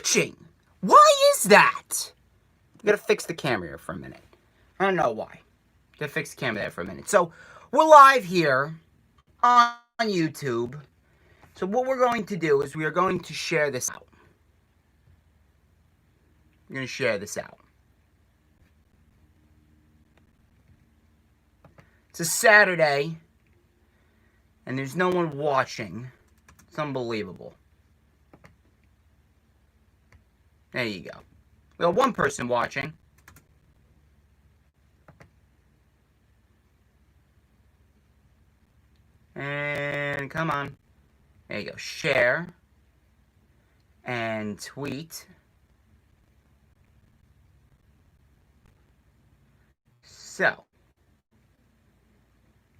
watching. Why is that? I gotta fix the camera here for a minute. I don't know why. Gotta fix the camera there for a minute. So, we're live here on YouTube. So what we're going to do is we are going to share this out. I'm going to share this out. It's a Saturday, and there's no one watching. It's unbelievable. There you go. We got one person watching. And come on. There you go. Share. And tweet. So.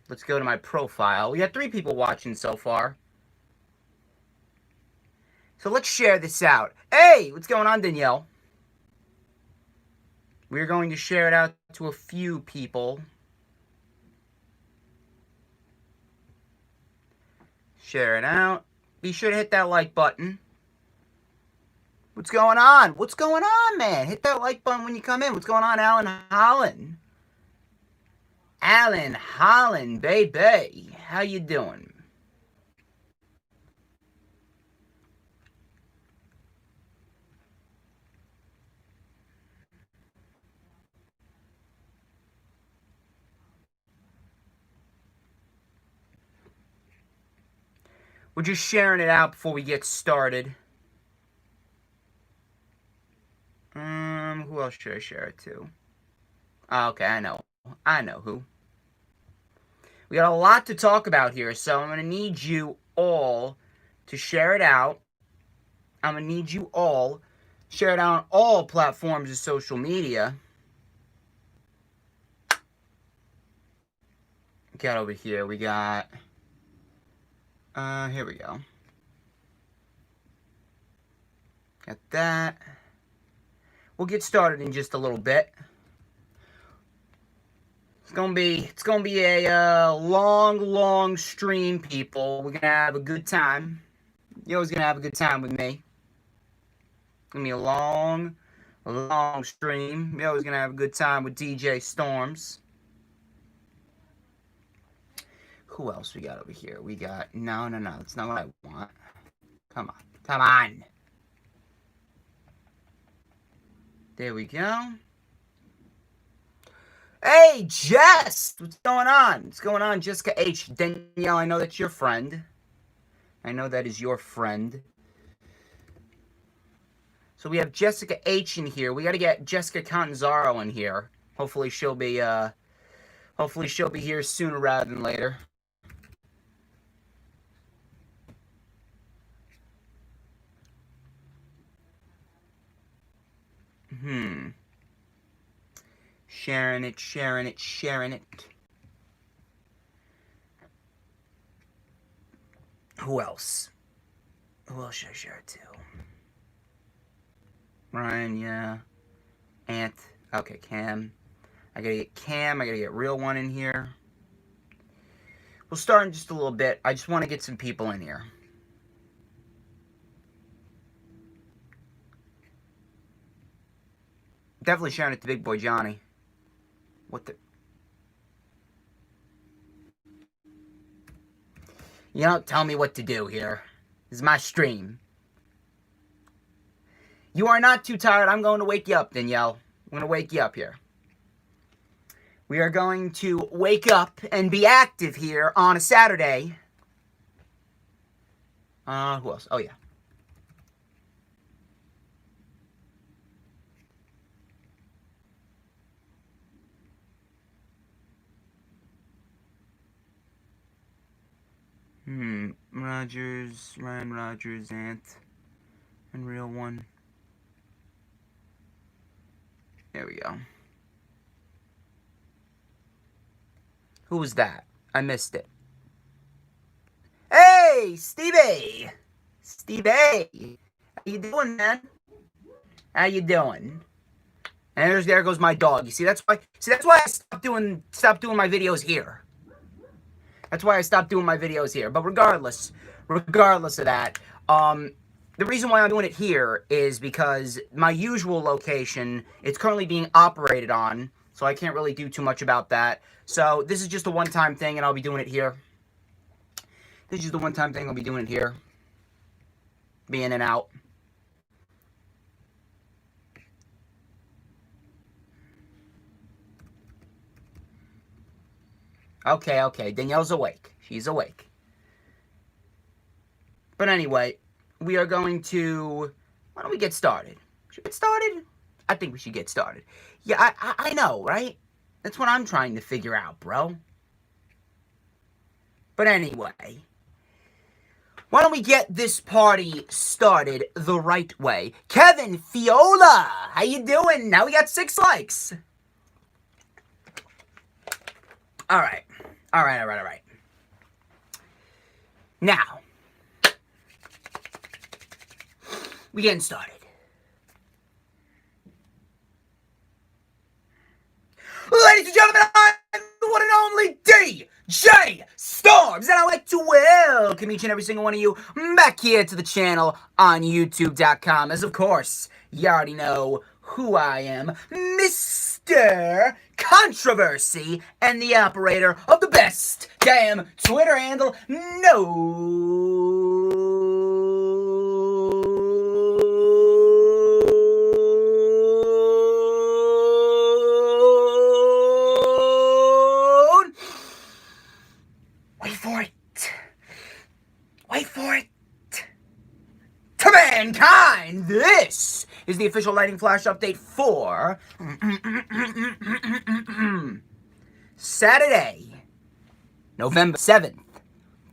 Let's go to my profile. We got 3 people watching so far. So let's share this out. Hey! What's going on, Danielle? We're going to share it out to a few people. Share it out. Be sure to hit that like button. What's going on? What's going on, man? Hit that like button when you come in. What's going on, Alan Holland? Alan Holland, baby. How you doing? We're just sharing it out before we get started. Who else should I share it to? Okay, I know who. We got a lot to talk about here, so I'm going to need you all to share it out. I'm going to need you all to share it out on all platforms of social media. Get over here. We got... here we go. Got that. We'll get started in just a little bit. It's gonna be a long stream, people. We're gonna have a good time. You're always gonna have a good time with me. It's gonna be a long stream. You're always gonna have a good time with DJ Storms. Who else we got over here? We got no. That's not what I want. Come on. There we go. Hey, Jess! What's going on? What's going on, Jessica H? Danielle, I know that's your friend. I know that is your friend. So we have Jessica H in here. We got to get Jessica Catanzaro in here. Hopefully she'll be here sooner rather than later. Sharing it. Who else? Who else should I share it to? Ryan, yeah. Ant. Okay, Cam. I gotta get Cam. I gotta get Real One in here. We'll start in just a little bit. I just want to get some people in here. Definitely sharing it to Big Boy Johnny. What the... You don't tell me what to do here. This is my stream. You are not too tired. I'm going to wake you up, Danielle. I'm going to wake you up here. We are going to wake up and be active here on a Saturday. Who else? Oh, yeah. Ryan Rogers, Ant, and Real One. There we go. Who was that? I missed it. Hey, Stevie! Stevie! How you doing, man? How you doing? And there goes my dog. You see, that's why I stopped doing my videos here. That's why I stopped doing my videos here. But regardless of that, The reason why I'm doing it here is because my usual location, it's currently being operated on, so I can't really do too much about that. So this is just a one-time thing, and I'll be doing it here. This is just a one-time thing, I'll be doing it here. Be in and out. Okay, Danielle's awake. She's awake. But anyway, we are going to... Why don't we get started? Should we get started? I think we should get started. Yeah, I know, right? That's what I'm trying to figure out, bro. But anyway, why don't we get this party started the right way? Kevin Fiola, how you doing? Now we got 6 likes. All right. Now, we getting started. Ladies and gentlemen, I'm the one and only DJ Storms, and I'd like to welcome each and every single one of you back here to the channel on YouTube.com. As of course, you already know who I am, Mr. Controversy, and the operator of the best damn Twitter handle Wait for it. To mankind, this is the official Lightning Flash update for Saturday, November 7th,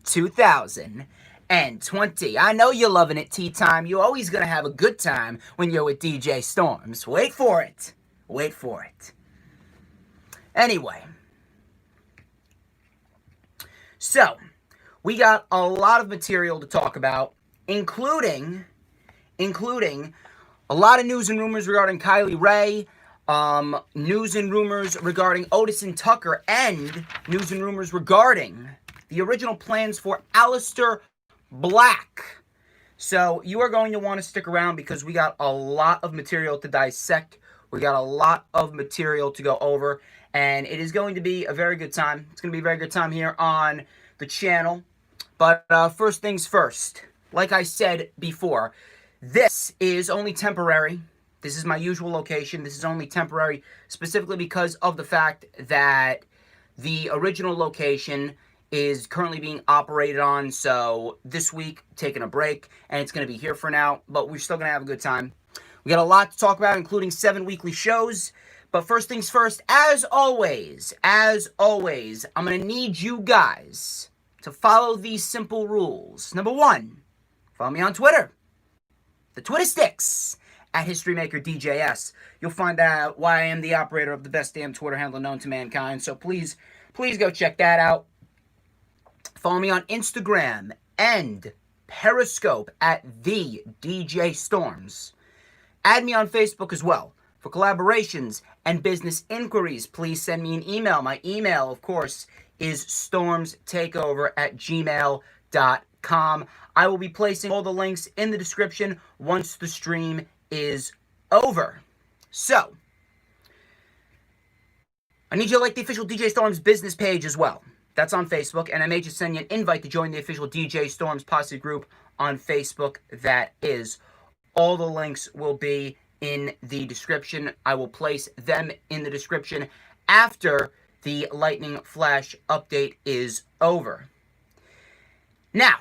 2020. I know you're loving it, tea time. You're always going to have a good time when you're with DJ Storms. Wait for it. Anyway. So, we got a lot of material to talk about, including a lot of news and rumors regarding Kylie Ray, news and rumors regarding Otis and Tucker, and news and rumors regarding the original plans for Aleister Black. So you are going to want to stick around because we got a lot of material to dissect. We got a lot of material to go over, and it is going to be a very good time. It's going to be a very good time here on the channel. But first things first, like I said before, this is only temporary. This is my usual location. This is only temporary, specifically because of the fact that the original location is currently being operated on. So this week, taking a break, and it's going to be here for now, but we're still going to have a good time. We got a lot to talk about, including 7 weekly shows. But first things first, as always, I'm going to need you guys to follow these simple rules. Number 1, follow me on Twitter. The Twitter sticks at HistoryMakerDJS. You'll find out why I am the operator of the best damn Twitter handle known to mankind. So please go check that out. Follow me on Instagram and Periscope at the DJ Storms. Add me on Facebook as well. For collaborations and business inquiries, please send me an email. My email, of course, is StormsTakeOver@gmail.com. I will be placing all the links in the description once the stream is over. So, I need you to like the official DJ Storms business page as well. That's on Facebook, and I may just send you an invite to join the official DJ Storms Posse group on Facebook. That is. All the links will be in the description. I will place them in the description after the Lightning Flash update is over. Now,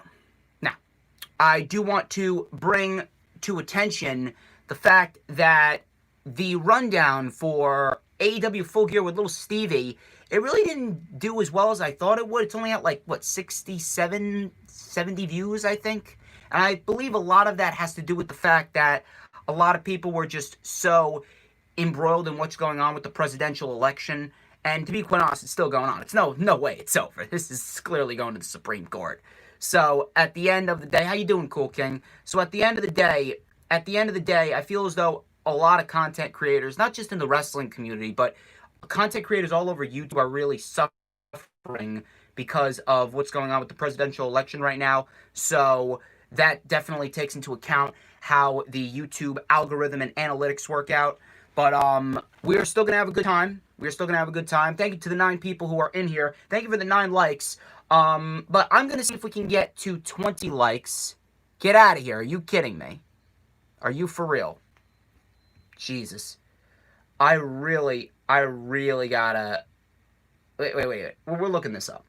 I do want to bring to attention the fact that the rundown for AEW Full Gear with Lil Stevie, it really didn't do as well as I thought it would. It's only at like, 67, 70 views, I think. And I believe a lot of that has to do with the fact that a lot of people were just so embroiled in what's going on with the presidential election. And to be quite honest, it's still going on. It's no way it's over. This is clearly going to the Supreme Court. So at the end of the day, how you doing, Cool King? So at the end of the day, I feel as though a lot of content creators, not just in the wrestling community, but content creators all over YouTube are really suffering because of what's going on with the presidential election right now. So that definitely takes into account how the YouTube algorithm and analytics work out. But we are still going to have a good time. We're still going to have a good time. Thank you to the 9 people who are in here. Thank you for the 9 likes. But I'm going to see if we can get to 20 likes. Get out of here. Are you kidding me? Are you for real? Jesus. I really gotta... Wait. We're looking this up.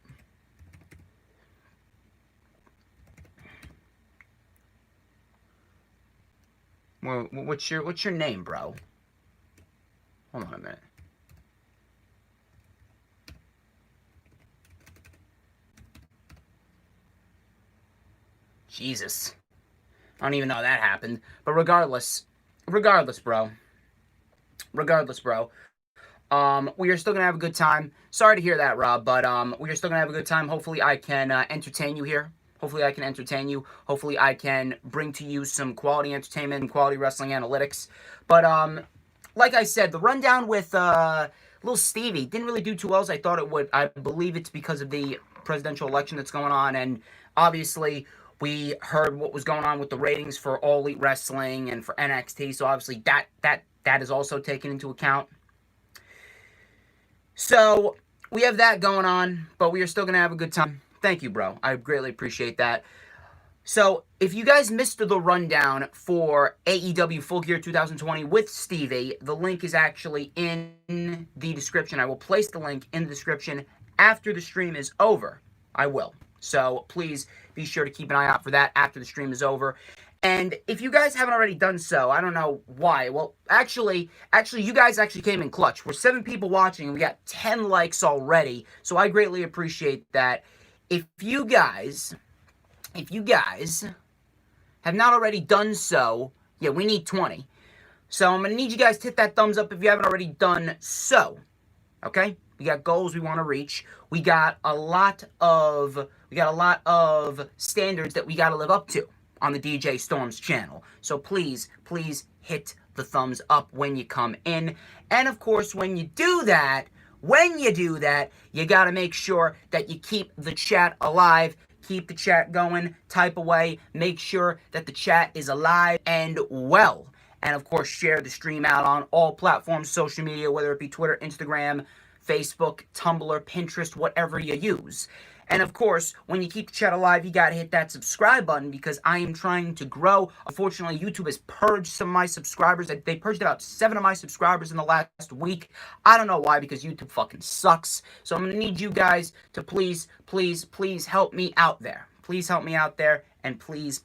Well, what's your name, bro? Hold on a minute. Jesus. I don't even know that happened. But regardless, bro. We are still going to have a good time. Sorry to hear that, Rob, but we are still going to have a good time. Hopefully I can entertain you here. Hopefully I can bring to you some quality entertainment and quality wrestling analytics. But like I said, the rundown with Lil Stevie didn't really do too well as I thought it would. I believe it's because of the presidential election that's going on, and obviously we heard what was going on with the ratings for All Elite Wrestling and for NXT, so obviously that is also taken into account. So we have that going on, but we are still going to have a good time. Thank you, bro. I greatly appreciate that. So, if you guys missed the rundown for AEW Full Gear 2020 with Stevie, the link is actually in the description. I will place the link in the description after the stream is over. I will. So, please be sure to keep an eye out for that after the stream is over. And if you guys haven't already done so, I don't know why. Well, actually, you guys actually came in clutch. We're 7 people watching, and we got 10 likes already. So, I greatly appreciate that. If you guys have not already done so, yeah, we need 20. So I'm going to need you guys to hit that thumbs up if you haven't already done so. Okay? We got goals we want to reach. We got a lot of standards that we got to live up to on the DJ Storms channel. So please hit the thumbs up when you come in. And of course, when you do that, you got to make sure that you keep the chat alive. Keep the chat going, type away, make sure that the chat is alive and well. And of course, share the stream out on all platforms, social media, whether it be Twitter, Instagram, Facebook, Tumblr, Pinterest, whatever you use. And of course, when you keep the chat alive, you gotta hit that subscribe button because I am trying to grow. Unfortunately, YouTube has purged some of my subscribers. They purged about 7 of my subscribers in the last week. I don't know why, because YouTube fucking sucks. So I'm gonna need you guys to please help me out there. Please help me out there. And please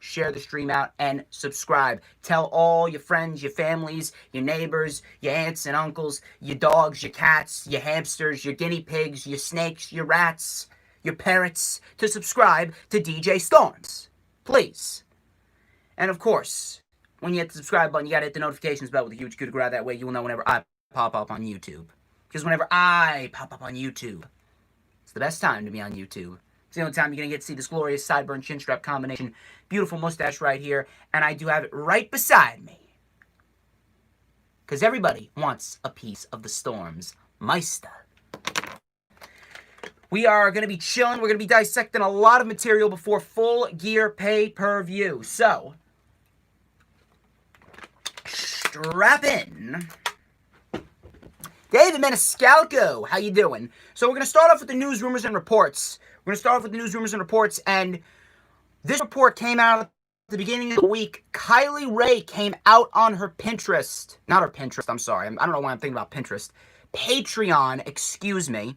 share the stream out and subscribe. Tell all your friends, your families, your neighbors, your aunts and uncles, your dogs, your cats, your hamsters, your guinea pigs, your snakes, your rats, your parrots to subscribe to DJ Storms. Please. And of course, when you hit the subscribe button, you gotta hit the notifications bell with a huge coup de grace. That way you will know whenever I pop up on YouTube. Because whenever I pop up on YouTube, it's the best time to be on YouTube. It's the only time you're going to get to see this glorious sideburn chin strap combination. Beautiful mustache right here. And I do have it right beside me. Because everybody wants a piece of the Storms Meister. We are going to be chilling. We're going to be dissecting a lot of material before Full Gear pay-per-view. So, strap in. David Maniscalco, how you doing? So we're going to start off with the news, rumors, and reports. And this report came out at the beginning of the week. Kylie Ray came out on her Pinterest. Not her Pinterest, I'm sorry. I don't know why I'm thinking about Pinterest. Patreon, excuse me.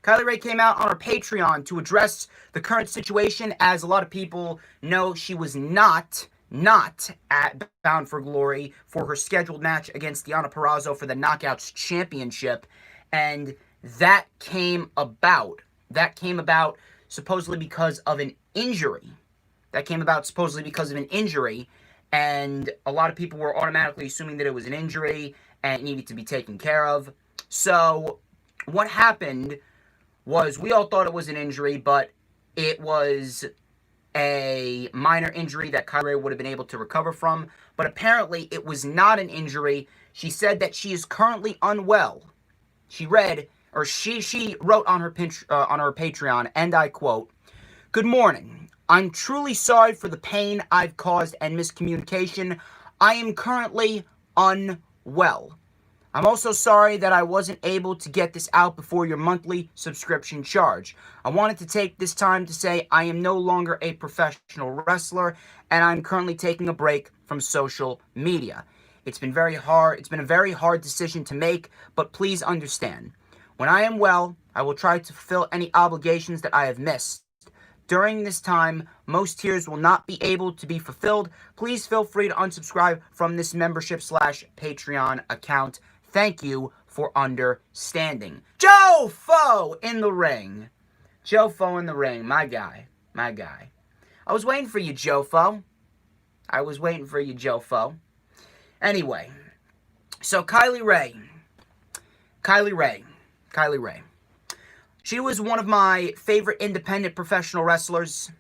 Kylie Ray came out on her Patreon to address the current situation. As a lot of people know, she was not at Bound for Glory for her scheduled match against Deonna Purrazzo for the Knockouts Championship. And that came about supposedly because of an injury. And a lot of people were automatically assuming that it was an injury and it needed to be taken care of. So what happened was we all thought it was an injury, but it was a minor injury that Kylie would have been able to recover from. But apparently it was not an injury. She said that she is currently unwell. She wrote on her Patreon, and I quote, "Good morning. I'm truly sorry for the pain I've caused and miscommunication. I am currently unwell. I'm also sorry that I wasn't able to get this out before your monthly subscription charge. I wanted to take this time to say I am no longer a professional wrestler, and I'm currently taking a break from social media. It's been very hard. It's been a very hard decision to make, but please understand. When I am well, I will try to fulfill any obligations that I have missed. During this time, most tiers will not be able to be fulfilled. Please feel free to unsubscribe from this membership/Patreon account. Thank you for understanding. Joe Foe in the ring. Joe Foe in the ring. My guy. My guy. I was waiting for you, Joe Foe. I was waiting for you, Joe Foe. Anyway. So, Kylie Ray. She was one of my favorite independent professional wrestlers.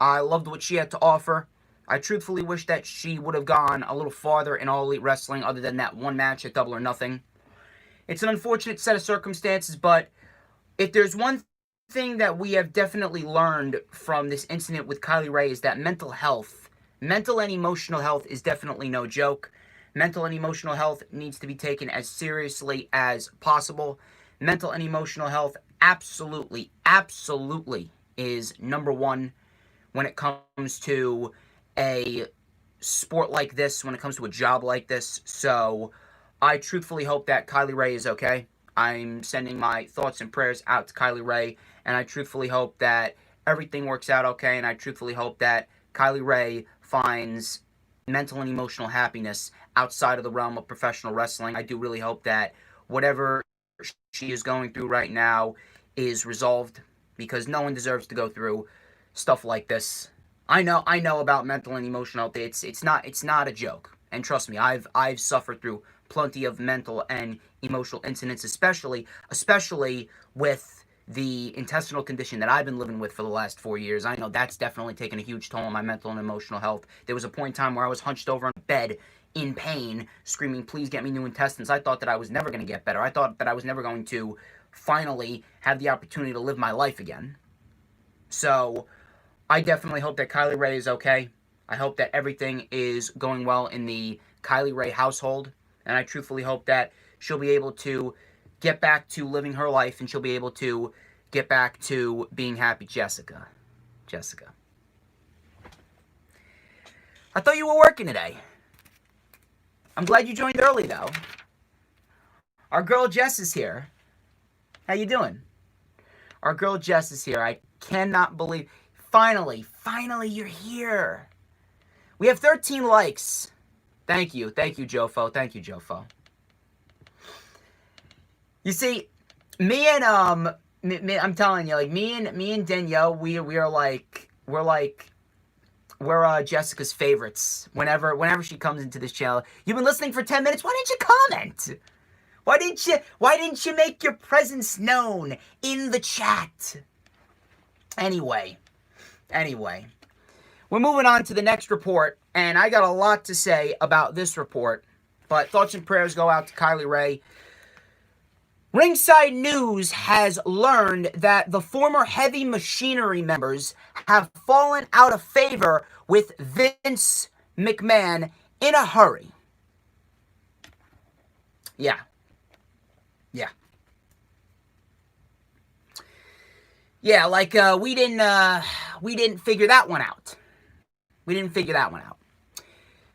I loved what she had to offer. I truthfully wish that she would have gone a little farther in All Elite Wrestling other than that one match at Double or Nothing. It's an unfortunate set of circumstances, but if there's one thing that we have definitely learned from this incident with Kylie Ray is that mental and emotional health is definitely no joke. Mental and emotional health needs to be taken as seriously as possible. Mental and emotional health absolutely is number one when it comes to a sport like this, when it comes to a job like this. So I truthfully hope that Kylie Ray is okay. I'm sending my thoughts and prayers out to Kylie Ray, and I truthfully hope that everything works out okay, and I truthfully hope that Kylie Ray finds mental and emotional happiness outside of the realm of professional wrestling. I do really hope that whatever she is going through right now is resolved, because no one deserves to go through stuff like this. I know about mental and emotional health. It's not a joke. And trust me, I've suffered through plenty of mental and emotional incidents, especially with the intestinal condition that I've been living with for the last 4 years. I know that's definitely taken a huge toll on my mental and emotional health. There was a point in time where I was hunched over on a bed in pain, screaming, please get me new intestines. I thought that I was never going to get better. I thought that I was never going to finally have the opportunity to live my life again. So I definitely hope that Kylie Ray is okay. I hope that everything is going well in the Kylie Ray household. And I truthfully hope that she'll be able to get back to living her life, and she'll be able to get back to being happy. Jessica. I thought you were working today. I'm glad you joined early, though. Our girl Jess is here. How you doing? Our girl Jess is here. I cannot believe... Finally, you're here. We have 13 likes. Thank you, Jofo. Thank you, Jofo. You see, I'm telling you, like me and Danielle, we're Jessica's favorites. Whenever she comes into this channel, you've been listening for 10 minutes. Why didn't you comment? Why didn't you make your presence known in the chat? Anyway, we're moving on to the next report, and I got a lot to say about this report, but thoughts and prayers go out to Kylie Ray. Ringside News has learned that the former Heavy Machinery members have fallen out of favor with Vince McMahon in a hurry. Yeah. Yeah, like we didn't figure that one out.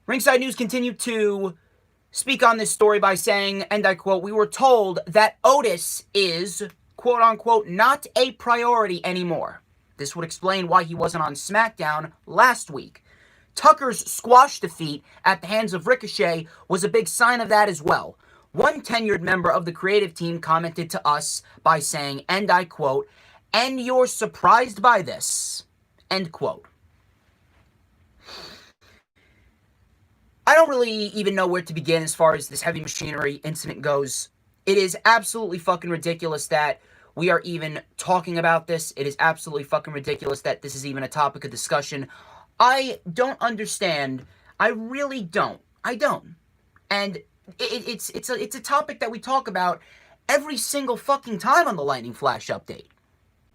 Ringside News continued to speak on this story by saying, and I quote, "We were told that Otis is, quote unquote, not a priority anymore. This would explain why he wasn't on SmackDown last week. Tucker's squash defeat at the hands of Ricochet was a big sign of that as well. One tenured member of the creative team commented to us by saying, and I quote, 'And you're surprised by this,' end quote." I don't really even know where to begin as far as this Heavy Machinery incident goes. It is absolutely fucking ridiculous that we are even talking about this. It is absolutely fucking ridiculous that this is even a topic of discussion. I don't understand. I really don't. I don't. And it's a topic that we talk about every single fucking time on the Lightning Flash update.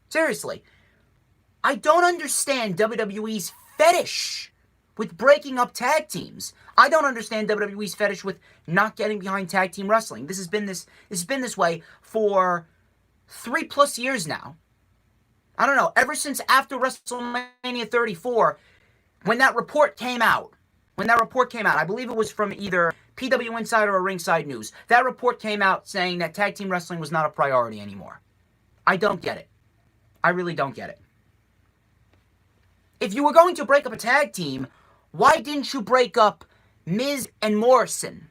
Seriously. I don't understand WWE's fetish with breaking up tag teams. I don't understand WWE's fetish with not getting behind tag team wrestling. This has been this way for 3+ years now. I don't know, ever since after WrestleMania 34, when that report came out, I believe it was from either PW Insider or Ringside News. That report came out saying that tag team wrestling was not a priority anymore. I don't get it. I really don't get it. If you were going to break up a tag team, why didn't you break up Miz and Morrison?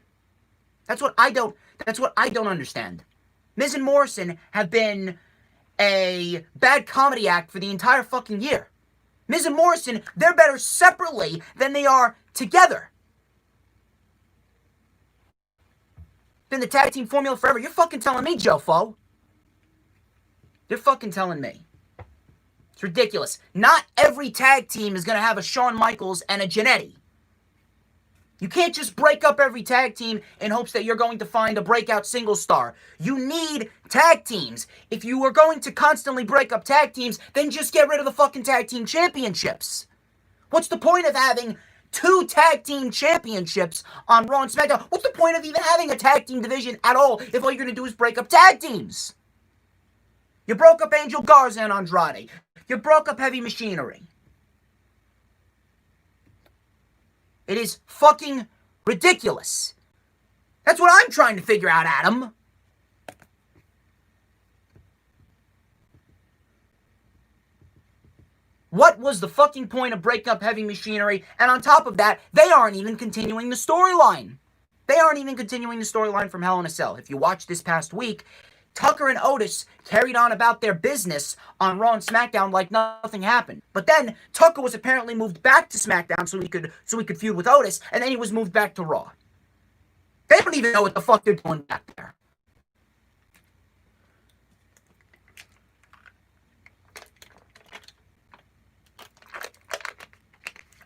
That's what I don't understand. Miz and Morrison have been a bad comedy act for the entire fucking year. Miz and Morrison, they're better separately than they are together. Been the tag team formula forever. You're fucking telling me, Joe Fo. You're fucking telling me. It's ridiculous. Not every tag team is going to have a Shawn Michaels and a Jannetty. You can't just break up every tag team in hopes that you're going to find a breakout single star. You need tag teams. If you are going to constantly break up tag teams, then just get rid of the fucking tag team championships. What's the point of having 2 tag team championships on Raw and SmackDown? What's the point of even having a tag team division at all if all you're going to do is break up tag teams? You broke up Angel Garza and Andrade. You broke up Heavy Machinery. It is fucking ridiculous. That's what I'm trying to figure out, Adam. What was the fucking point of breaking up Heavy Machinery? And on top of that, they aren't even continuing the storyline. They aren't even continuing the storyline from Hell in a Cell. If you watched this past week, Tucker and Otis carried on about their business on Raw and SmackDown like nothing happened. But then Tucker was apparently moved back to SmackDown so he could feud with Otis, and then he was moved back to Raw. They don't even know what the fuck they're doing back there.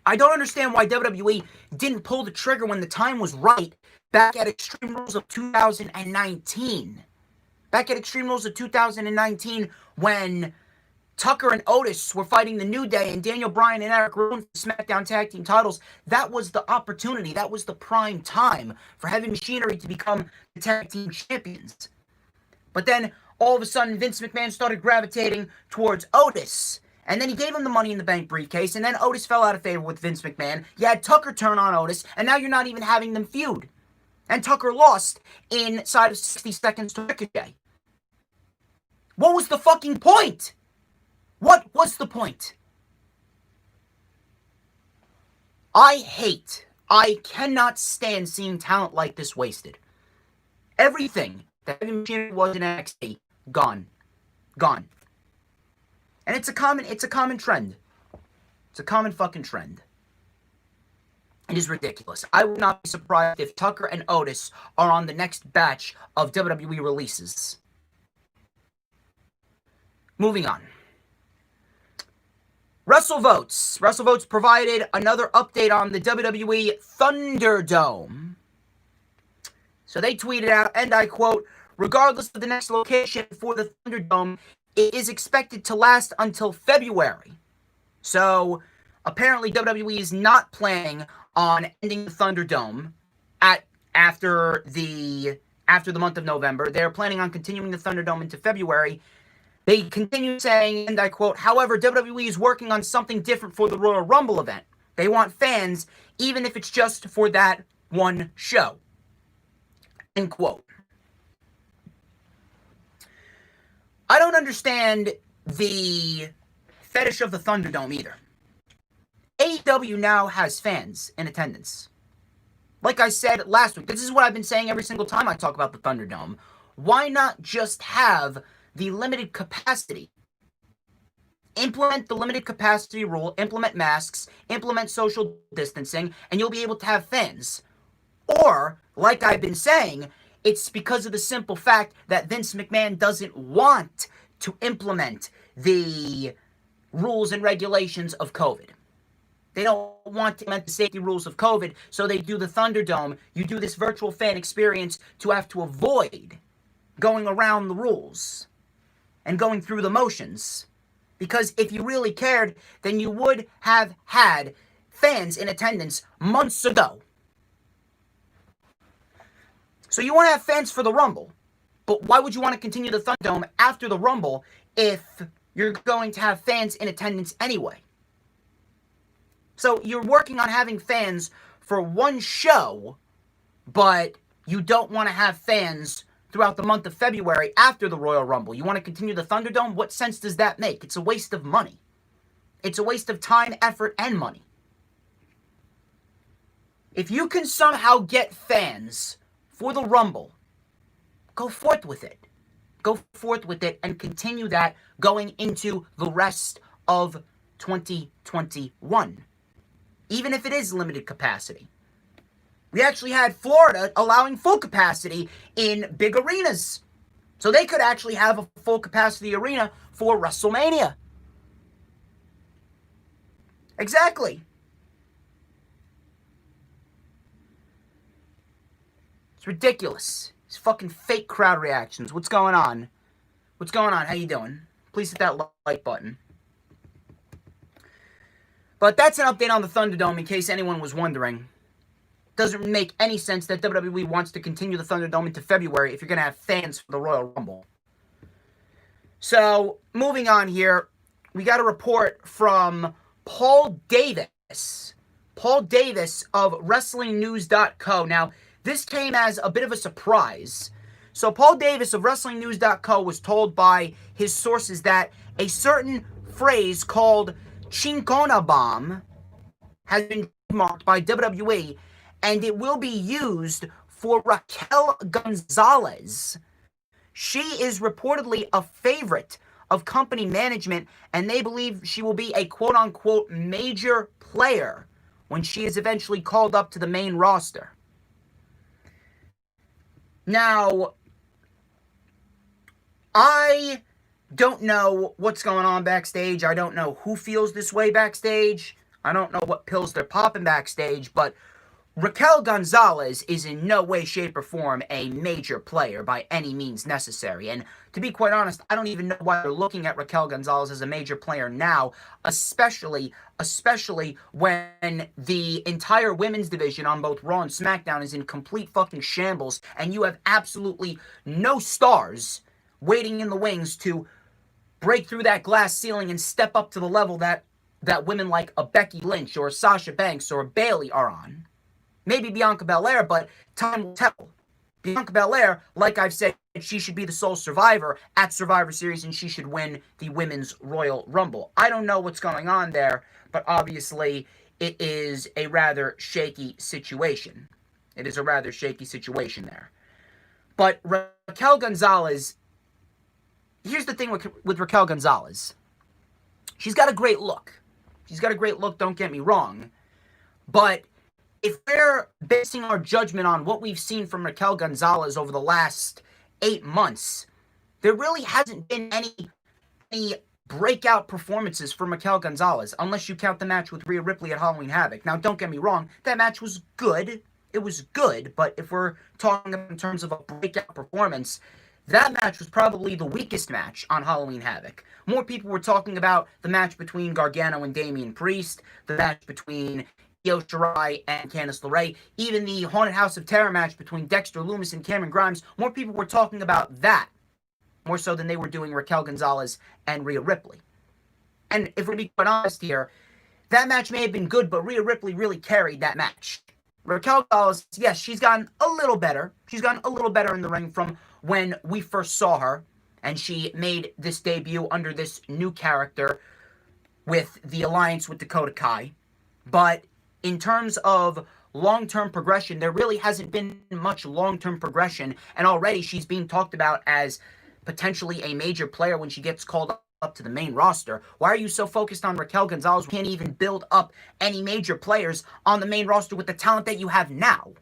I don't understand why WWE didn't pull the trigger when the time was right back at Extreme Rules of 2019. Back at Extreme Rules of 2019, when Tucker and Otis were fighting the New Day and Daniel Bryan and Eric Rowan for the SmackDown Tag Team titles, that was the opportunity, that was the prime time for Heavy Machinery to become the Tag Team Champions. But then, all of a sudden, Vince McMahon started gravitating towards Otis, and then he gave him the Money in the Bank briefcase, and then Otis fell out of favor with Vince McMahon. You had Tucker turn on Otis, and now you're not even having them feud. And Tucker lost inside of 60 seconds to Ricochet. What was the fucking point? What was the point? I cannot stand seeing talent like this wasted. Everything that Heavy Machinery was in NXT, gone. Gone. And it's a common trend. It's a common fucking trend. It is ridiculous. I would not be surprised if Tucker and Otis are on the next batch of WWE releases. Moving on. WrestleVotes. WrestleVotes provided another update on the WWE ThunderDome. So they tweeted out, and I quote, "Regardless of the next location for the ThunderDome, it is expected to last until February." So apparently WWE is not planning on ending the ThunderDome after the month of November. They're planning on continuing the ThunderDome into February. They continue saying, and I quote, "However, WWE is working on something different for the Royal Rumble event. They want fans, even if it's just for that one show." End quote. I don't understand the fetish of the ThunderDome either. AEW now has fans in attendance. Like I said last week, this is what I've been saying every single time I talk about the ThunderDome. Why not just have the limited capacity? Implement the limited capacity rule, implement masks, implement social distancing, and you'll be able to have fans. Or, like I've been saying, it's because of the simple fact that Vince McMahon doesn't want to implement the rules and regulations of COVID. They don't want to implement the safety rules of COVID, so they do the ThunderDome. You do this virtual fan experience to have to avoid going around the rules and going through the motions Because if you really cared, then you would have had fans in attendance months ago. So you want to have fans for the Rumble. But why would you want to continue the ThunderDome after the Rumble if you're going to have fans in attendance anyway? So you're working on having fans for one show, but you don't want to have fans throughout the month of February after the Royal Rumble. You want to continue the ThunderDome? What sense does that make? It's a waste of money. It's a waste of time, effort, and money. If you can somehow get fans for the Rumble, go forth with it. Go forth with it and continue that going into the rest of 2021. Even if it is limited capacity. We actually had Florida allowing full capacity in big arenas. So they could actually have a full capacity arena for WrestleMania. Exactly. It's ridiculous. These fucking fake crowd reactions. What's going on? What's going on? How you doing? Please hit that like button. But that's an update on the ThunderDome in case anyone was wondering. Doesn't make any sense that WWE wants to continue the ThunderDome into February if you're going to have fans for the Royal Rumble. So, moving on here, we got a report from Paul Davis. Paul Davis of WrestlingNews.co. Now, this came as a bit of a surprise. So, Paul Davis of WrestlingNews.co was told by his sources that a certain phrase called Chinkona Bomb has been marked by WWE, and it will be used for Raquel Gonzalez. She is reportedly a favorite of company management, and they believe she will be a quote-unquote major player when she is eventually called up to the main roster. Now, I don't know what's going on backstage. I don't know who feels this way backstage. I don't know what pills they're popping backstage, but Raquel Gonzalez is in no way, shape, or form a major player by any means necessary. And to be quite honest, I don't even know why they're looking at Raquel Gonzalez as a major player now, especially when the entire women's division on both Raw and SmackDown is in complete fucking shambles, and you have absolutely no stars waiting in the wings to break through that glass ceiling and step up to the level that women like a Becky Lynch or Sasha Banks or a Bayley are on. Maybe Bianca Belair, but time will tell. Bianca Belair, like I've said, she should be the sole survivor at Survivor Series, and she should win the Women's Royal Rumble. I don't know what's going on there, but obviously it is a rather shaky situation. It is a rather shaky situation there. But Raquel Gonzalez, here's the thing with Raquel Gonzalez. She's got a great look. She's got a great look, don't get me wrong. But if we're basing our judgment on what we've seen from Raquel Gonzalez over the last 8 months, there really hasn't been any breakout performances from Raquel Gonzalez, unless you count the match with Rhea Ripley at Halloween Havoc. Now, don't get me wrong, that match was good. It was good, but if we're talking in terms of a breakout performance, that match was probably the weakest match on Halloween Havoc. More people were talking about the match between Gargano and Damian Priest, the match between Io Shirai and Candice LeRae, even the Haunted House of Terror match between Dexter Lumis and Cameron Grimes. More people were talking about that, more so than they were doing Raquel Gonzalez and Rhea Ripley. And if we're being quite honest here, that match may have been good, but Rhea Ripley really carried that match. Raquel Gonzalez, yes, she's gotten a little better. She's gotten a little better in the ring from when we first saw her, and she made this debut under this new character with the alliance with Dakota Kai. But in terms of long-term progression, there really hasn't been much long-term progression, and already she's being talked about as potentially a major player when she gets called up to the main roster. Why are you so focused on Raquel Gonzalez? We can't even build up any major players on the main roster with the talent that you have now.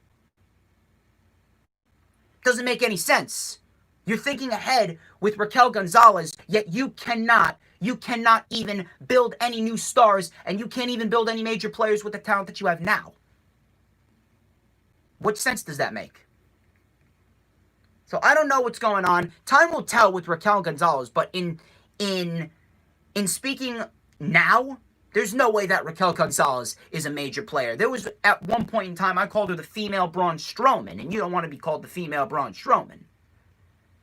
Doesn't make any sense. You're thinking ahead with Raquel Gonzalez, yet you cannot even build any new stars, and you can't even build any major players with the talent that you have now. What sense does that make? So I don't know what's going on. Time will tell with Raquel Gonzalez, but in in speaking now, there's no way that Raquel Gonzalez is a major player. There was, at one point in time, I called her the female Braun Strowman, and you don't want to be called the female Braun Strowman.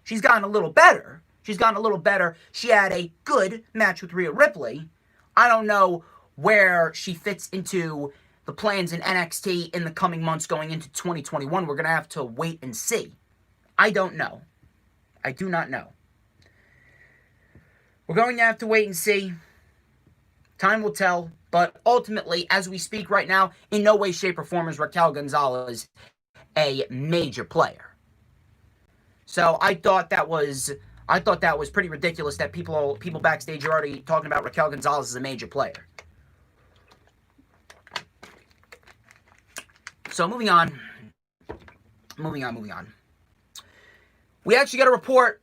She's gotten a little better. She had a good match with Rhea Ripley. I don't know where she fits into the plans in NXT in the coming months going into 2021. We're going to have to wait and see. I don't know. I do not know. We're going to have to wait and see. Time will tell. But ultimately, as we speak right now, in no way, shape, or form is Raquel Gonzalez a major player. So I thought that was pretty ridiculous that people backstage are already talking about Raquel Gonzalez as a major player. So moving on. We actually got a report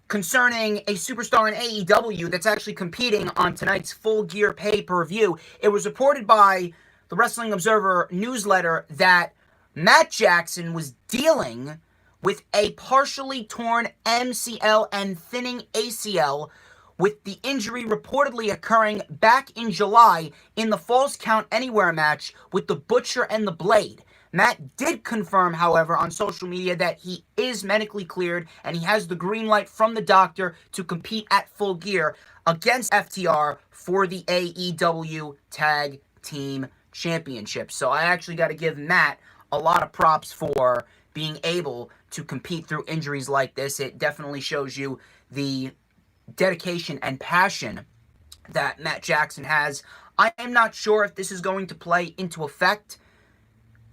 concerning a superstar in AEW that's actually competing on tonight's Full Gear pay-per-view. It was reported by the Wrestling Observer newsletter that Matt Jackson was dealing with a partially torn MCL and thinning ACL, with the injury reportedly occurring back in July in the Falls Count Anywhere match with the Butcher and the Blade. Matt did confirm, however, on social media that he is medically cleared and he has the green light from the doctor to compete at Full Gear against FTR for the AEW Tag Team Championship. So I actually got to give Matt a lot of props for being able to compete through injuries like this. It definitely shows you the dedication and passion that Matt Jackson has. I am not sure if this is going to play into effect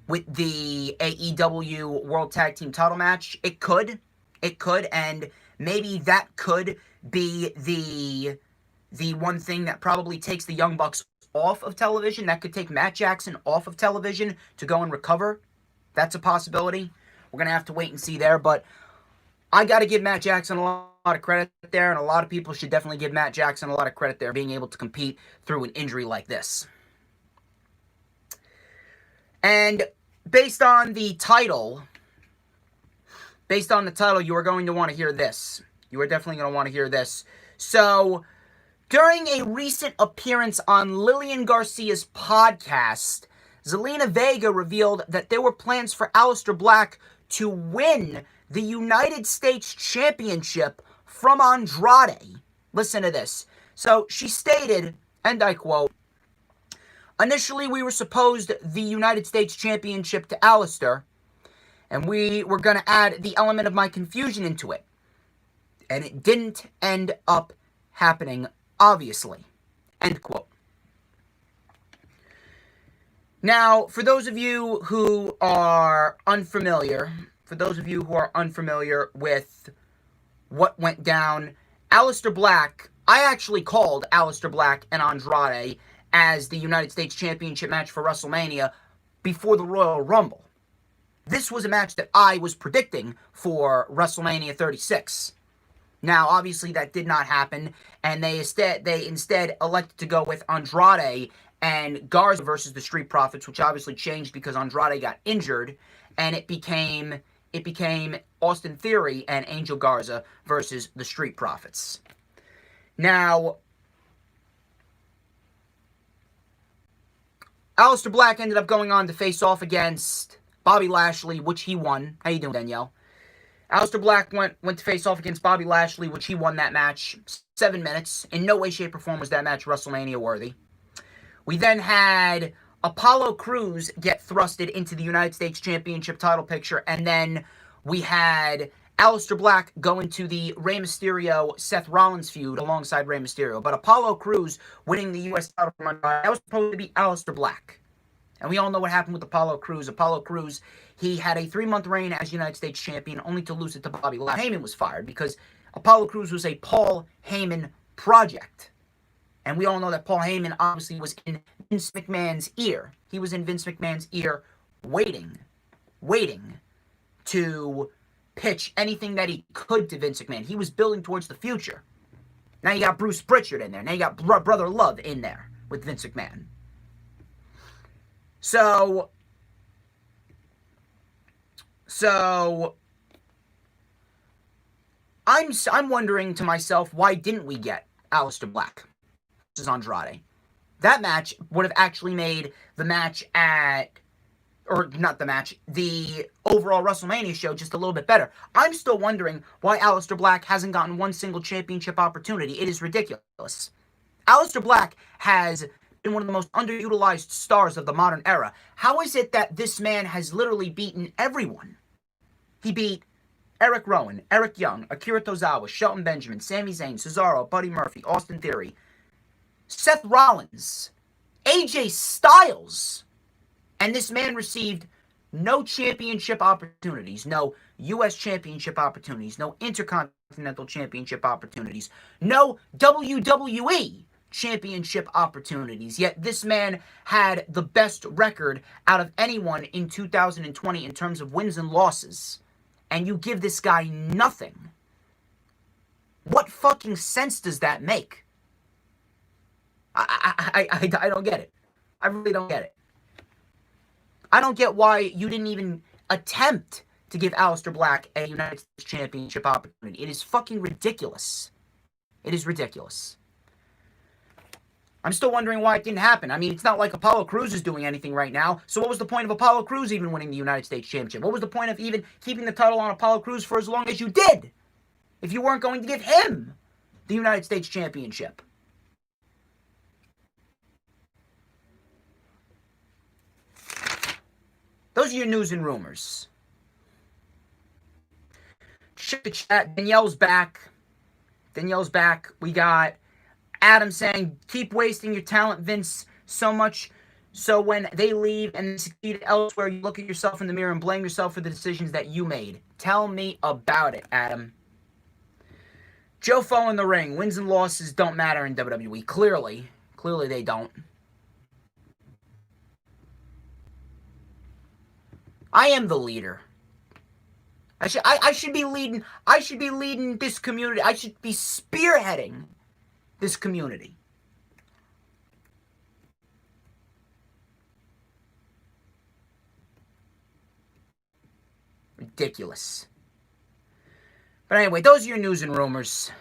with the AEW World Tag Team title match. It could, and maybe that could be the one thing that probably takes the Young Bucks off of television. That could take Matt Jackson off of television to go and recover. That's a possibility. We're going to have to wait and see there, but I got to give Matt Jackson a lot of credit there, and a lot of people should definitely give Matt Jackson a lot of credit there, being able to compete through an injury like this. And based on the title, you are going to want to hear this. You are definitely going to want to hear this. So, during a recent appearance on Lillian Garcia's podcast, Zelina Vega revealed that there were plans for Aleister Black to win the United States Championship from Andrade. Listen to this. So she stated, and I quote, "Initially, we were supposed the United States Championship to Aleister, and we were going to add the element of my confusion into it. And it didn't end up happening, obviously." End quote. Now, for those of you who are unfamiliar with what went down, Aleister Black, I actually called Aleister Black and Andrade as the United States Championship match for WrestleMania before the Royal Rumble. This was a match that I was predicting for WrestleMania 36. Now, obviously, that did not happen, and they instead elected to go with Andrade and Garza versus the Street Profits, which obviously changed because Andrade got injured, and it became Austin Theory and Angel Garza versus the Street Profits. Now, Aleister Black ended up going on to face off against Bobby Lashley, which he won. How you doing, Danielle? Aleister Black went to face off against Bobby Lashley, which he won that match. 7 minutes. In no way, shape, or form was that match WrestleMania worthy. We then had Apollo Crews get thrusted into the United States Championship title picture, and then we had Aleister Black go into the Rey Mysterio-Seth Rollins feud alongside Rey Mysterio. But Apollo Crews winning the U.S. title from Andrade, that was supposed to be Aleister Black. And we all know what happened with Apollo Crews. Apollo Crews, he had a 3-month reign as United States Champion, only to lose it to Bobby Lashley. Heyman was fired because Apollo Crews was a Paul Heyman project. And we all know that Paul Heyman obviously was in Vince McMahon's ear. He was in Vince McMahon's ear waiting to pitch anything that he could to Vince McMahon. He was building towards the future. Now you got Bruce Pritchard in there. Now you got Brother Love in there with Vince McMahon. So I'm wondering to myself, why didn't we get Aleister Black? Andrade. That match would have actually made the match the overall WrestleMania show just a little bit better. I'm still wondering why Aleister Black hasn't gotten one single championship opportunity. It is ridiculous. Aleister Black has been one of the most underutilized stars of the modern era. How is it that this man has literally beaten everyone? He beat Eric Rowan, Eric Young, Akira Tozawa, Shelton Benjamin, Sami Zayn, Cesaro, Buddy Murphy, Austin Theory, Seth Rollins, AJ Styles. And this man received no championship opportunities, no U.S. championship opportunities, no Intercontinental championship opportunities, no WWE championship opportunities. Yet this man had the best record out of anyone in 2020 in terms of wins and losses. And you give this guy nothing. What fucking sense does that make? I don't get it. I really don't get it. I don't get why you didn't even attempt to give Aleister Black a United States Championship opportunity. It is fucking ridiculous. It is ridiculous. I'm still wondering why it didn't happen. I mean, it's not like Apollo Crews is doing anything right now. So what was the point of Apollo Crews even winning the United States Championship? What was the point of even keeping the title on Apollo Crews for as long as you did? If you weren't going to give him the United States Championship. Those are your news and rumors. Check the chat. Danielle's back. Danielle's back. We got Adam saying, keep wasting your talent, Vince, so much so when they leave and succeed elsewhere, you look at yourself in the mirror and blame yourself for the decisions that you made. Tell me about it, Adam. Joe Fo in the ring. Wins and losses don't matter in WWE. Clearly they don't. I am the leader. I should be leading this community. I should be spearheading this community. Ridiculous. But anyway, those are your news and rumors.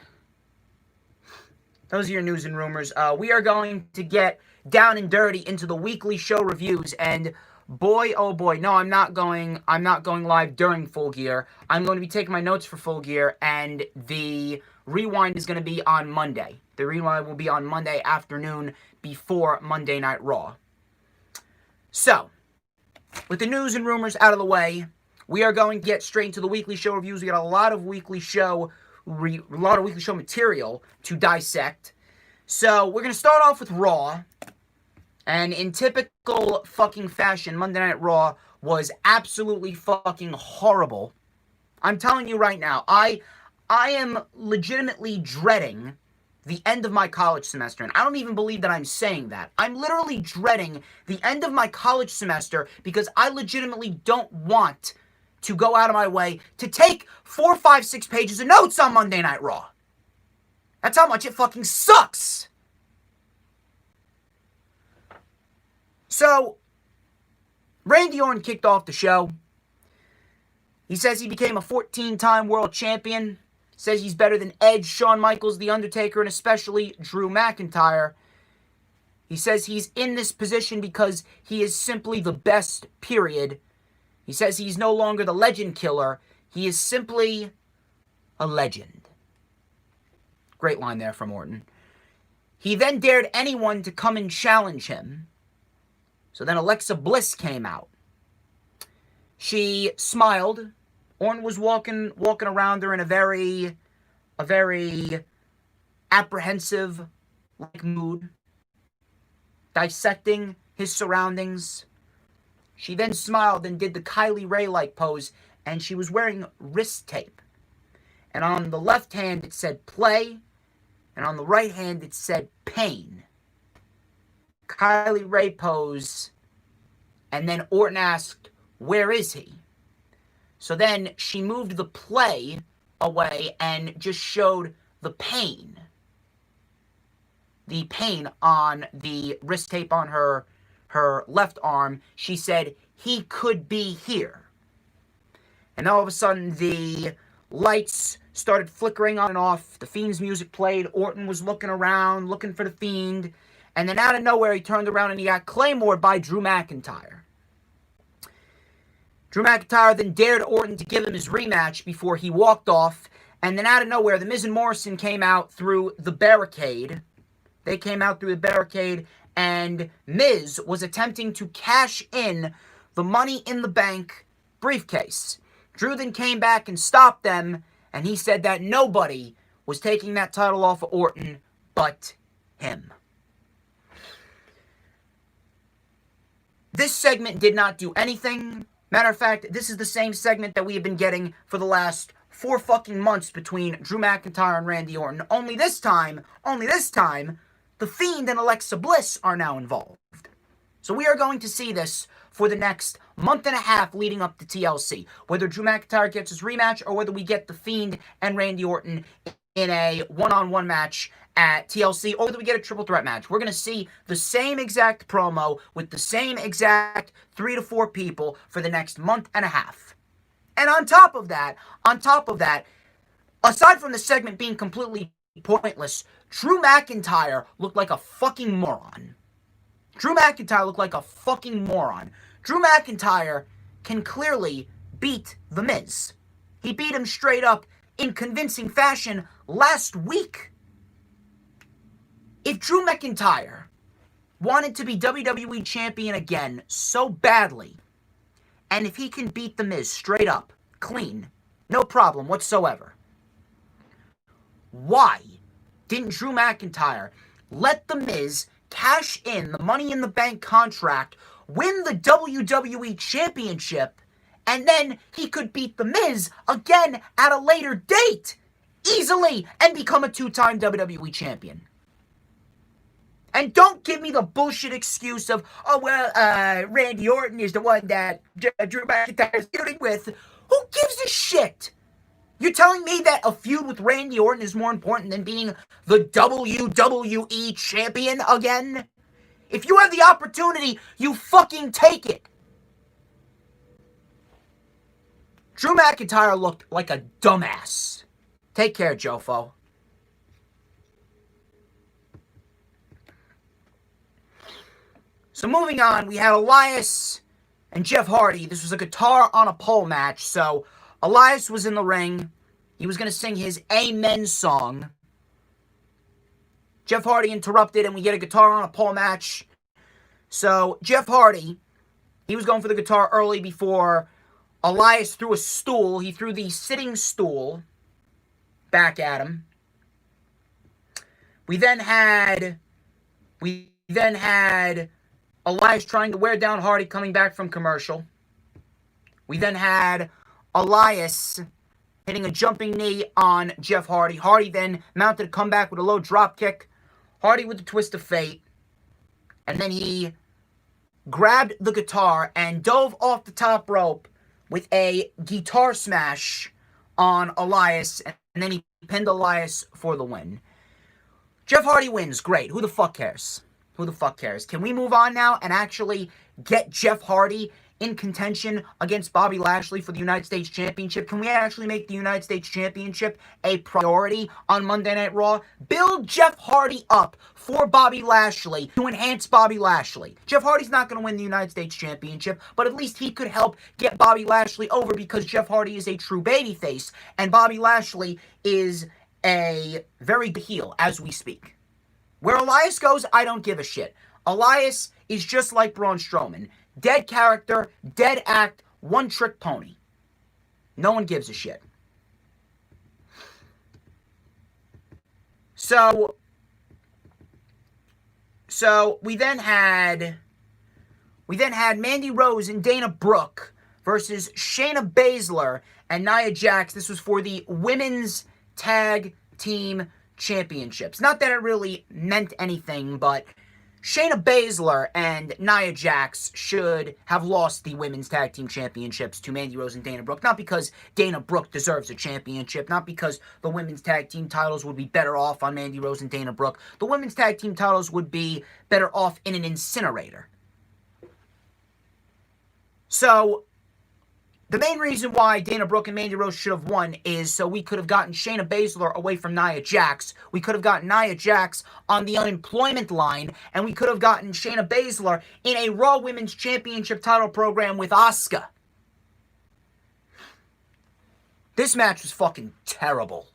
Those are your news and rumors. We are going to get down and dirty into the weekly show reviews, and boy, oh boy, no, I'm not going live during Full Gear. I'm going to be taking my notes for Full Gear, and the rewind is going to be on Monday. The rewind will be on Monday afternoon before Monday Night Raw. So, with the news and rumors out of the way, we are going to get straight into the weekly show reviews. We got a lot of weekly show material to dissect. So, we're going to start off with Raw. And in typical fucking fashion, Monday Night Raw was absolutely fucking horrible. I'm telling you right now, I am legitimately dreading the end of my college semester. And I don't even believe that I'm saying that. I'm literally dreading the end of my college semester because I legitimately don't want to go out of my way to take 4, 5, 6 pages of notes on Monday Night Raw. That's how much it fucking sucks. So, Randy Orton kicked off the show. He says he became a 14-time world champion. Says he's better than Edge, Shawn Michaels, The Undertaker, and especially Drew McIntyre. He says he's in this position because he is simply the best, period. He says he's no longer the legend killer. He is simply a legend. Great line there from Orton. He then dared anyone to come and challenge him. So then Alexa Bliss came out. She smiled. Orton was walking around her in a very apprehensive mood, dissecting his surroundings. She then smiled and did the Kylie Ray-like pose, and she was wearing wrist tape. And on the left hand it said play, and on the right hand it said pain. Kylie Ray pose, and then Orton asked, "Where is he?" So then she moved the play away and just showed the pain. The pain on the wrist tape on her left arm. She said, "He could be here." And all of a sudden the lights started flickering on and off. The Fiend's music played. Orton was looking around, looking for the Fiend. And then out of nowhere, he turned around and he got Claymored by Drew McIntyre. Drew McIntyre then dared Orton to give him his rematch before he walked off. And then out of nowhere, The Miz and Morrison came out through the barricade. They came out through the barricade, and Miz was attempting to cash in the Money in the Bank briefcase. Drew then came back and stopped them, and he said that nobody was taking that title off of Orton but him. This segment did not do anything. Matter of fact, this is the same segment that we have been getting for the last 4 fucking months between Drew McIntyre and Randy Orton. Only this time, The Fiend and Alexa Bliss are now involved. So we are going to see this for the next month and a half leading up to TLC. Whether Drew McIntyre gets his rematch or whether we get The Fiend and Randy Orton in a one-on-one match at TLC, or whether we get a triple threat match. We're going to see the same exact promo with the same exact 3 to 4 people for the next month and a half. And on top of that, aside from the segment being completely pointless, Drew McIntyre looked like a fucking moron. Drew McIntyre can clearly beat The Miz. He beat him straight up in convincing fashion last week. If Drew McIntyre wanted to be WWE Champion again so badly, and if he can beat The Miz straight up, clean, no problem whatsoever, why didn't Drew McIntyre let The Miz cash in the Money in the Bank contract, win the WWE Championship, and then he could beat The Miz again at a later date, easily, and become a 2-time WWE Champion? And don't give me the bullshit excuse of, Randy Orton is the one that Drew McIntyre is feuding with. Who gives a shit? You're telling me that a feud with Randy Orton is more important than being the WWE Champion again? If you have the opportunity, you fucking take it. Drew McIntyre looked like a dumbass. Take care, Jofo. So moving on, we had Elias and Jeff Hardy. This was a guitar on a pole match. So Elias was in the ring. He was going to sing his Amen song. Jeff Hardy interrupted, and we get a guitar on a pole match. So Jeff Hardy, he was going for the guitar early before Elias threw a stool. He threw the sitting stool back at him. We then had Elias trying to wear down Hardy coming back from commercial. We then had Elias hitting a jumping knee on Jeff Hardy. Hardy then mounted a comeback with a low drop kick. Hardy with the twist of fate. And then he grabbed the guitar and dove off the top rope with a guitar smash on Elias. And then he pinned Elias for the win. Jeff Hardy wins. Great. Who the fuck cares? Can we move on now and actually get Jeff Hardy in contention against Bobby Lashley for the United States Championship? Can we actually make the United States Championship a priority on Monday Night Raw? Build Jeff Hardy up for Bobby Lashley to enhance Bobby Lashley. Jeff Hardy's not going to win the United States Championship, but at least he could help get Bobby Lashley over because Jeff Hardy is a true babyface and Bobby Lashley is a very good heel as we speak. Where Elias goes, I don't give a shit. Elias is just like Braun Strowman. Dead character, dead act, one-trick pony. No one gives a shit. So we then had Mandy Rose and Dana Brooke versus Shayna Baszler and Nia Jax. This was for the Women's Tag Team Championships. Not that it really meant anything, but Shayna Baszler and Nia Jax should have lost the Women's Tag Team Championships to Mandy Rose and Dana Brooke. Not because Dana Brooke deserves a championship, not because the Women's Tag Team titles would be better off on Mandy Rose and Dana Brooke. The Women's Tag Team titles would be better off in an incinerator. So the main reason why Dana Brooke and Mandy Rose should have won is so we could have gotten Shayna Baszler away from Nia Jax. We could have gotten Nia Jax on the unemployment line, and we could have gotten Shayna Baszler in a Raw Women's Championship title program with Asuka. This match was fucking terrible.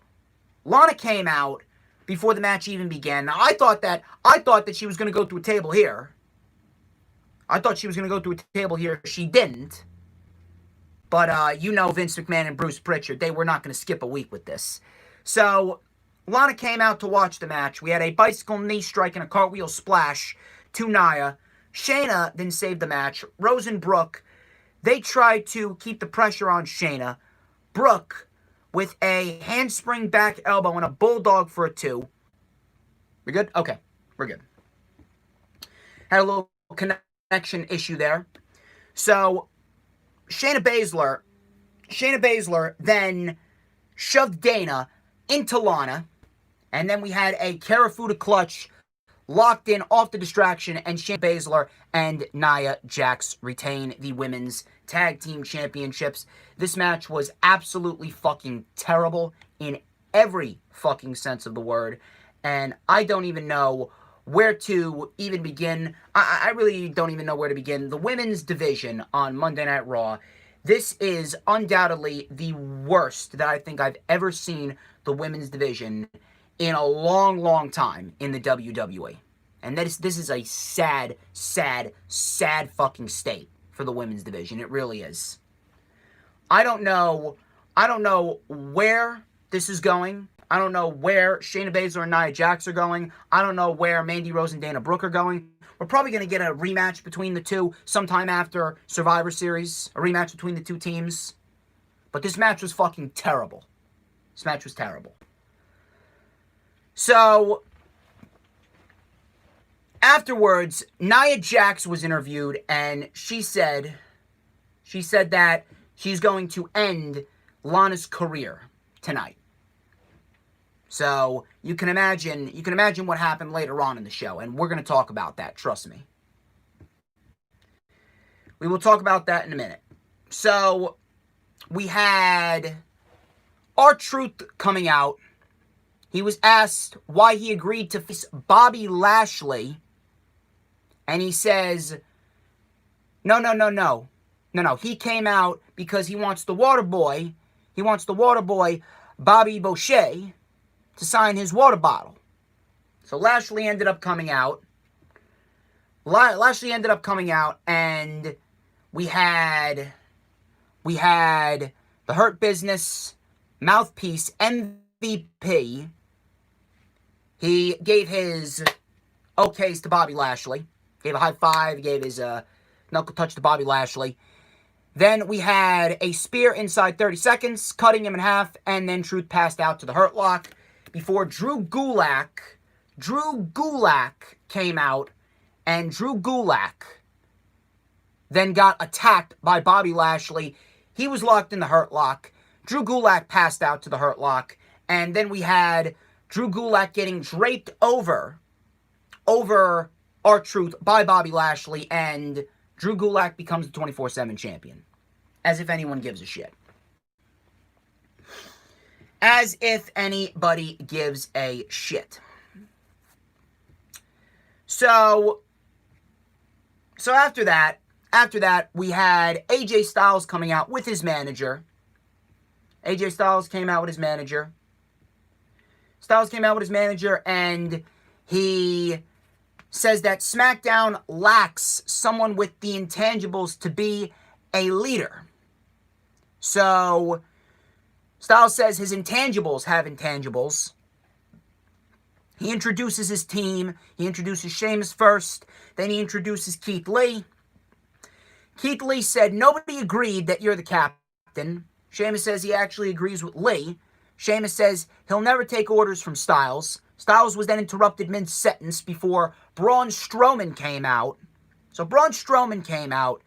Lana came out before the match even began. Now, I thought that she was going to go through a table here. She didn't. But, Vince McMahon and Bruce Pritchard, they were not going to skip a week with this. So, Lana came out to watch the match. We had a bicycle knee strike and a cartwheel splash to Nia. Shayna then saved the match. Rose and Brooke, they tried to keep the pressure on Shayna. Brooke, with a handspring back elbow and a bulldog for a 2. We good? Okay, we're good. Had a little connection issue there. So, Shayna Baszler then shoved Dana into Lana, and then we had a Karafuda clutch locked in off the distraction, and Shayna Baszler and Nia Jax retain the women's tag team championships. This match was absolutely fucking terrible in every fucking sense of the word, and I don't even know where to even begin. I really don't even know where to begin. The women's division on Monday Night Raw, this is undoubtedly the worst that I think I've ever seen the women's division in a long, long time in the WWE. And this is a sad, sad, sad fucking state for the women's division. It really is. I don't know where this is going. I don't know where Shayna Baszler and Nia Jax are going. I don't know where Mandy Rose and Dana Brooke are going. We're probably going to get a rematch between the two sometime after Survivor Series. A rematch between the two teams. But this match was fucking terrible. This match was terrible. So, afterwards, Nia Jax was interviewed, and she said that she's going to end Lana's career tonight. So, you can imagine what happened later on in the show, and we're going to talk about that, trust me. We will talk about that in a minute. So, we had R-Truth coming out. He was asked why he agreed to face Bobby Lashley, and he says, no. He came out because he wants the water boy, Bobby Boucher, to sign his water bottle. So Lashley ended up coming out. And we had the Hurt Business mouthpiece MVP. He gave his okays to Bobby Lashley. Gave a high five. Gave his knuckle touch to Bobby Lashley. Then we had a spear inside 30 seconds, cutting him in half, and then Truth passed out to the Hurt Lock before Drew Gulak came out, and Drew Gulak then got attacked by Bobby Lashley. He was locked in the Hurt Lock. Drew Gulak passed out to the Hurt Lock, and then we had Drew Gulak getting draped over R-Truth by Bobby Lashley, and Drew Gulak becomes the 24/7 champion. As if anyone gives a shit. As if anybody gives a shit. So after that, we had AJ Styles coming out with his manager. AJ Styles came out with his manager. And he says that SmackDown lacks someone with the intangibles to be a leader. So, Styles says his intangibles have intangibles. He introduces his team. He introduces Sheamus first. Then he introduces Keith Lee. Keith Lee said, nobody agreed that you're the captain. Sheamus says he actually agrees with Lee. Sheamus says he'll never take orders from Styles. Styles was then interrupted mid-sentence before Braun Strowman came out. So Braun Strowman came out.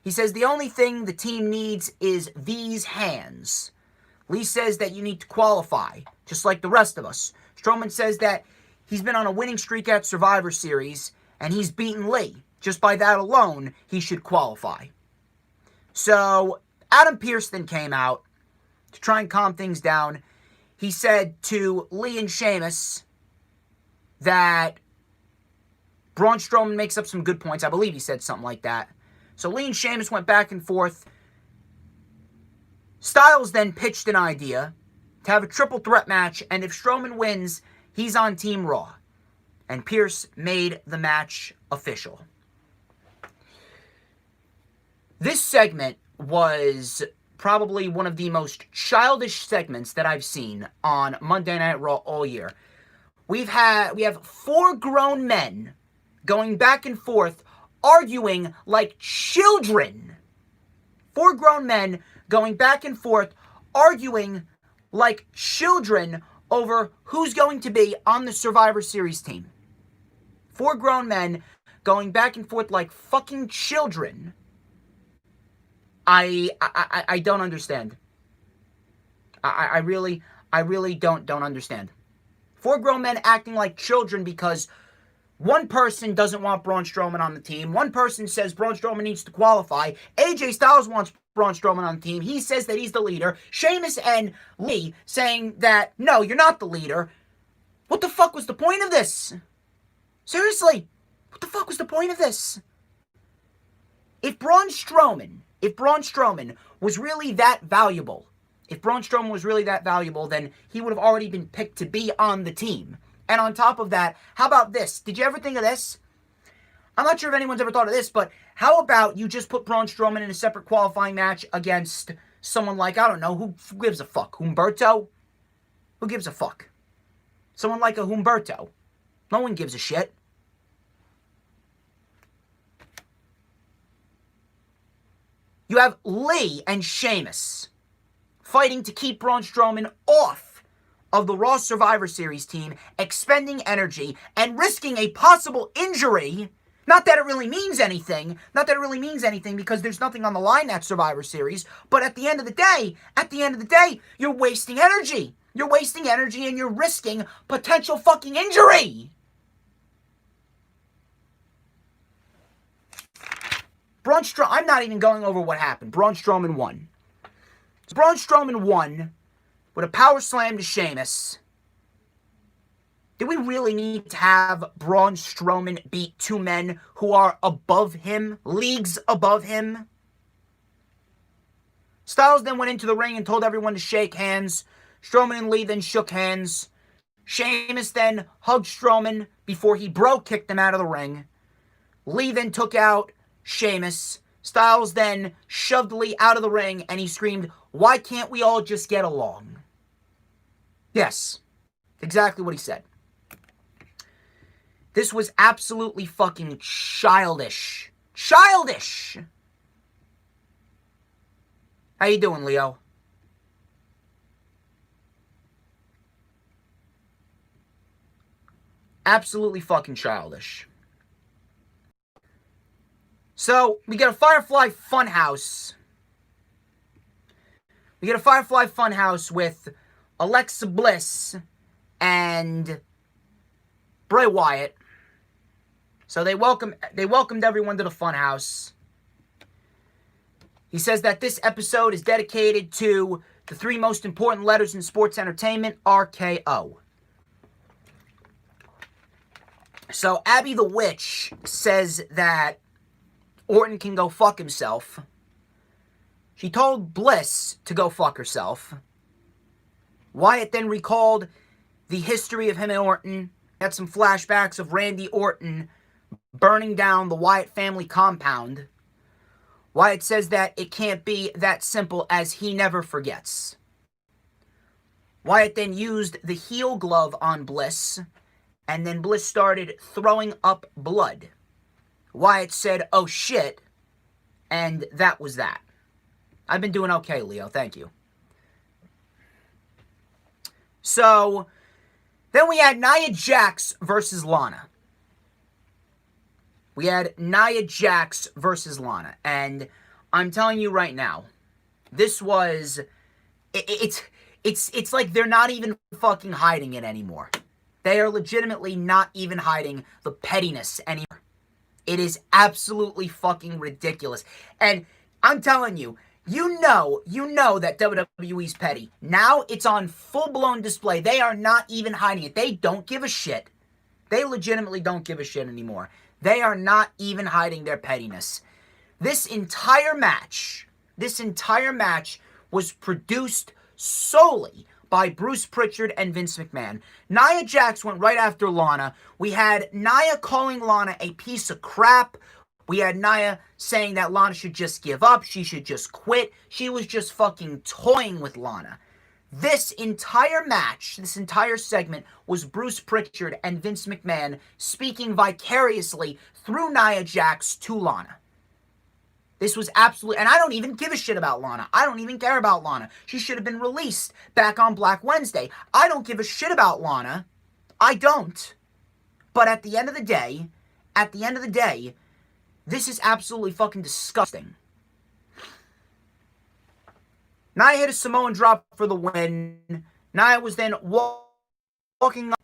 He says the only thing the team needs is these hands. Lee says that you need to qualify, just like the rest of us. Strowman says that he's been on a winning streak at Survivor Series, and he's beaten Lee. Just by that alone, he should qualify. So, Adam Pearce then came out to try and calm things down. He said to Lee and Sheamus that Braun Strowman makes up some good points. I believe he said something like that. So Lee and Sheamus went back and forth. Styles then pitched an idea to have a triple threat match, and if Strowman wins, he's on Team Raw. And Pearce made the match official. This segment was probably one of the most childish segments that I've seen on Monday Night Raw all year. We have 4 grown men going back and forth, arguing like children. 4 grown men going back and forth, arguing like children over who's going to be on the Survivor Series team. 4 grown men going back and forth like fucking children. I don't understand. I really don't understand. 4 grown men acting like children because one person doesn't want Braun Strowman on the team. One person says Braun Strowman needs to qualify. AJ Styles wants Braun Strowman on the team. He says that he's the leader. Sheamus and Lee saying that, no, you're not the leader. What the fuck was the point of this? Seriously, what the fuck was the point of this? If Braun Strowman was really that valuable, then he would have already been picked to be on the team. And on top of that, how about this? Did you ever think of this? I'm not sure if anyone's ever thought of this, but how about you just put Braun Strowman in a separate qualifying match against someone like, I don't know, who gives a fuck? Humberto? Who gives a fuck? Someone like a Humberto. No one gives a shit. You have Lee and Sheamus fighting to keep Braun Strowman off of the Raw Survivor Series team, expending energy and risking a possible injury. Not that it really means anything. Because there's nothing on the line that Survivor Series. But at the end of the day, you're wasting energy. You're wasting energy and you're risking potential fucking injury. I'm not even going over what happened. Braun Strowman won. Braun Strowman won with a power slam to Sheamus. Do we really need to have Braun Strowman beat 2 men who are above him, leagues above him? Styles then went into the ring and told everyone to shake hands. Strowman and Lee then shook hands. Sheamus then hugged Strowman before he kicked him out of the ring. Lee then took out Sheamus. Styles then shoved Lee out of the ring and he screamed, "Why can't we all just get along?" Yes, exactly what he said. This was absolutely fucking childish. Childish! How you doing, Leo? Absolutely fucking childish. So, we get a Firefly Funhouse. With Alexa Bliss and Bray Wyatt. So they welcomed everyone to the Funhouse. He says that this episode is dedicated to the 3 most important letters in sports entertainment, RKO. So Abby the Witch says that Orton can go fuck himself. She told Bliss to go fuck herself. Wyatt then recalled the history of him and Orton. Had some flashbacks of Randy Orton burning down the Wyatt family compound. Wyatt says that it can't be that simple as he never forgets. Wyatt then used the heel glove on Bliss, and then Bliss started throwing up blood. Wyatt said, "Oh shit," and that was that. I've been doing okay, Leo. Thank you. So, then we had Nia Jax versus Lana. And I'm telling you right now, this was... It's like they're not even fucking hiding it anymore. They are legitimately not even hiding the pettiness anymore. It is absolutely fucking ridiculous. And I'm telling you, You know that WWE's petty. Now it's on full-blown display. They are not even hiding it. They don't give a shit. They legitimately don't give a shit anymore. They are not even hiding their pettiness. This entire match was produced solely by Bruce Pritchard and Vince McMahon. Nia Jax went right after Lana. We had Nia calling Lana a piece of crap. We had Nia saying that Lana should just give up. She should just quit. She was just fucking toying with Lana. This entire match, this entire segment, was Bruce Pritchard and Vince McMahon speaking vicariously through Nia Jax to Lana. This was absolutely, and I don't even give a shit about Lana. I don't even care about Lana. She should have been released back on Black Wednesday. I don't give a shit about Lana. I don't. But at the end of the day, this is absolutely fucking disgusting. Nia hit a Samoan drop for the win. Nia was then walking up.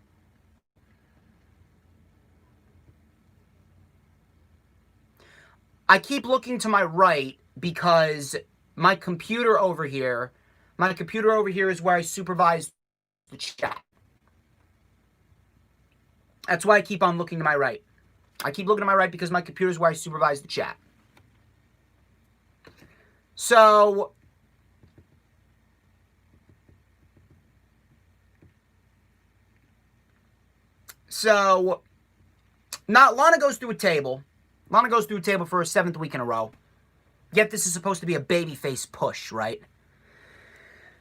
I keep looking to my right because my computer over here is where I supervise the chat. That's why I keep on looking to my right. I keep looking to my right because my computer is where I supervise the chat. So now Lana goes through a table. Lana goes through a table for her 7th week in a row. Yet this is supposed to be a babyface push, right?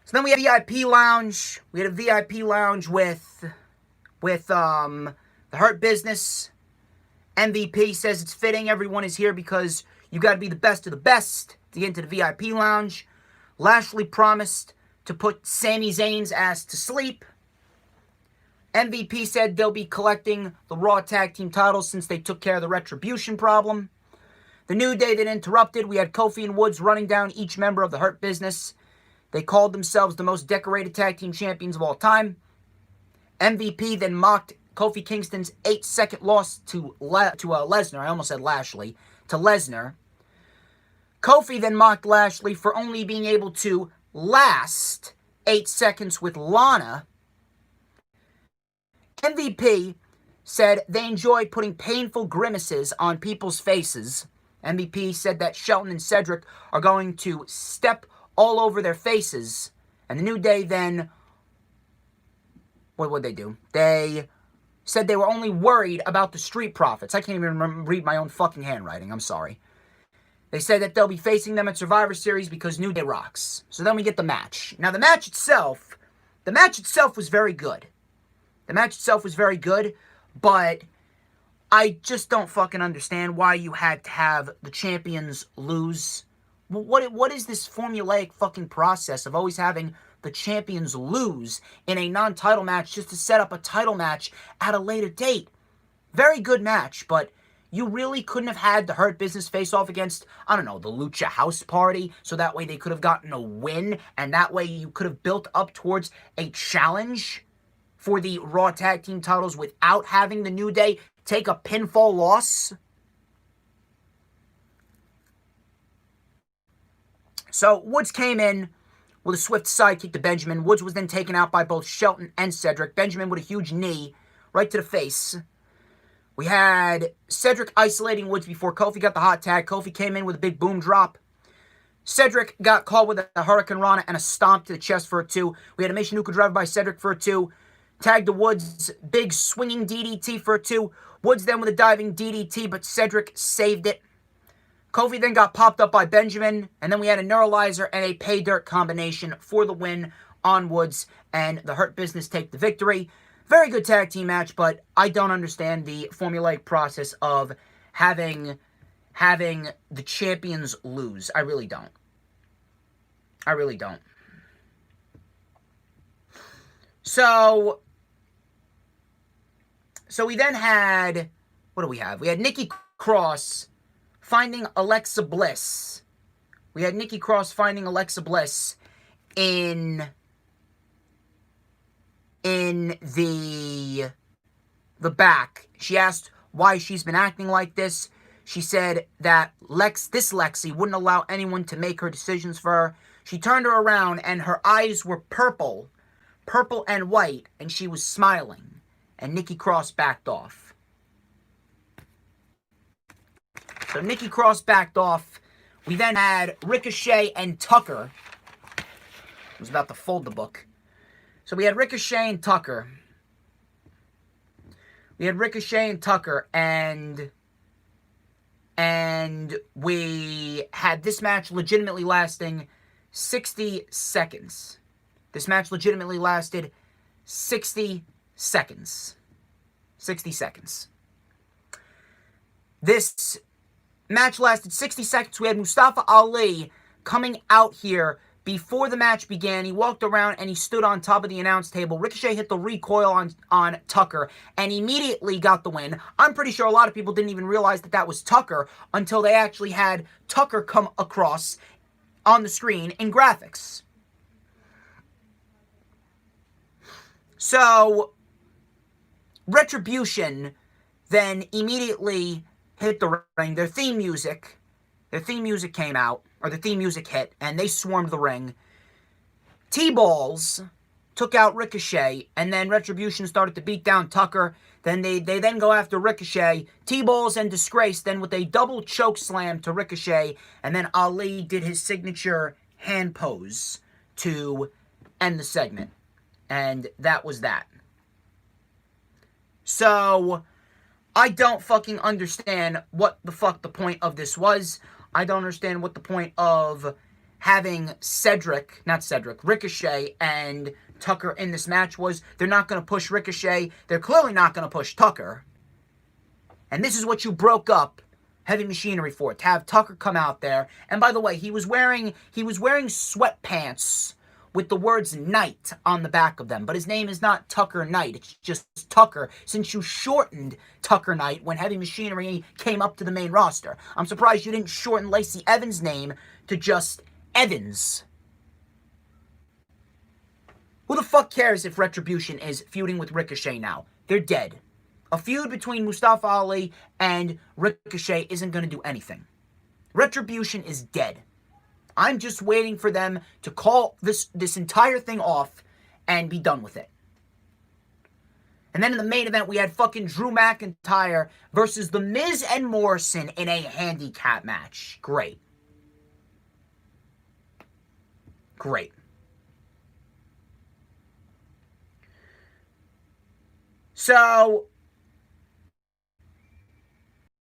So then we had a VIP lounge. We had a VIP lounge with the Hurt Business. MVP says it's fitting. Everyone is here because you got to be the best of the best to get into the VIP lounge. Lashley promised to put Sami Zayn's ass to sleep. MVP said they'll be collecting the Raw Tag Team titles since they took care of the Retribution problem. The New Day then interrupted. We had Kofi and Woods running down each member of the Hurt Business. They called themselves the most decorated tag team champions of all time. MVP then mocked Kofi Kingston's 8-second loss to Lesnar. I almost said Lashley. To Lesnar. Kofi then mocked Lashley for only being able to last 8 seconds with Lana. MVP said they enjoyed putting painful grimaces on people's faces. MVP said that Shelton and Cedric are going to step all over their faces. And the New Day then... What would they do? They said they were only worried about the Street Profits. I can't even read my own fucking handwriting. I'm sorry. They said that they'll be facing them at Survivor Series because New Day rocks. So then we get the match. Now the match itself was very good. The match itself was very good, but I just don't fucking understand why you had to have the champions lose. What is this formulaic fucking process of always having the champions lose in a non-title match just to set up a title match at a later date? Very good match, but you really couldn't have had the Hurt Business face off against, I don't know, the Lucha House Party, so that way they could have gotten a win, and that way you could have built up towards a challenge for the Raw Tag Team titles without having the New Day take a pinfall loss. So Woods came in with a swift sidekick to Benjamin. Woods was then taken out by both Shelton and Cedric. Benjamin with a huge knee right to the face. We had Cedric isolating Woods before Kofi got the hot tag. Kofi came in with a big boom drop. Cedric got caught with a Hurricane Rana and a stomp to the chest for a 2. We had a Michinoku drive by Cedric for a 2. Tagged to Woods, big swinging DDT for a 2. Woods then with a diving DDT, but Cedric saved it. Kofi then got popped up by Benjamin, and then we had a Neuralizer and a Pay Dirt combination for the win on Woods, and the Hurt Business take the victory. Very good tag team match, but I don't understand the formulaic process of having the champions lose. I really don't. I really don't. So we then had, what do we have? We had Nikki Cross finding Alexa Bliss. We had Nikki Cross finding Alexa Bliss in the back. She asked why she's been acting like this. She said that this Lexi wouldn't allow anyone to make her decisions for her. She turned her around and her eyes were purple and white, and she was smiling. And Nikki Cross backed off. So Nikki Cross backed off. We then had Ricochet and Tucker. I was about to fold the book. So we had Ricochet and Tucker. And we had this match legitimately lasting 60 seconds. This match legitimately lasted 60 seconds. 60 seconds. This match lasted 60 seconds. We had Mustafa Ali coming out here before the match began. He walked around and he stood on top of the announce table. Ricochet hit the recoil on Tucker and immediately got the win. I'm pretty sure a lot of people didn't even realize that was Tucker until they actually had Tucker come across on the screen in graphics. So, Retribution then immediately hit the ring. Their theme music came out, or the theme music hit, and they swarmed the ring. T-Balls took out Ricochet, and then Retribution started to beat down Tucker. Then they then go after Ricochet. T-Balls and Disgrace then with a double choke slam to Ricochet, and then Ali did his signature hand pose to end the segment. And that was that. So, I don't fucking understand what the fuck the point of this was. I don't understand what the point of having Ricochet and Tucker in this match was. They're not going to push Ricochet. They're clearly not going to push Tucker. And this is what you broke up Heavy Machinery for, to have Tucker come out there. And by the way, he was wearing sweatpants with the words Knight on the back of them. But his name is not Tucker Knight. It's just Tucker, since you shortened Tucker Knight when Heavy Machinery came up to the main roster. I'm surprised you didn't shorten Lacey Evans' name to just Evans. Who the fuck cares if Retribution is feuding with Ricochet now? They're dead. A feud between Mustafa Ali and Ricochet isn't going to do anything. Retribution is dead. I'm just waiting for them to call this entire thing off and be done with it. And then in the main event, we had fucking Drew McIntyre versus The Miz and Morrison in a handicap match. Great. So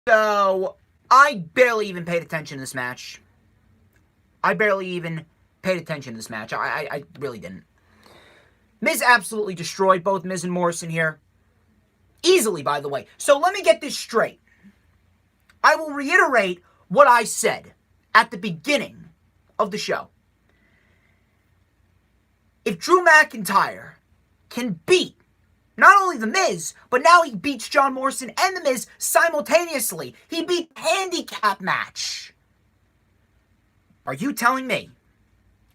I barely even paid attention to this match. I really didn't. Miz absolutely destroyed both Miz and Morrison here. Easily, by the way. So let me get this straight. I will reiterate what I said at the beginning of the show. If Drew McIntyre can beat not only The Miz, but now he beats John Morrison and The Miz simultaneously. He beat the handicap match. Are you telling me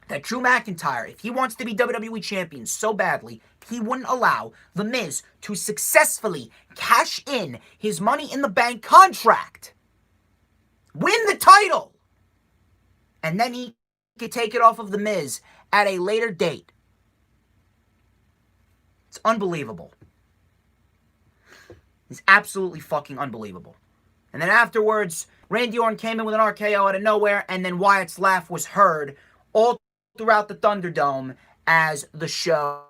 that Drew McIntyre, if he wants to be WWE Champion so badly, he wouldn't allow The Miz to successfully cash in his Money in the Bank contract, win the title, and then he could take it off of The Miz at a later date? It's unbelievable. It's absolutely fucking unbelievable. And then afterwards, Randy Orton came in with an RKO out of nowhere, and then Wyatt's laugh was heard all throughout the Thunderdome as the show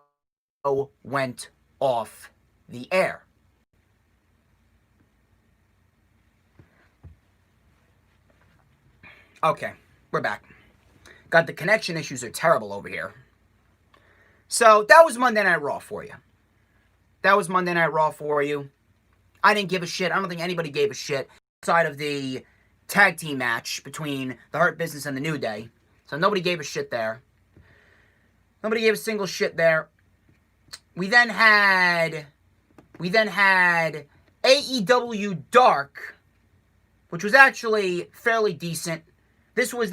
went off the air. Okay, we're back. God, the connection issues are terrible over here. So, that was Monday Night Raw for you. I didn't give a shit. I don't think anybody gave a shit outside of the tag team match between the Hurt Business and the New Day. So nobody gave a shit there. Nobody gave a single shit there. We then had AEW Dark, which was actually fairly decent. This was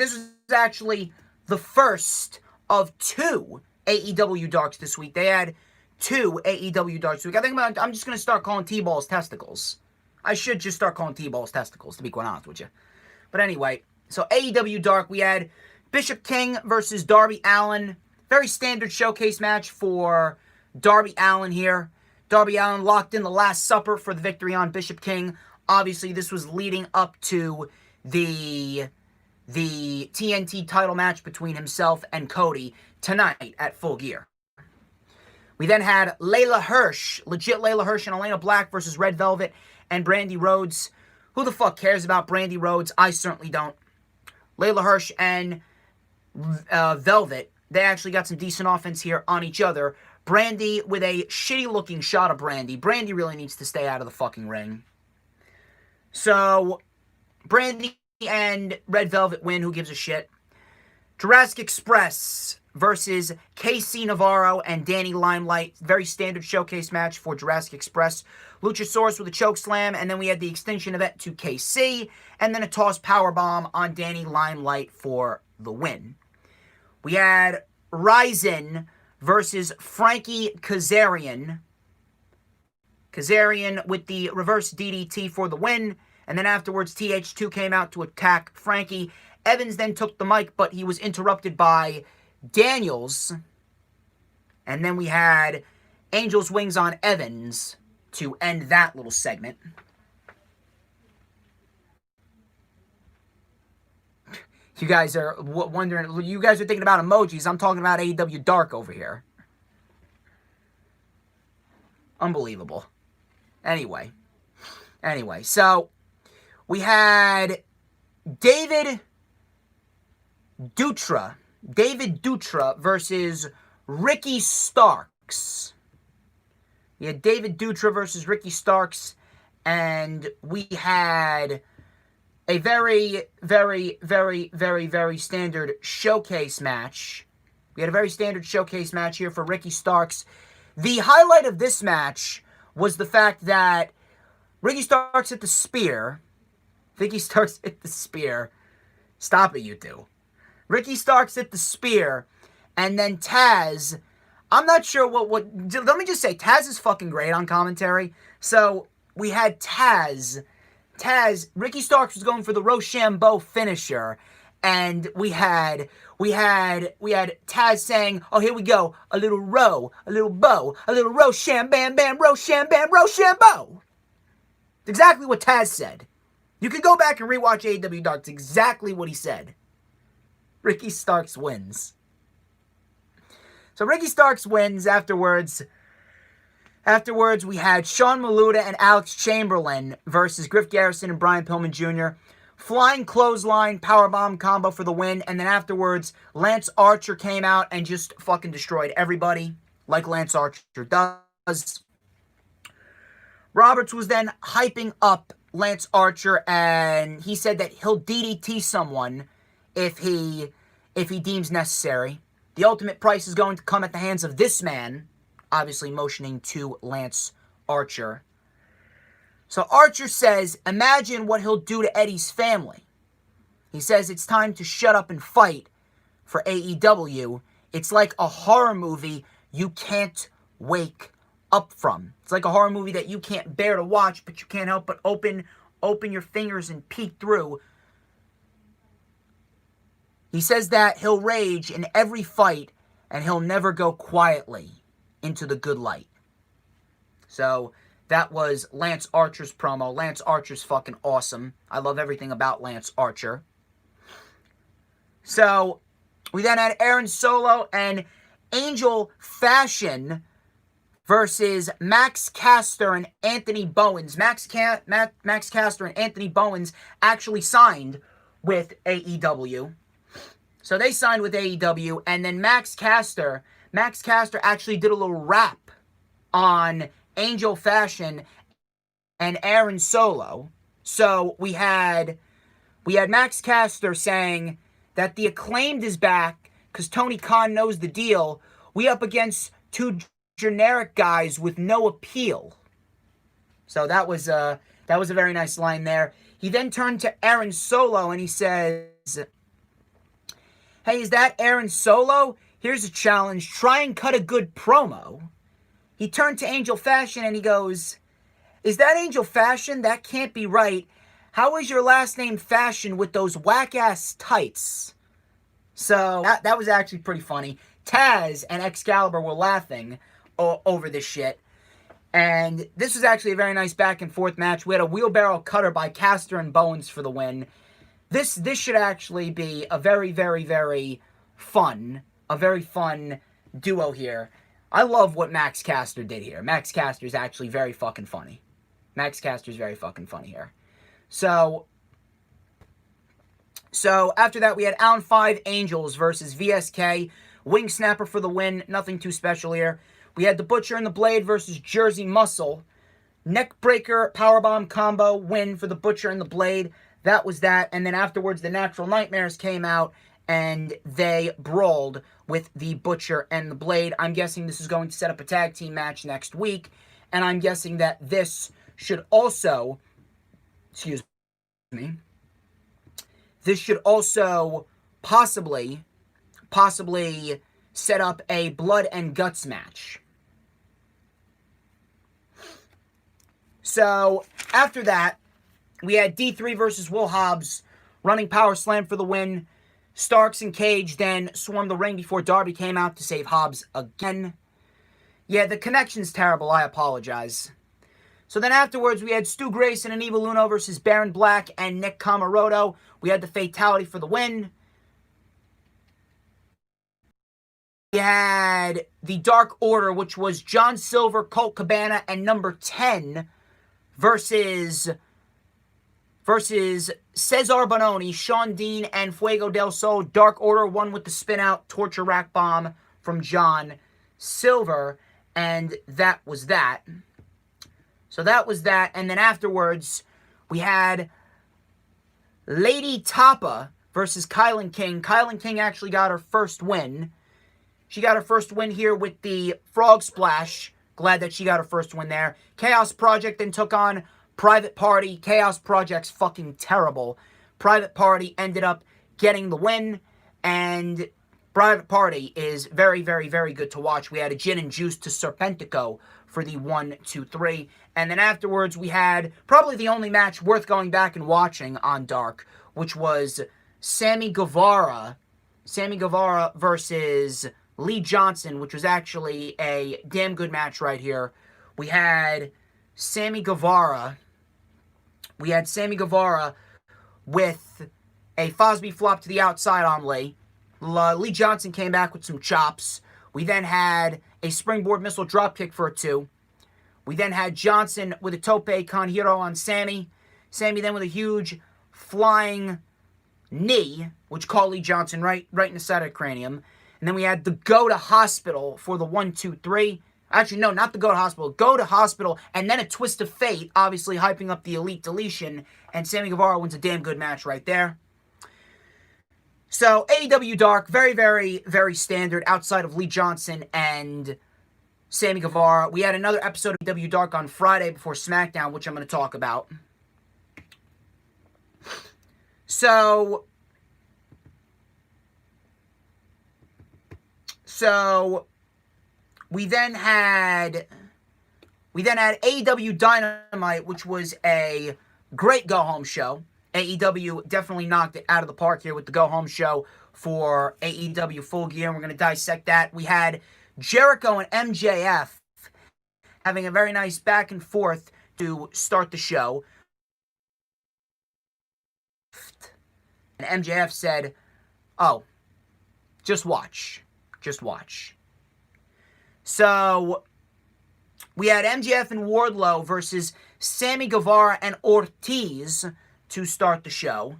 actually the first of two AEW Darks this week. They had two AEW Darks this week. I'm just going to start calling T-Balls testicles. I should just start calling T-balls testicles, to be quite honest with you. But anyway, so AEW Dark, we had Bishop King versus Darby Allin. Very standard showcase match for Darby Allin here. Darby Allin locked in the Last Supper for the victory on Bishop King. Obviously, this was leading up to the TNT title match between himself and Cody tonight at Full Gear. We then had Layla Hirsch, legit Layla Hirsch and Elena Black versus Red Velvet and Brandy Rhodes. Who the fuck cares about Brandy Rhodes? I certainly don't. Layla Hirsch and Velvet, they actually got some decent offense here on each other. Brandy with a shitty-looking shot of Brandy. Brandy really needs to stay out of the fucking ring. So, Brandy and Red Velvet win. Who gives a shit? Jurassic Express versus KC Navarro and Danny Limelight. Very standard showcase match for Jurassic Express. Luchasaurus with a choke slam, and then we had the extension event to KC, and then a toss powerbomb on Danny Limelight for the win. We had Ryzen versus Frankie Kazarian. Kazarian with the reverse DDT for the win, and then afterwards TH2 came out to attack Frankie. Evans then took the mic, but he was interrupted by Daniels. And then we had Angel's Wings on Evans to end that little segment. You guys are wondering, you guys are thinking about emojis. I'm talking about AEW Dark over here. Unbelievable. Anyway, so we had David Dutra versus Ricky Starks. We had David Dutra versus Ricky Starks, and we had a very, very, very, very, very standard showcase match. We had a very standard showcase match here for Ricky Starks. The highlight of this match was the fact that Ricky Starks hit the spear. Stop it, you two. Ricky Starks hit the spear, and then Taz, I'm not sure what, let me just say, Taz is fucking great on commentary. So, we had Taz, Ricky Starks was going for the Rochambeau finisher, and we had Taz saying, oh, here we go, a little row, a little bow, a little Rochambeau, bam, Rochambeau. It's exactly what Taz said. You can go back and rewatch AEW Dark. It's exactly what he said. Ricky Starks wins. So Ricky Starks wins. Afterwards, we had Sean Maluda and Alex Chamberlain versus Griff Garrison and Brian Pillman Jr. Flying clothesline powerbomb combo for the win. And then afterwards, Lance Archer came out and just fucking destroyed everybody, like Lance Archer does. Roberts was then hyping up Lance Archer, and he said that he'll DDT someone if he deems necessary. The ultimate price is going to come at the hands of this man, obviously motioning to Lance Archer. So Archer says, imagine what he'll do to Eddie's family. He says it's time to shut up and fight for AEW. It's like a horror movie you can't wake up from. It's like a horror movie that you can't bear to watch, but you can't help but open your fingers and peek through. He says that he'll rage in every fight, and he'll never go quietly into the good light. So, that was Lance Archer's promo. Lance Archer's fucking awesome. I love everything about Lance Archer. So, we then had Aaron Solo and Angel Fashion versus Max Caster and Anthony Bowens. Max Caster and Anthony Bowens actually signed with AEW. So they signed with AEW, and then Max Caster actually did a little rap on Angel Fashion and Aaron Solo. So we had Max Caster saying that the Acclaimed is back because Tony Khan knows the deal. We up against two generic guys with no appeal. So that was a very nice line there. He then turned to Aaron Solo and he says, hey, is that Aaron Solo? Here's a challenge. Try and cut a good promo. He turned to Angel Fashion and he goes, Is that Angel Fashion? That can't be right. How is your last name Fashion with those whack-ass tights? So, that was actually pretty funny. Taz and Excalibur were laughing over this shit. And this was actually a very nice back-and-forth match. We had a wheelbarrow cutter by Caster and Bowens for the win. This should actually be a very, very, very fun duo here. I love what Max Caster did here. Max Caster is actually very fucking funny. Max Caster is very fucking funny here. So after that, we had Allen 5 Angels versus VSK. Wing Snapper for the win. Nothing too special here. We had the Butcher and the Blade versus Jersey Muscle. Neckbreaker powerbomb combo win for the Butcher and the Blade. That was that. And then afterwards, the Natural Nightmares came out and they brawled with the Butcher and the Blade. I'm guessing this is going to set up a tag team match next week. And I'm guessing that this should also, excuse me, this should also possibly set up a blood and guts match. So, after that, we had D3 versus Will Hobbs, running power slam for the win. Starks and Cage then swarmed the ring before Darby came out to save Hobbs again. Yeah, the connection's terrible, I apologize. So then afterwards, we had Stu Grayson and Evil Uno versus Baron Black and Nick Camaroto. We had the Fatality for the win. We had the Dark Order, which was John Silver, Colt Cabana, and number 10 versus Cesar Bononi, Sean Dean, and Fuego del Sol. Dark Order won with the spin-out torture rack bomb from John Silver, and that was that. So that was that, and then afterwards, we had Lady Tapa versus Kylie King. Kylie King actually got her first win. She got her first win here with the Frog Splash. Glad that she got her first win there. Chaos Project then took on Private Party. Chaos Project's fucking terrible. Private Party ended up getting the win, and Private Party is very, very, very good to watch. We had a Gin and Juice to Serpentico for the 1, 2, 3. And then afterwards, we had probably the only match worth going back and watching on Dark, which was Sammy Guevara versus Lee Johnson, which was actually a damn good match right here. We had Sammy Guevara with a Fosby flop to the outside on Lee. Lee Johnson came back with some chops. We then had a springboard missile dropkick for a 2. We then had Johnson with a tope con hero on Sammy. Sammy then with a huge flying knee, which caught Lee Johnson right in the side of the cranium. And then we had the Go to Hospital for the 1, 2, 3. Actually, no, not the Go to Hospital. Go to Hospital, and then a Twist of Fate, obviously hyping up the Elite Deletion. And Sammy Guevara wins a damn good match right there. So, AEW Dark, very, very, very standard outside of Lee Johnson and Sammy Guevara. We had another episode of AEW Dark on Friday before SmackDown, which I'm going to talk about. So we then had AEW Dynamite, which was a great go-home show. AEW definitely knocked it out of the park here with the go-home show for AEW Full Gear, and we're going to dissect that. We had Jericho and MJF having a very nice back and forth to start the show. And MJF said, "Oh, just watch. Just watch." So we had MJF and Wardlow versus Sammy Guevara and Ortiz to start the show.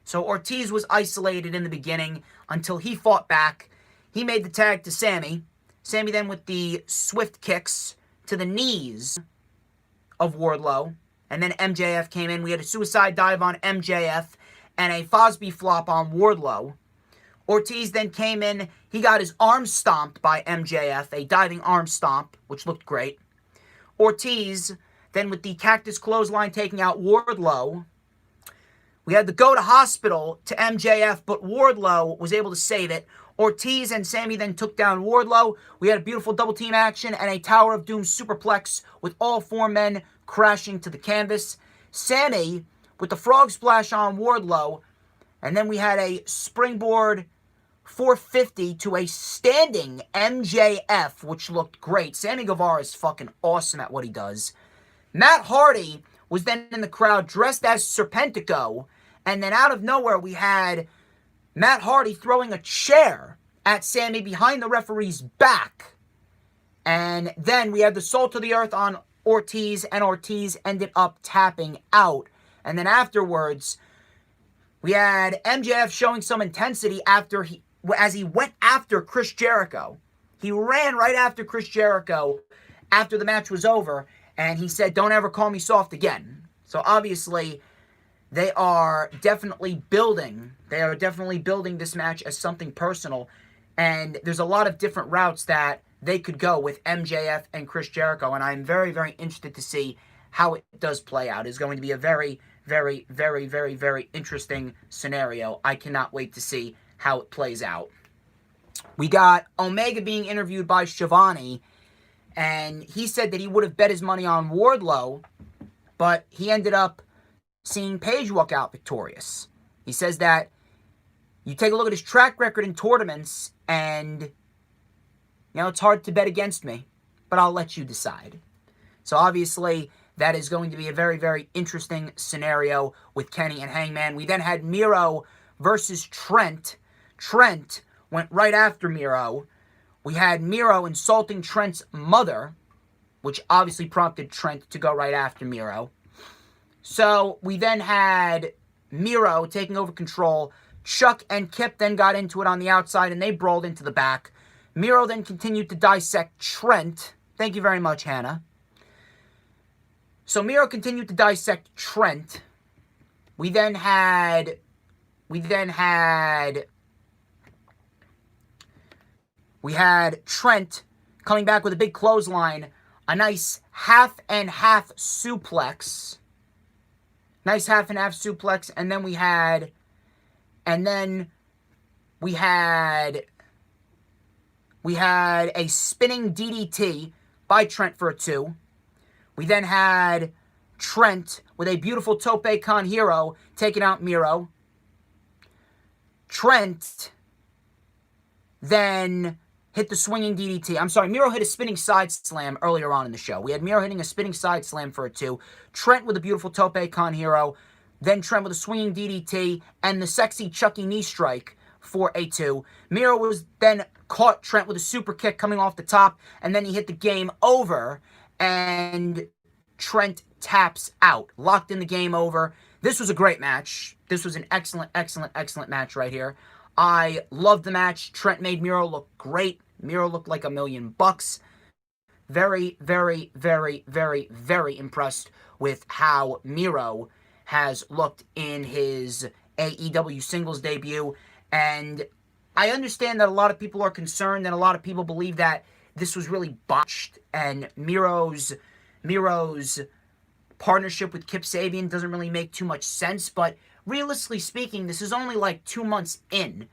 So Ortiz was isolated in the beginning until he fought back. He made the tag to Sammy. Sammy then with the swift kicks to the knees of Wardlow. And then MJF came in. We had a suicide dive on MJF and a Fosby flop on Wardlow. Ortiz then came in. He got his arm stomped by MJF, a diving arm stomp, which looked great. Ortiz then with the cactus clothesline taking out Wardlow. We had the Go to Hospital to MJF, but Wardlow was able to save it. Ortiz and Sammy then took down Wardlow. We had a beautiful double team action and a Tower of Doom superplex with all 4 men crashing to the canvas. Sammy with the frog splash on Wardlow. And then we had a springboard 450 to a standing MJF, which looked great. Sammy Guevara is fucking awesome at what he does. Matt Hardy was then in the crowd dressed as Serpentico. And then out of nowhere, we had Matt Hardy throwing a chair at Sammy behind the referee's back. And then we had the Salt of the Earth on Ortiz, and Ortiz ended up tapping out. And then afterwards, we had MJF showing some intensity as he went after Chris Jericho. He ran right after Chris Jericho after the match was over, and he said, "Don't ever call me soft again." So obviously, they are definitely building this match as something personal. And there's a lot of different routes that they could go with MJF and Chris Jericho. And I'm very, very interested to see how it does play out. It's going to be a very, very, very, very, very interesting scenario. I cannot wait to see how it plays out. We got Omega being interviewed by Shivani. And he said that he would have bet his money on Wardlow, but he ended up seeing Paige walk out victorious. He says that you take a look at his track record in tournaments, and it's hard to bet against me, but I'll let you decide. So obviously, that is going to be a very, very interesting scenario with Kenny and Hangman. We then had Miro versus Trent. Trent went right after Miro. We had Miro insulting Trent's mother, which obviously prompted Trent to go right after Miro. So we then had Miro taking over control. Chuck and Kip then got into it on the outside, and they brawled into the back. Miro then continued to dissect Trent. Thank you very much, Hannah. So Miro continued to dissect Trent. We then had Trent coming back with a big clothesline, a nice half and half suplex. Nice half and half suplex, and then we had a spinning DDT by Trent for a 2. We then had Trent with a beautiful Tope Con Hero taking out Miro. Trent then hit the swinging DDT. I'm sorry, Miro hit a spinning side slam earlier on in the show. We had Miro hitting a spinning side slam for a 2. Trent with a beautiful Tope Con Hero. Then Trent with a swinging DDT and the sexy Chucky knee strike for a 2. Miro was then caught Trent with a super kick coming off the top, and then he hit the game over, and Trent taps out. Locked in the game over. This was a great match. This was an excellent, excellent, excellent match right here. I loved the match. Trent made Miro look great. Miro looked like $1,000,000. Very, very, very, very, very impressed with how Miro has looked in his AEW singles debut. And I understand that a lot of people are concerned and a lot of people believe that this was really botched, and Miro's partnership with Kip Sabian doesn't really make too much sense, but realistically speaking, this is only like 2 months in.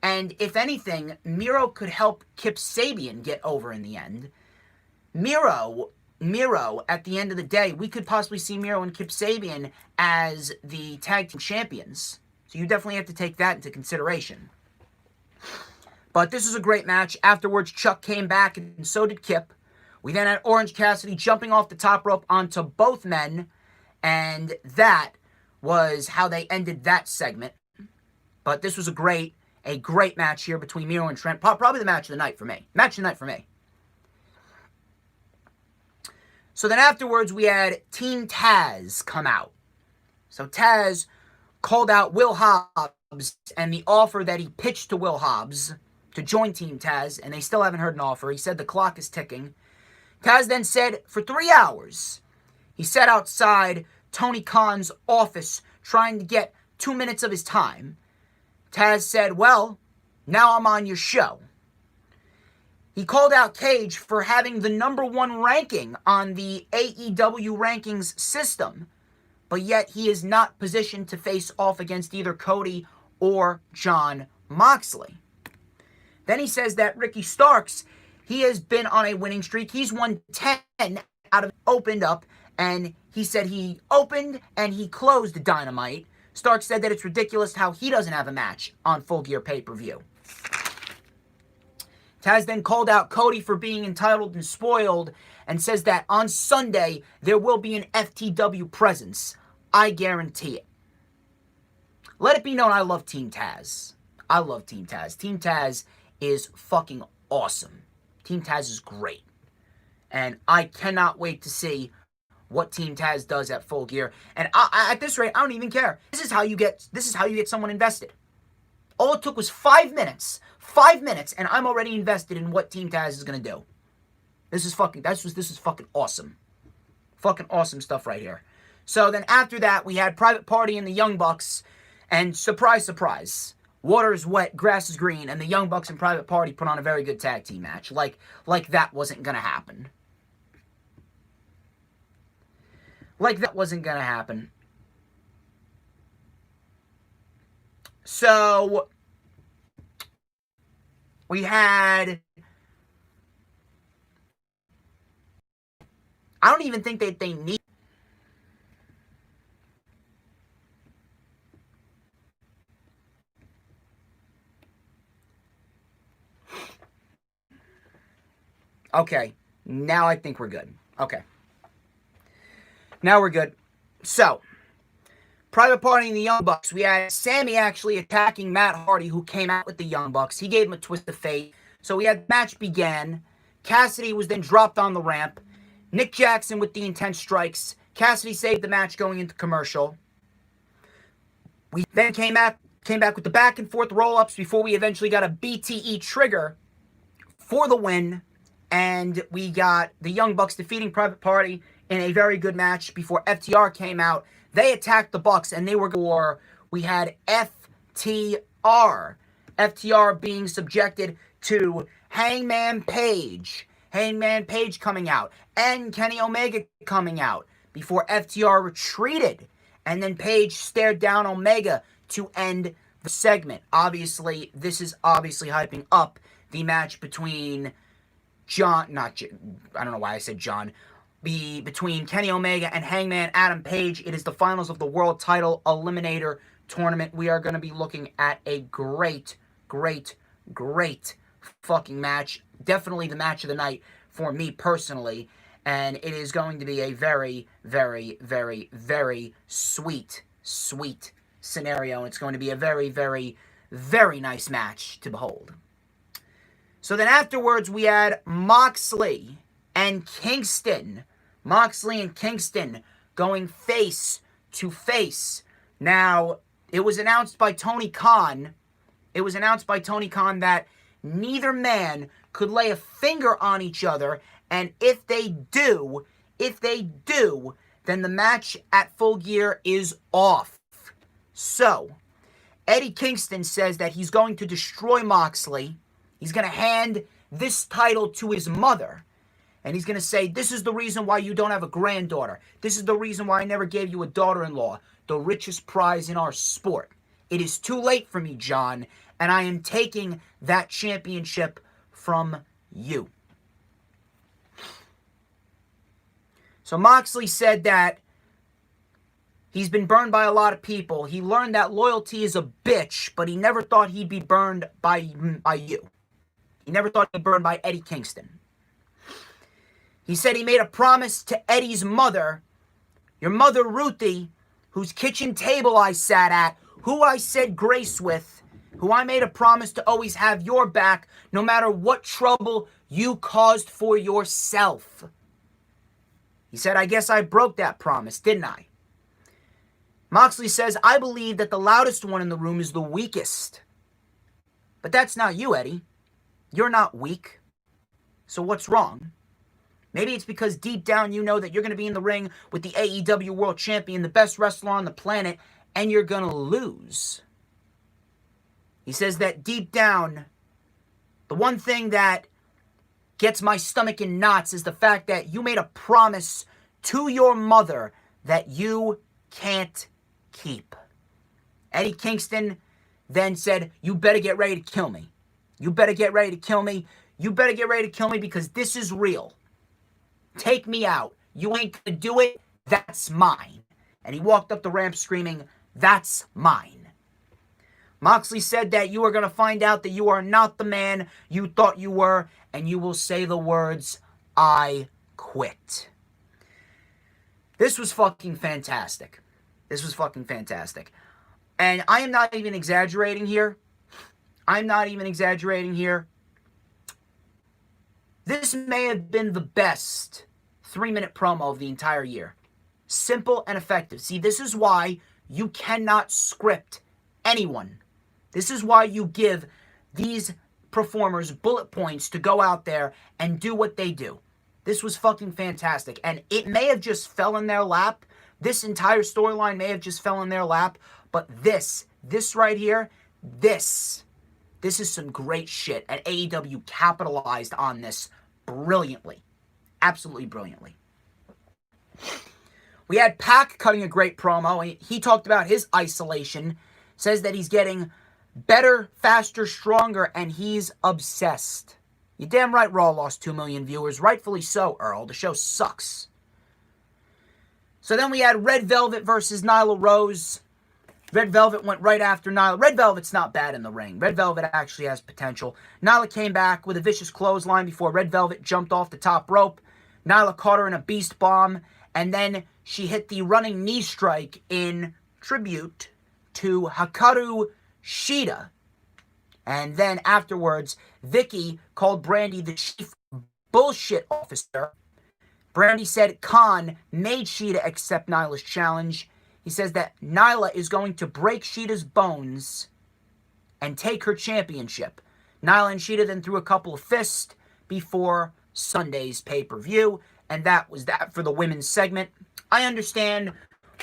And if anything, Miro could help Kip Sabian get over in the end. Miro, at the end of the day, we could possibly see Miro and Kip Sabian as the tag team champions. So you definitely have to take that into consideration. But this is a great match. Afterwards, Chuck came back, and so did Kip. We then had Orange Cassidy jumping off the top rope onto both men, and that was how they ended that segment. But this was a great match here between Miro and Trent. Probably the match of the night for me. So then afterwards, we had Team Taz come out. So Taz called out Will Hobbs and the offer that he pitched to Will Hobbs to join Team Taz, and they still haven't heard an offer. He said the clock is ticking. Taz then said for 3 hours, he sat outside Tony Khan's office trying to get 2 minutes of his time. Taz said, well, now I'm on your show. He called out Cage for having the #1 ranking on the AEW rankings system, but yet he is not positioned to face off against either Cody or Jon Moxley. Then he says that Ricky Starks, he has been on a winning streak. He's won 10 out of opened up, and he said he opened and he closed Dynamite. Stark said that it's ridiculous how he doesn't have a match on Full Gear pay-per-view. Taz then called out Cody for being entitled and spoiled and says that on Sunday there will be an FTW presence. I guarantee it. Let it be known I love Team Taz. I love Team Taz. Team Taz is fucking awesome. Team Taz is great. And I cannot wait to see what Team Taz does at Full Gear. And at this rate, I don't even care. This is how you get someone invested. All it took was 5 minutes. 5 minutes, and I'm already invested in what Team Taz is gonna do. This is fucking awesome. Fucking awesome stuff right here. So then after that, we had Private Party and the Young Bucks, and surprise, surprise, water is wet, grass is green, and the Young Bucks and Private Party put on a very good tag team match. Like that wasn't gonna happen. Like that wasn't gonna happen. So we had, I don't even think that they need, okay, now I think we're good. Okay. Now we're good. So, Private Party and the Young Bucks. We had Sammy actually attacking Matt Hardy, who came out with the Young Bucks. He gave him a twist of fate. So we had the match began. Cassidy was then dropped on the ramp. Nick Jackson with the intense strikes. Cassidy saved the match going into commercial. We then came back with the back and forth roll-ups before we eventually got a BTE trigger for the win. And we got the Young Bucks defeating Private Party in a very good match before FTR came out. They attacked the Bucks, and they were for, we had FTR. FTR being subjected to Hangman Page. Hangman Page coming out, and Kenny Omega coming out before FTR retreated. And then Page stared down Omega to end the segment. Obviously, this is obviously hyping up the match between I don't know why I said John. Between Kenny Omega and Hangman Adam Page. It is the finals of the World Title Eliminator Tournament. We are going to be looking at a great fucking match. Definitely the match of the night for me personally. And it is going to be a very, very, very, very sweet scenario. It's going to be a very, very, very nice match to behold. So then afterwards, we had Moxley and Kingston. Moxley and Kingston going face to face. Now, it was announced by Tony Khan. That neither man could lay a finger on each other. And if they do, then the match at Full Gear is off. So, Eddie Kingston says that he's going to destroy Moxley. He's going to hand this title to his mother. And he's going to say, this is the reason why you don't have a granddaughter. This is the reason why I never gave you a daughter-in-law. The richest prize in our sport. It is too late for me, John. And I am taking that championship from you. So Moxley said that he's been burned by a lot of people. He learned that loyalty is a bitch, but he never thought he'd be burned by you. He never thought he'd be burned by Eddie Kingston. He said he made a promise to Eddie's mother, your mother Ruthie, whose kitchen table I sat at, who I said grace with, who I made a promise to always have your back, no matter what trouble you caused for yourself. He said, I guess I broke that promise, didn't I? Moxley says, I believe that the loudest one in the room is the weakest. But that's not you, Eddie. You're not weak. So what's wrong? Maybe it's because deep down you know that you're going to be in the ring with the AEW World Champion, the best wrestler on the planet, and you're going to lose. He says that deep down, the one thing that gets my stomach in knots is the fact that you made a promise to your mother that you can't keep. Eddie Kingston then said, you better get ready to kill me. You better get ready to kill me. You better get ready to kill me because this is real. Take me out. You ain't gonna do it. "That's mine." And he walked up the ramp screaming, "That's mine." Moxley said that you are going to find out that you are not the man you thought you were, and you will say the words, "I quit." This was fucking fantastic. This was fucking fantastic. And I am not even exaggerating here. I'm not even exaggerating here. This may have been the best 3-minute promo of the entire year. Simple and effective. See, this is why you cannot script anyone. This is why you give these performers bullet points to go out there and do what they do. This was fucking fantastic. And it may have just fell in their lap. This entire storyline may have just fell in their lap. But this right here, this is some great shit. And AEW capitalized on this brilliantly. Absolutely brilliantly. We had Pac cutting a great promo. He talked about his isolation. Says that he's getting better, faster, stronger, and he's obsessed. You're damn right Raw lost 2 million viewers. Rightfully so, Earl. The show sucks. So then we had Red Velvet versus Nyla Rose. Red Velvet went right after Nyla. Red Velvet's not bad in the ring. Red Velvet actually has potential. Nyla came back with a vicious clothesline before Red Velvet jumped off the top rope. Nyla caught her in a beast bomb, and then she hit the running knee strike in tribute to Hikaru Shida. And then afterwards, Vicky called Brandy the chief bullshit officer. Brandy said Khan made Shida accept Nyla's challenge. He says that Nyla is going to break Shida's bones and take her championship. Nyla and Shida then threw a couple of fists before Sunday's pay-per-view, and that was that for the women's segment. I understand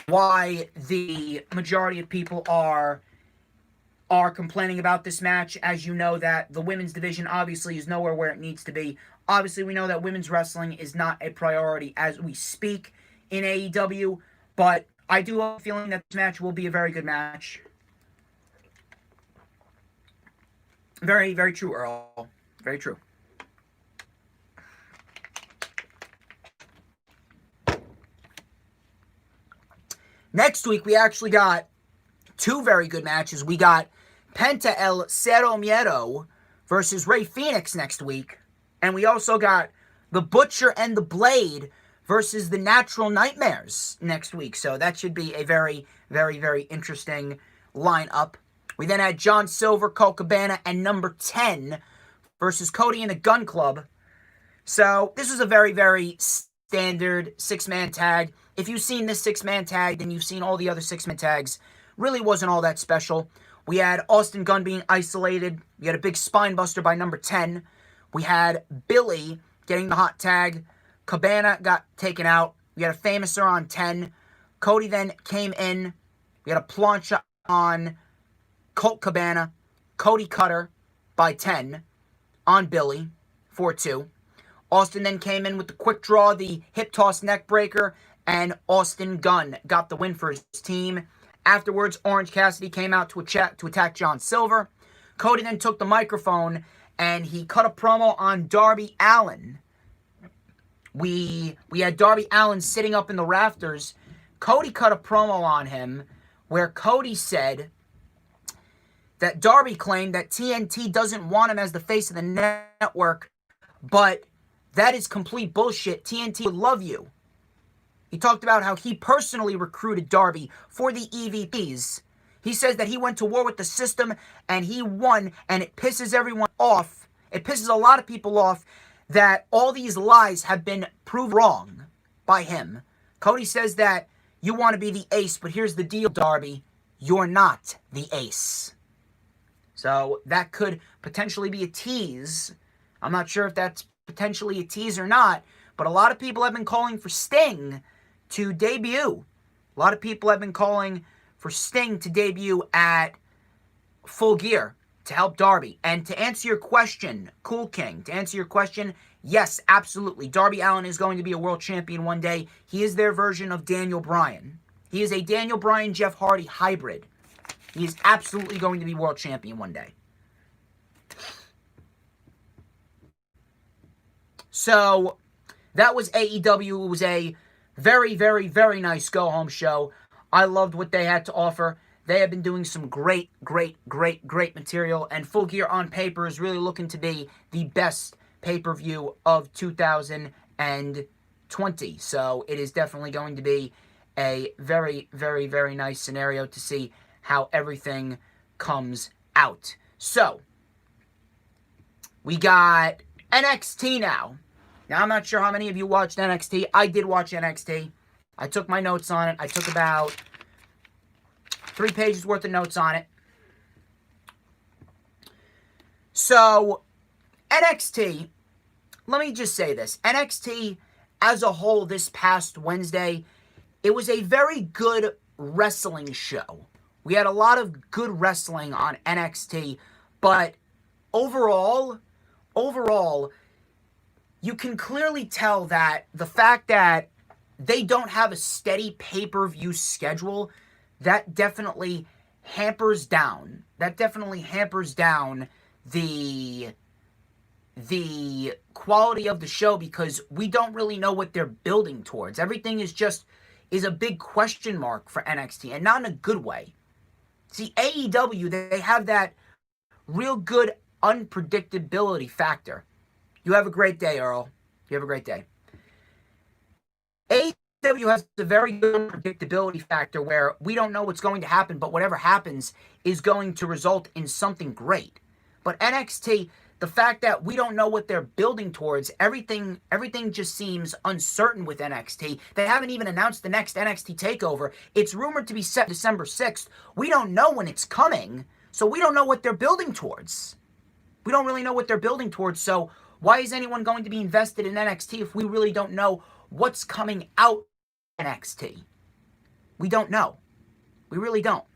why the majority of people are complaining about this match. As you know, that the women's division obviously is nowhere where it needs to be. Obviously, we know that women's wrestling is not a priority as we speak in AEW, but I do have a feeling that this match will be a very good match. Very, very true, Earl. Very true. Next week, we actually got 2 very good matches. We got Penta El Cero Miedo versus Rey Fenix next week. And we also got The Butcher and the Blade versus the Natural Nightmares next week. So that should be a very, very, very interesting lineup. We then had John Silver, Colt Cabana, and Number 10 versus Cody and the Gun Club. So this was a very, very standard 6-man tag. If you've seen this 6-man tag, then you've seen all the other 6-man tags. Really wasn't all that special. We had Austin Gunn being isolated. We had a big spine buster by Number 10. We had Billy getting the hot tag. Cabana got taken out. We had a Famouser on 10. Cody then came in. We had a plancha on Colt Cabana. Cody Cutter by 10 on Billy, 4-2. Austin then came in with the quick draw, the hip toss neck breaker, and Austin Gunn got the win for his team. Afterwards, Orange Cassidy came out to attack John Silver. Cody then took the microphone and he cut a promo on Darby Allin. We had Darby Allin sitting up in the rafters. Cody cut a promo on him where Cody said that Darby claimed that TNT doesn't want him as the face of the network, but that is complete bullshit. TNT would love you. He talked about how he personally recruited Darby for the EVPs. He says that he went to war with the system and he won, and it pisses everyone off. It pisses a lot of people off that all these lies have been proved wrong by him. Cody says that you want to be the ace, but here's the deal, Darby. You're not the ace. So that could potentially be a tease. I'm not sure if that's potentially a tease or not, but a lot of people have been calling for Sting to debut. A lot of people have been calling for Sting to debut at Full Gear to help Darby. And to answer your question, Cool King, to answer your question, yes, absolutely. Darby Allin is going to be a world champion one day. He is their version of Daniel Bryan. He is a Daniel Bryan, Jeff Hardy hybrid. He is absolutely going to be world champion one day. So that was AEW. It was a Very, very, very nice go-home show. I loved what they had to offer. They have been doing some great, great, great, great material, and Full Gear on paper is really looking to be the best pay-per-view of 2020. So it is definitely going to be a very, very, very nice scenario to see how everything comes out. So, we got NXT now. Now, I'm not sure how many of you watched NXT. I did watch NXT. I took my notes on it. I took about 3 pages worth of notes on it. So, NXT, let me just say this. NXT as a whole this past Wednesday, it was a very good wrestling show. We had a lot of good wrestling on NXT, but overall, you can clearly tell that the fact that they don't have a steady pay-per-view schedule, that definitely hampers down. The quality of the show, because we don't really know what they're building towards. Everything is a big question mark for NXT, and not in a good way. See, AEW, they have that real good unpredictability factor. You have a great day, Earl. You have a great day. AEW has a very good unpredictability factor where we don't know what's going to happen, but whatever happens is going to result in something great. But NXT, the fact that we don't know what they're building towards, everything just seems uncertain with NXT. They haven't even announced the next NXT TakeOver. It's rumored to be set December 6th. We don't know when it's coming, so we don't know what they're building towards. We don't really know what they're building towards, so why is anyone going to be invested in NXT if we really don't know what's coming out in NXT? We don't know. We really don't.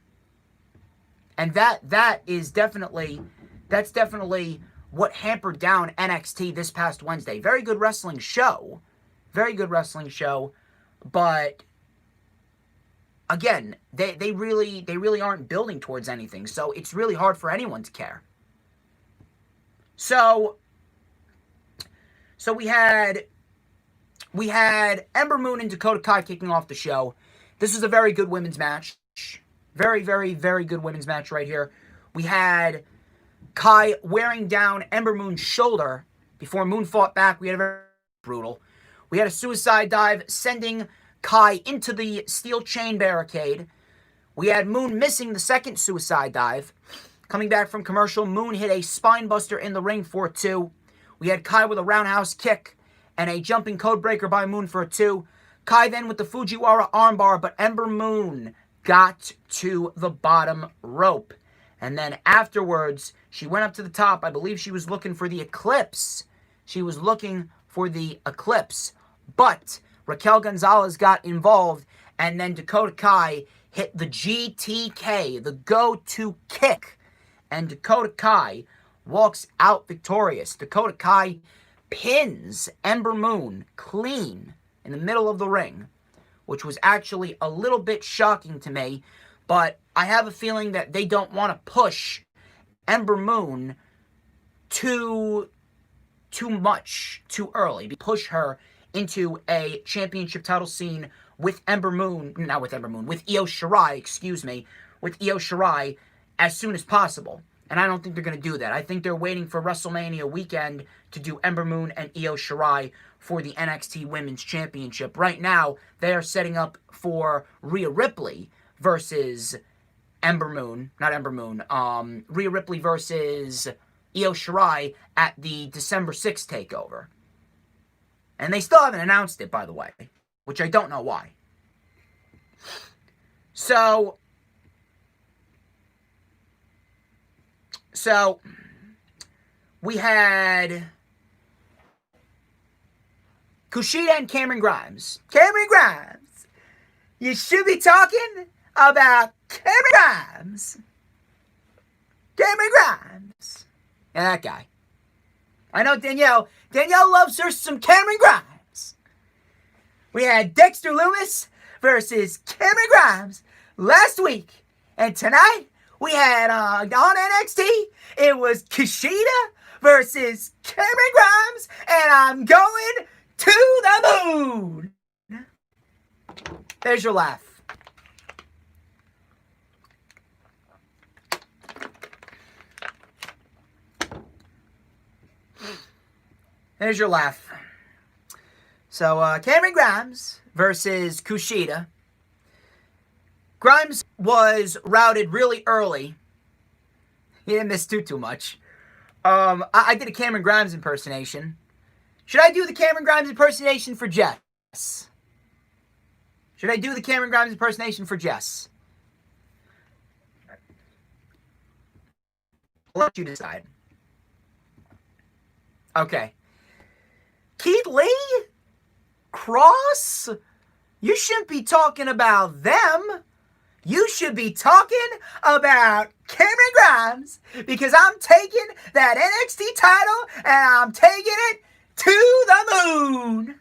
And that's definitely what hampered down NXT this past Wednesday. Very good wrestling show. But again, they really aren't building towards anything. So it's really hard for anyone to care. So we had Ember Moon and Dakota Kai kicking off the show. This was a very good women's match. Very, very, very good women's match right here. We had Kai wearing down Ember Moon's shoulder before Moon fought back. We had a very brutal. We had a suicide dive sending Kai into the steel chain barricade. We had Moon missing the second suicide dive. Coming back from commercial, Moon hit a spine buster in the ring for a 2. We had Kai with a roundhouse kick and a jumping code breaker by Moon for a 2. Kai then with the Fujiwara armbar, but Ember Moon got to the bottom rope. And then afterwards, she went up to the top. I believe she was looking for the Eclipse. But Raquel Gonzalez got involved, and then Dakota Kai hit the GTK, the go-to kick. And Dakota Kai walks out victorious. Dakota Kai pins Ember Moon clean in the middle of the ring, which was actually a little bit shocking to me. But I have a feeling that they don't want to push Ember Moon too much, too early. Push her into a championship title scene with Io Shirai, as soon as possible. And I don't think they're going to do that. I think they're waiting for WrestleMania weekend to do Ember Moon and Io Shirai for the NXT Women's Championship. Right now, they are setting up for Rhea Ripley versus Rhea Ripley versus Io Shirai at the December 6th TakeOver. And they still haven't announced it, by the way, which I don't know why. So we had Kushida and Cameron Grimes. Cameron Grimes! You should be talking about Cameron Grimes. Cameron Grimes. Yeah, that guy. I know Danielle. Danielle loves her some Cameron Grimes. We had Dexter Lumis versus Cameron Grimes last week. And tonight, we had on NXT, it was Kushida versus Cameron Grimes. And I'm going to the moon. There's your laugh. There's your laugh. So, Cameron Grimes versus Kushida. Grimes was routed really early. He didn't miss too much. I did a Cameron Grimes impersonation. Should I do the Cameron Grimes impersonation for Jess? Should I do the Cameron Grimes impersonation for Jess? I'll let you decide. Okay. Keith Lee? Cross? You shouldn't be talking about them. You should be talking about Cameron Grimes, because I'm taking that NXT title and I'm taking it to the moon.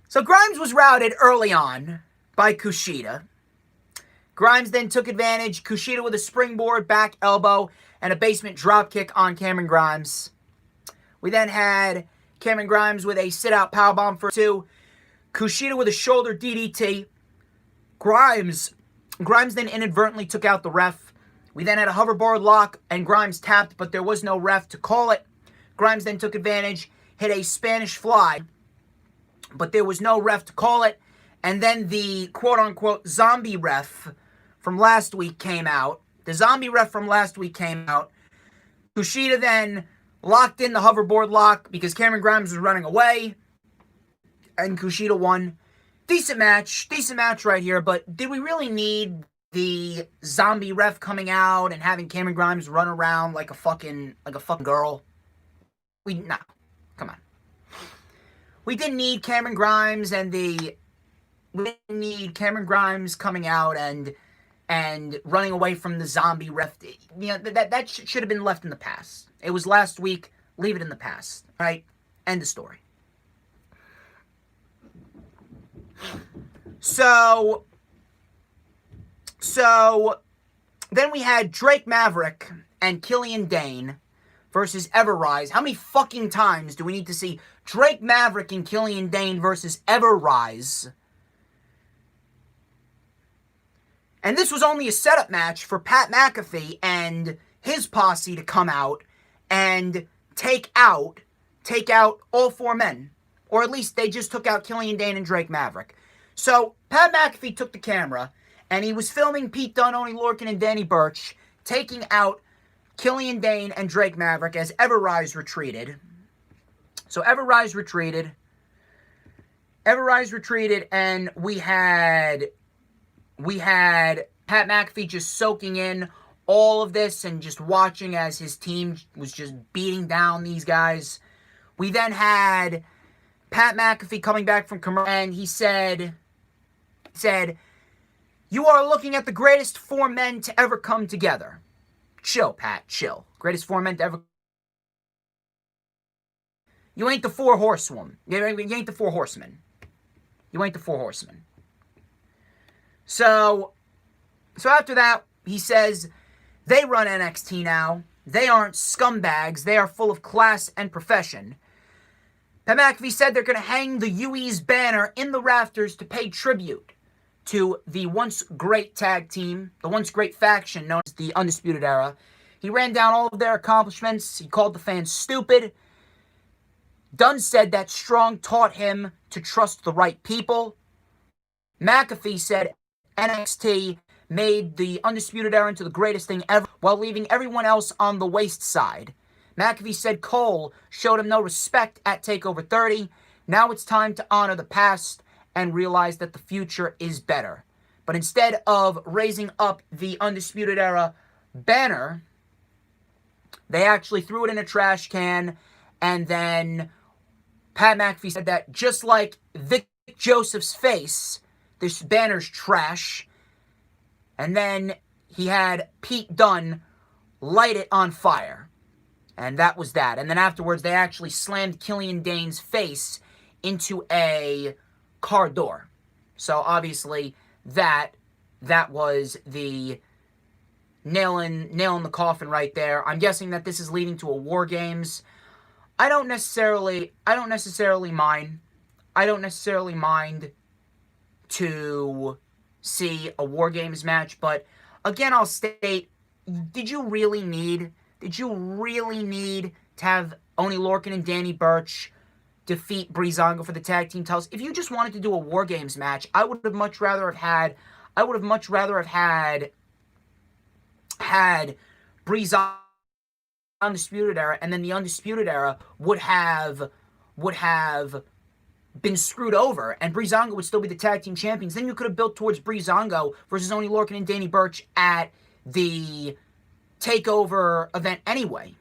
So Grimes was routed early on by Kushida. Grimes then took advantage. Kushida with a springboard, back elbow, and a basement dropkick on Cameron Grimes. We then had Cameron Grimes with a sit-out powerbomb for 2. Kushida with a shoulder DDT. Grimes then inadvertently took out the ref. We then had a hoverboard lock, and Grimes tapped, but there was no ref to call it. Grimes then took advantage, hit a Spanish fly, but there was no ref to call it. And then the quote-unquote zombie ref from last week came out. The zombie ref from last week came out. Kushida then locked in the hoverboard lock because Cameron Grimes was running away, and Kushida won. Decent match right here, but did we really need the zombie ref coming out and having Cameron Grimes run around like a fucking girl? Nah, come on. We didn't need Cameron Grimes we didn't need Cameron Grimes coming out and running away from the zombie ref. You know, that should have been left in the past. It was last week. Leave it in the past, right? End of story. So then we had Drake Maverick and Killian Dane versus Everrise. How many fucking times do we need to see Drake Maverick and Killian Dane versus Everrise? And this was only a setup match for Pat McAfee and his posse to come out and take out all 4 men. Or at least they just took out Killian Dane and Drake Maverick. So Pat McAfee took the camera, and he was filming Pete Dunne, Oney Lorcan, and Danny Burch taking out Killian Dane and Drake Maverick as Everrise retreated. So Everrise retreated, and we had Pat McAfee just soaking in all of this and just watching as his team was just beating down these guys. We then had Pat McAfee coming back from commercial, and he said, "You are looking at the greatest 4 men to ever come together." Chill, Pat, chill. Greatest 4 men to ever. You ain't the 4 horsewoman. You ain't the 4 horsemen. You ain't the 4 horsemen. So after that, he says, they run NXT now. They aren't scumbags. They are full of class and profession. Pat McAfee said they're going to hang the UE's banner in the rafters to pay tribute to the once great tag team, the once great faction known as the Undisputed Era. He ran down all of their accomplishments. He called the fans stupid. Dunn said that Strong taught him to trust the right people. McAfee said NXT made the Undisputed Era into the greatest thing ever while leaving everyone else on the waste side. McAfee said Cole showed him no respect at TakeOver 30. Now it's time to honor the past and realize that the future is better. But instead of raising up the Undisputed Era banner, they actually threw it in a trash can. And then Pat McAfee said that just like Vic Joseph's face, this banner's trash. And then he had Pete Dunne light it on fire. And that was that. And then afterwards, they actually slammed Killian Dane's face into a car door. So obviously, that was the nail in the coffin right there. I'm guessing that this is leading to a War Games. I don't necessarily mind. I don't necessarily mind to see a War Games match, but again, I'll state, did you really need to have Oney Lorcan and Danny Burch defeat Breezango for the tag team titles? If you just wanted to do a War Games match, I would have much rather have had Breezango Undisputed Era, and then the Undisputed Era would have been screwed over, and Breezango would still be the tag team champions. Then you could have built towards Breezango versus Oney Lorcan and Danny Burch at the TakeOver event anyway.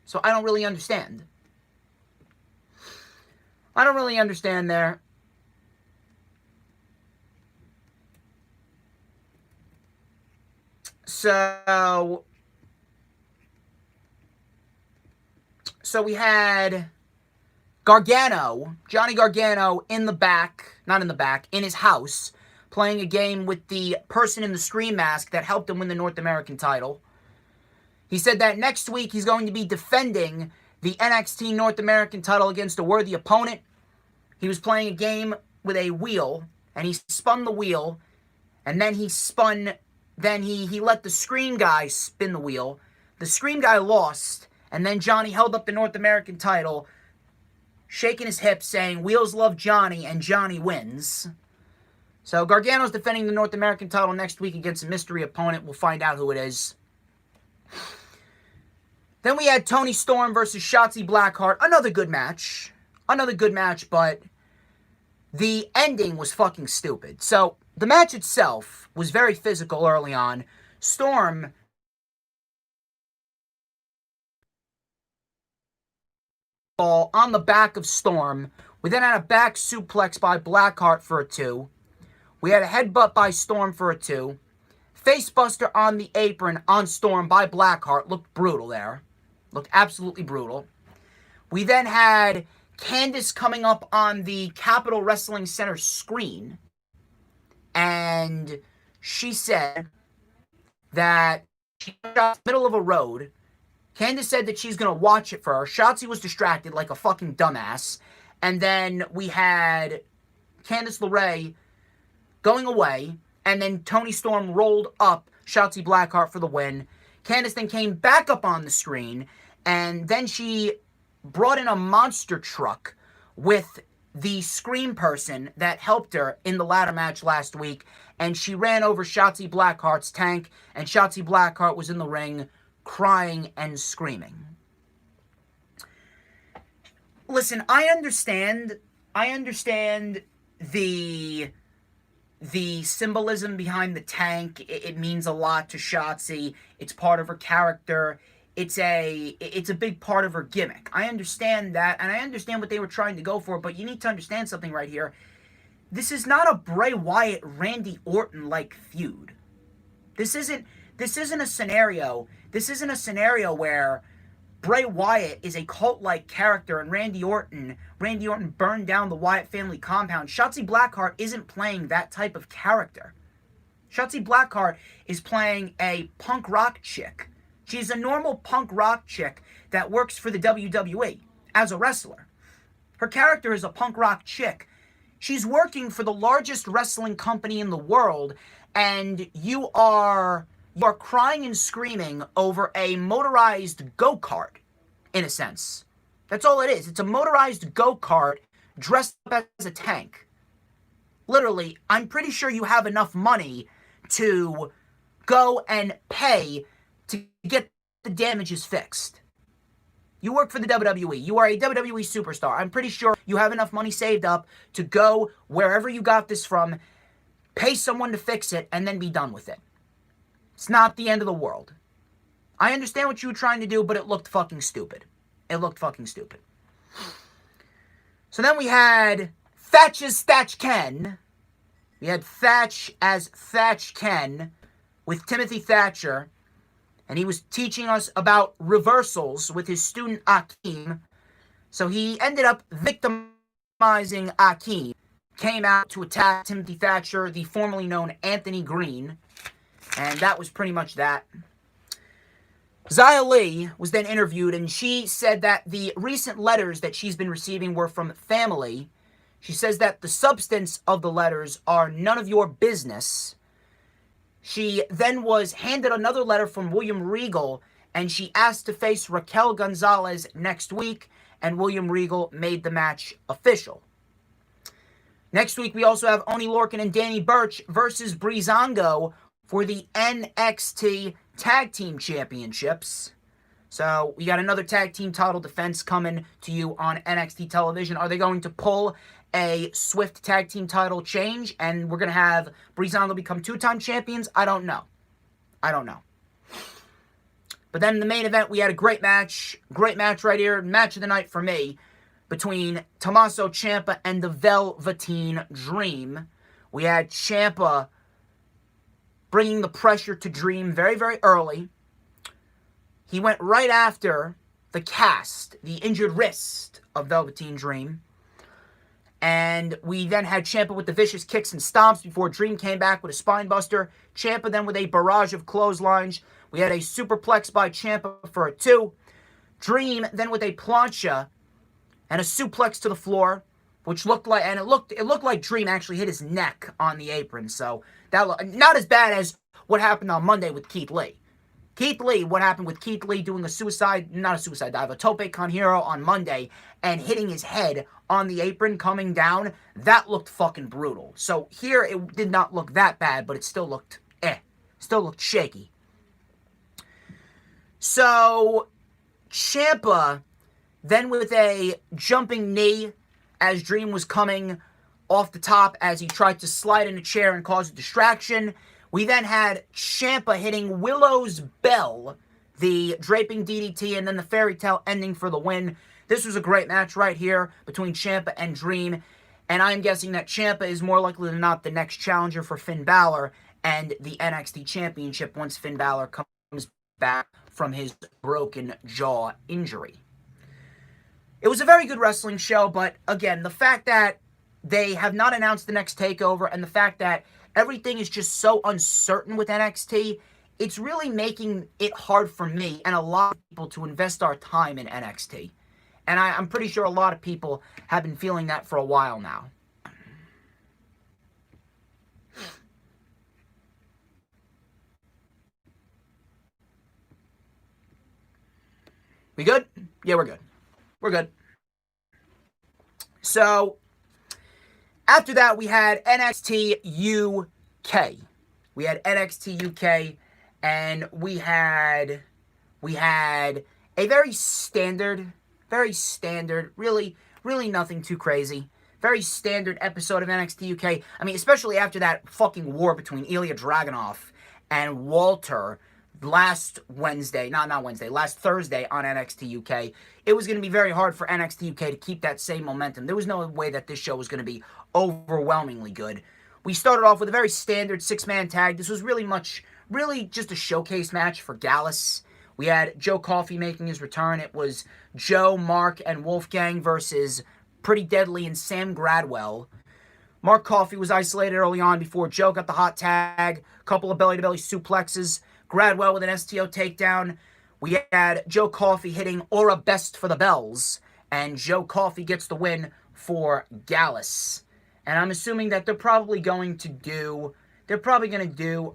So I don't really understand. I don't really understand there. So we had Johnny Gargano in his house, playing a game with the person in the Scream mask that helped him win the North American title. He said that next week he's going to be defending the NXT North American title against a worthy opponent. He was playing a game with a wheel, and he spun the wheel, and then he let the Scream guy spin the wheel. The Scream guy lost, and then Johnny held up the North American title, shaking his hips, saying, "Wheels love Johnny," and Johnny wins. So Gargano's defending the North American title next week against a mystery opponent. We'll find out who it is. Then we had Toni Storm versus Shotzy Blackheart. Another good match, but the ending was fucking stupid. So the match itself was very physical early on. Storm ball on the back of Storm. We then had a back suplex by Blackheart for a 2. We had a headbutt by Storm for a 2. Facebuster on the apron on Storm by Blackheart. Looked brutal there. Looked absolutely brutal. We then had Candice coming up on the Capitol Wrestling Center screen, and she said that she got in the middle of a road. Candice said that she's going to watch it for her. Shotzi was distracted like a fucking dumbass. And then we had Candice LeRae going away, and then Toni Storm rolled up Shotzi Blackheart for the win. Candice then came back up on the screen, and then she brought in a monster truck with the Scream person that helped her in the ladder match last week, and she ran over Shotzi Blackheart's tank, and Shotzi Blackheart was in the ring crying and screaming. Listen, I understand the symbolism behind the tank. It means a lot to Shotzi. It's part of her character. It's a big part of her gimmick. I understand that, and I understand what they were trying to go for, but you need to understand something right here. This is not a Bray Wyatt, Randy Orton-like feud. This isn't a scenario where Bray Wyatt is a cult-like character and Randy Orton burned down the Wyatt family compound. Shotzi Blackheart isn't playing that type of character. Shotzi Blackheart is playing a punk rock chick. She's a normal punk rock chick that works for the WWE as a wrestler. Her character is a punk rock chick. She's working for the largest wrestling company in the world, and you are crying and screaming over a motorized go-kart, in a sense. That's all it is. It's a motorized go-kart dressed up as a tank. Literally, I'm pretty sure you have enough money to go and pay to get the damages fixed. You work for the WWE. You are a WWE superstar. I'm pretty sure you have enough money saved up to go wherever you got this from, pay someone to fix it, and then be done with it. It's not the end of the world. I understand what you were trying to do, but it looked fucking stupid. So then we had Thatch as Thatch Ken. We had Thatch as Thatch Ken with Timothy Thatcher. And he was teaching us about reversals with his student Akeem. So he ended up victimizing Akeem. Came out to attack Timothy Thatcher, the formerly known Anthony Green. And that was pretty much that. Xia Li was then interviewed, and she said that the recent letters that she's been receiving were from family. She says that the substance of the letters are none of your business. She then was handed another letter from William Regal, and she asked to face Raquel Gonzalez next week, and William Regal made the match official. Next week, we also have Oni Lorcan and Danny Burch versus Breezango for the NXT Tag Team Championships. So we got another tag team title defense coming to you on NXT television. Are they going to pull a swift tag team title change and we're going to have Breezango become two-time champions? I don't know. But then in the main event, we had a great match right here, match of the night for me, between Tommaso Ciampa and the Velveteen Dream. We had Ciampa bringing the pressure to Dream very, very early. He went right after the cast, the injured wrist of Velveteen Dream. And we then had Ciampa with the vicious kicks and stomps before Dream came back with a spine buster. Ciampa then with a barrage of clotheslines. We had a superplex by Ciampa for a 2. Dream then with a plancha and a suplex to the floor, which looked like, and it looked like Dream actually hit his neck on the apron. So that not as bad as what happened on Monday with Keith Lee. What happened with Keith Lee doing a tope con hero on Monday and hitting his head on the apron coming down, that looked fucking brutal. So here it did not look that bad, but it still looked shaky. So Ciampa then with a jumping knee as Dream was coming off the top as he tried to slide in a chair and cause a distraction. We then had Ciampa hitting Willow's Bell, the draping DDT, and then the fairy tale ending for the win. This was a great match right here between Ciampa and Dream, and I'm guessing that Ciampa is more likely than not the next challenger for Finn Balor and the NXT Championship once Finn Balor comes back from his broken jaw injury. It was a very good wrestling show, but again, the fact that they have not announced the next takeover and the fact that everything is just so uncertain with NXT, it's really making it hard for me and a lot of people to invest our time in NXT. And I'm pretty sure a lot of people have been feeling that for a while now. We good? Yeah, we're good. We're good. So, after that, we had NXT UK. We had NXT UK, and we had a very standard, really nothing too crazy. Very standard episode of NXT UK. I mean, especially after that fucking war between Ilya Dragunov and Walter last Thursday on NXT UK. It was going to be very hard for NXT UK to keep that same momentum. There was no way that this show was going to be overwhelmingly good. We started off with a very standard 6-man tag. This was really just a showcase match for Gallus. We had Joe Coffey making his return. It was Joe, Mark, and Wolfgang versus Pretty Deadly and Sam Gradwell. Mark Coffey was isolated early on before Joe got the hot tag. A couple of belly-to-belly suplexes. Gradwell with an STO takedown. We had Joe Coffey hitting Aura Best for the Bells. And Joe Coffey gets the win for Gallus. And I'm assuming that they're probably going to do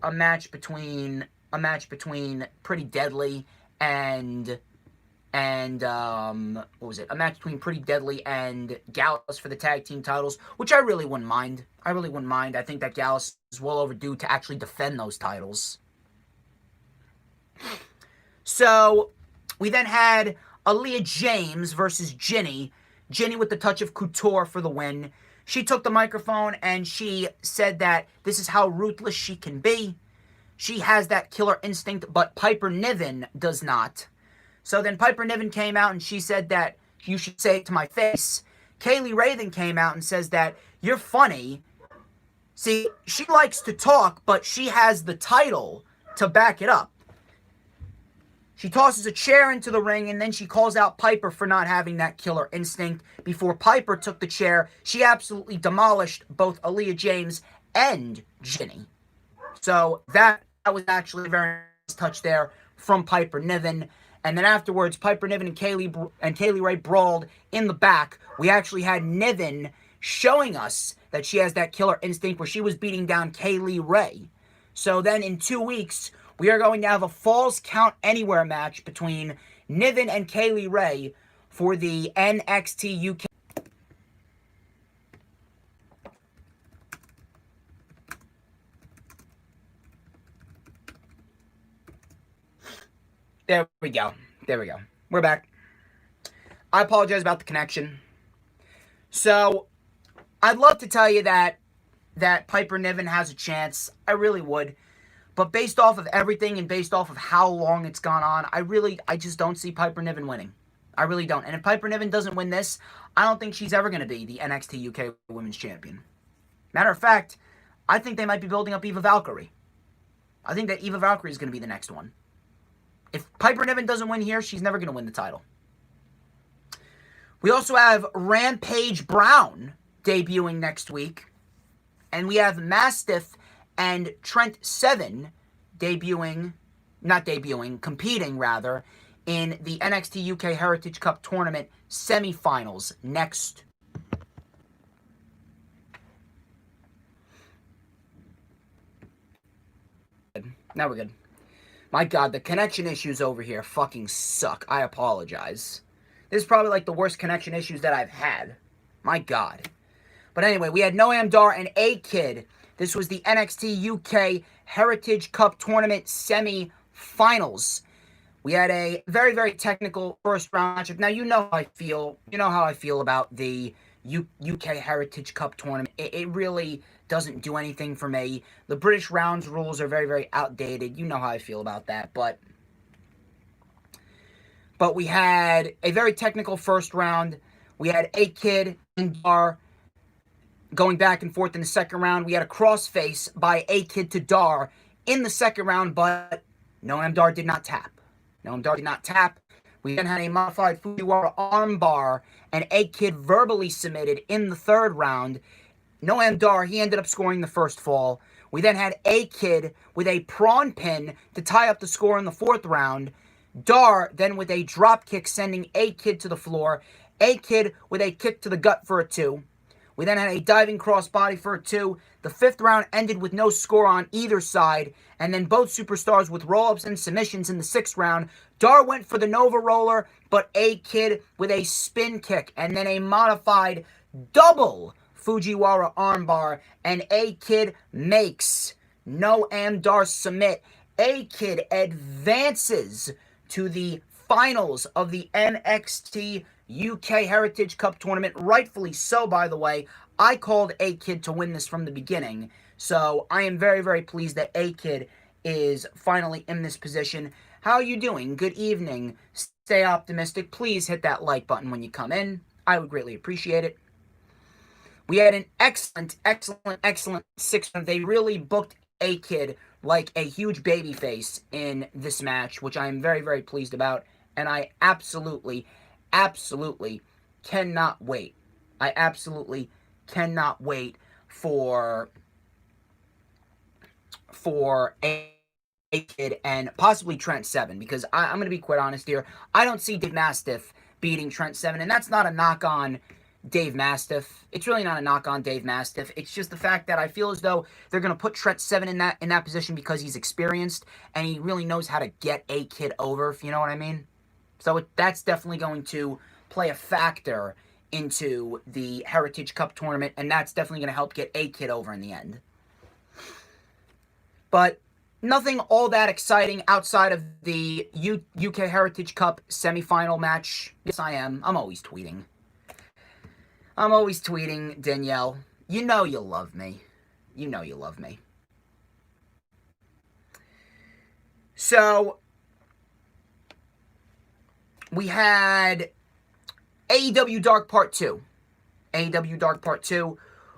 a match between Pretty Deadly and a match between Pretty Deadly and Gallus for the tag team titles, which I really wouldn't mind. I think that Gallus is well overdue to actually defend those titles. So, we then had Aaliyah James versus Ginny. Ginny with the touch of couture for the win. She took the microphone and she said that this is how ruthless she can be. She has that killer instinct, but Piper Niven does not. So then Piper Niven came out and she said that you should say it to my face. Kaylee Ray then came out and says that you're funny. See, she likes to talk, but she has the title to back it up. She tosses a chair into the ring, and then she calls out Piper for not having that killer instinct. Before Piper took the chair, she absolutely demolished both Aaliyah James and Ginny. So that was actually a very nice touch there from Piper Niven. And then afterwards, Piper Niven and Kaylee Ray brawled in the back. We actually had Niven showing us that she has that killer instinct where she was beating down Kylie Ray. So then in 2 weeks, we are going to have a Falls Count Anywhere match between Niven and Kylie Ray for the NXT UK. There we go. There we go. We're back. I apologize about the connection. So, I'd love to tell you that Piper Niven has a chance. I really would. But based off of everything and based off of how long it's gone on, I just don't see Piper Niven winning. I really don't. And if Piper Niven doesn't win this, I don't think she's ever going to be the NXT UK Women's Champion. Matter of fact, I think they might be building up Eva Valkyrie. I think that Eva Valkyrie is going to be the next one. If Piper Niven doesn't win here, she's never going to win the title. We also have Rampage Brown debuting next week. And we have Mastiff and Trent Seven competing in the NXT UK Heritage Cup Tournament semifinals next. Now we're good. My God, the connection issues over here fucking suck. I apologize. This is probably like the worst connection issues that I've had. My God. But anyway, we had Noam Dar and A-Kid. This was the NXT UK Heritage Cup Tournament semi-finals. We had a very, very technical first round matchup. Now, you know how I feel. You know how I feel about the UK Heritage Cup Tournament. It really doesn't do anything for me. The British rounds rules are very, very outdated. You know how I feel about that. But we had a very technical first round. We had A-Kid and Dar going back and forth in the second round. We had a crossface by A-Kid to Dar in the second round, but Noam Dar did not tap. Noam Dar did not tap. We then had a modified Fujiwara armbar, and A-Kid verbally submitted in the third round. Noam Dar, he ended up scoring the first fall. We then had A-Kid with a prawn pin to tie up the score in the fourth round. Dar then with a drop kick sending A-Kid to the floor. A-Kid with a kick to the gut for a 2. We then had a diving crossbody for a 2. The fifth round ended with no score on either side. And then both superstars with roll-ups and submissions in the sixth round. Dar went for the Nova Roller, but A-Kid with a spin kick. And then a modified double Fujiwara armbar. And A-Kid makes Noam Dar submit. A-Kid advances to the finals of the NXT UK Heritage Cup Tournament. Rightfully so, by the way. I called A-Kid to win this from the beginning. So I am very, very pleased that A-Kid is finally in this position. How are you doing? Good evening. Stay optimistic. Please hit that like button when you come in. I would greatly appreciate it. We had an excellent sixth round. They really booked A-Kid like a huge babyface in this match, which I am very, very pleased about. And I absolutely cannot wait. I absolutely cannot wait for A-Kid and possibly Trent Seven, because I'm going to be quite honest here. I don't see Dave Mastiff beating Trent Seven, and that's not a knock on Dave Mastiff. It's really not a knock on Dave Mastiff. It's just the fact that I feel as though they're going to put Trent Seven in that position because he's experienced and he really knows how to get A-Kid over, if you know what I mean. So that's definitely going to play a factor into the Heritage Cup Tournament, and that's definitely going to help get A-Kid over in the end. But nothing all that exciting outside of the UK Heritage Cup semifinal match. Yes, I am. I'm always tweeting. Danielle. You know you love me. You know you love me. So, we had AEW Dark Part 2. AEW Dark Part 2,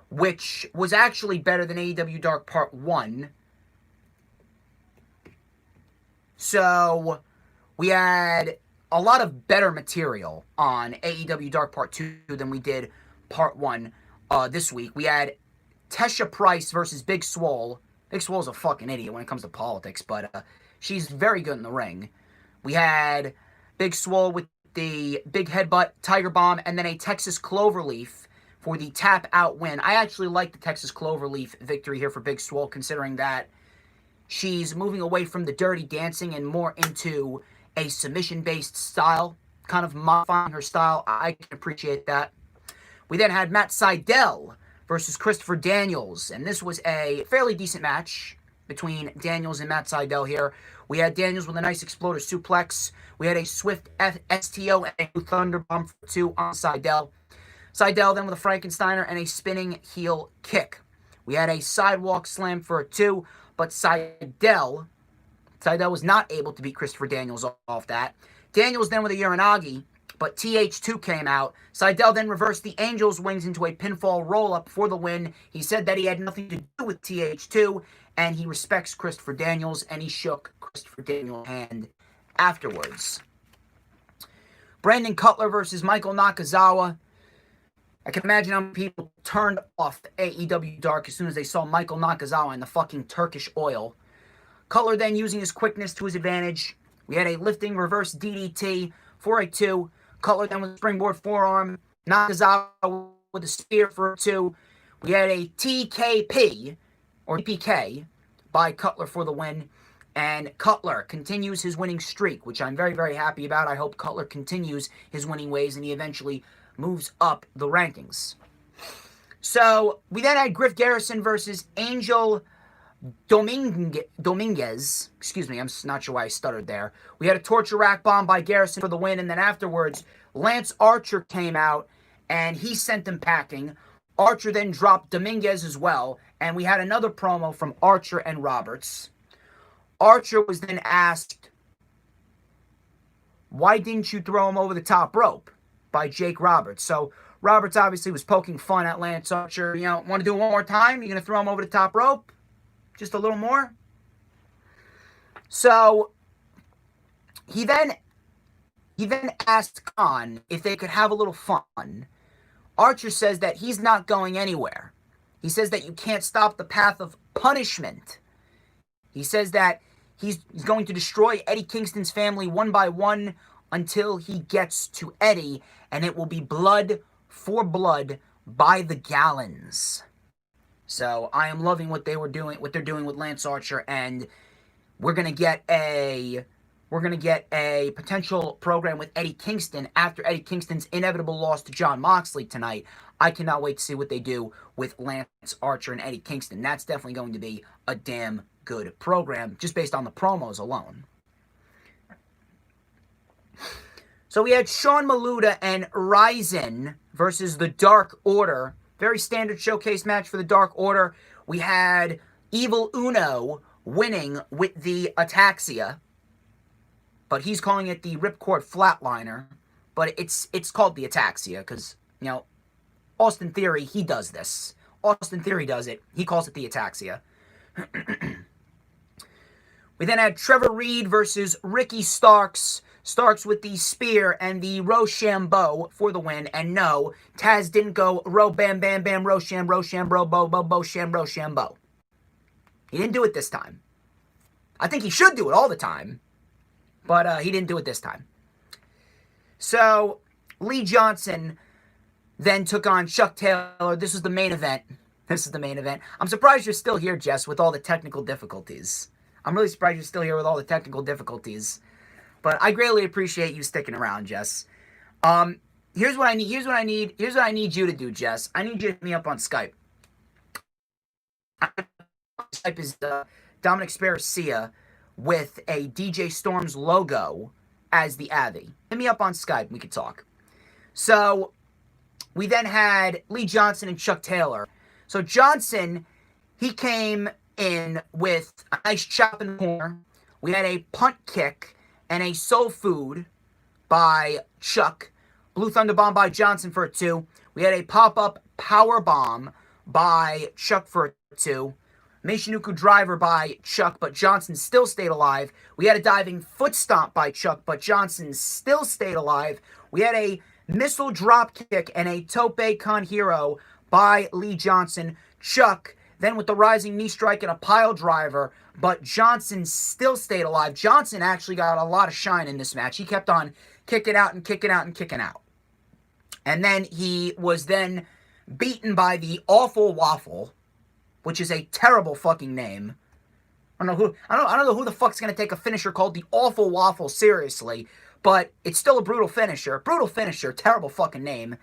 which was actually better than AEW Dark Part 1. So, we had a lot of better material on AEW Dark Part 2 than we did Part 1 this week. We had Tesha Price versus Big Swole. Big Swole's a fucking idiot when it comes to politics, but she's very good in the ring. We had Big Swole with the big headbutt, Tiger Bomb, and then a Texas Cloverleaf for the tap-out win. I actually like the Texas Cloverleaf victory here for Big Swole, considering that she's moving away from the dirty dancing and more into a submission-based style, kind of modifying her style. I can appreciate that. We then had Matt Seidel versus Christopher Daniels, and this was a fairly decent match between Daniels and Matt Seidel here. We had Daniels with a nice exploder suplex. We had a swift STO and a Thunderbomb for 2 on Seidel. Seidel then with a Frankensteiner and a spinning heel kick. We had a sidewalk slam for a 2, but Seidel was not able to beat Christopher Daniels off that. Daniels then with a Uranagi, but TH2 came out. Seidel then reversed the Angel's Wings into a pinfall roll-up for the win. He said that he had nothing to do with TH2, and he respects Christopher Daniels, and he shook Christopher Daniels' hand afterwards. Brandon Cutler versus Michael Nakazawa. I can imagine how many people turned off AEW Dark as soon as they saw Michael Nakazawa in the fucking Turkish oil. Cutler then using his quickness to his advantage. We had a lifting reverse DDT for a 2. Cutler then with a springboard forearm. Nakazawa with a spear for a 2. We had a TKP, or TPK, by Cutler for the win. And Cutler continues his winning streak, which I'm very, very happy about. I hope Cutler continues his winning ways and he eventually moves up the rankings. So, we then had Griff Garrison versus Angel Dominguez. Excuse me, I'm not sure why I stuttered there. We had a torture rack bomb by Garrison for the win, and then afterwards, Lance Archer came out, and he sent them packing. Archer then dropped Dominguez as well, and we had another promo from Archer and Roberts. Archer was then asked, why didn't you throw him over the top rope? By Jake Roberts. So Roberts obviously was poking fun at Lance Archer. You know, want to do it one more time? You're going to throw him over the top rope? Just a little more? So he then asked Khan if they could have a little fun. Archer says that he's not going anywhere. He says that you can't stop the path of punishment. He says that he's going to destroy Eddie Kingston's family one by one until he gets to Eddie, and it will be blood for blood by the gallons. So I am loving what they're doing with Lance Archer, and we're gonna get a potential program with Eddie Kingston after Eddie Kingston's inevitable loss to Jon Moxley tonight. I cannot wait to see what they do with Lance Archer and Eddie Kingston. That's definitely going to be a damn good program, just based on the promos alone. So we had Sean Maluda and Ryzen versus the Dark Order. Very standard showcase match for the Dark Order. We had Evil Uno winning with the Ataxia, but he's calling it the Ripcord Flatliner. But it's called the Ataxia because, you know, Austin Theory, he does this. Austin Theory does it. He calls it the Ataxia. We then had Trevor Reed versus Ricky Starks. Starks with the spear and the Rochambeau for the win. And no, Taz didn't go Ro Bam Bam Bam Rochambeau Bo Sham Rochambeau. He didn't do it this time. I think he should do it all the time, but he didn't do it this time. So Lee Johnson then took on Chuck Taylor. This was the main event. I'm surprised you're still here, Jess, with all the technical difficulties. I'm really surprised you're still here with all the technical difficulties. But I greatly appreciate you sticking around, Jess. Here's what I need you to do, Jess. I need you to hit me up on Skype. Skype is Dominic Sparacia with a DJ Storms logo as the Avi. Hit me up on Skype. We could talk. So we then had Lee Johnson and Chuck Taylor. So Johnson, he came in with a nice chop in the corner. We had a punt kick and a soul food by Chuck. Blue Thunder Bomb by Johnson for a 2. We had a pop-up power bomb by Chuck for a 2. Michinoku driver by Chuck, but Johnson still stayed alive. We had a diving foot stomp by Chuck, but Johnson still stayed alive. We had a missile drop kick and a tope con hero by Lee Johnson. Chuck then with the rising knee strike and a pile driver, but Johnson still stayed alive. Johnson actually got a lot of shine in this match. He kept on kicking out and kicking out and kicking out. And then he was then beaten by the Awful Waffle, which is a terrible fucking name. I don't know who the fuck's gonna take a finisher called the Awful Waffle seriously, but it's still a brutal finisher. Brutal finisher, terrible fucking name.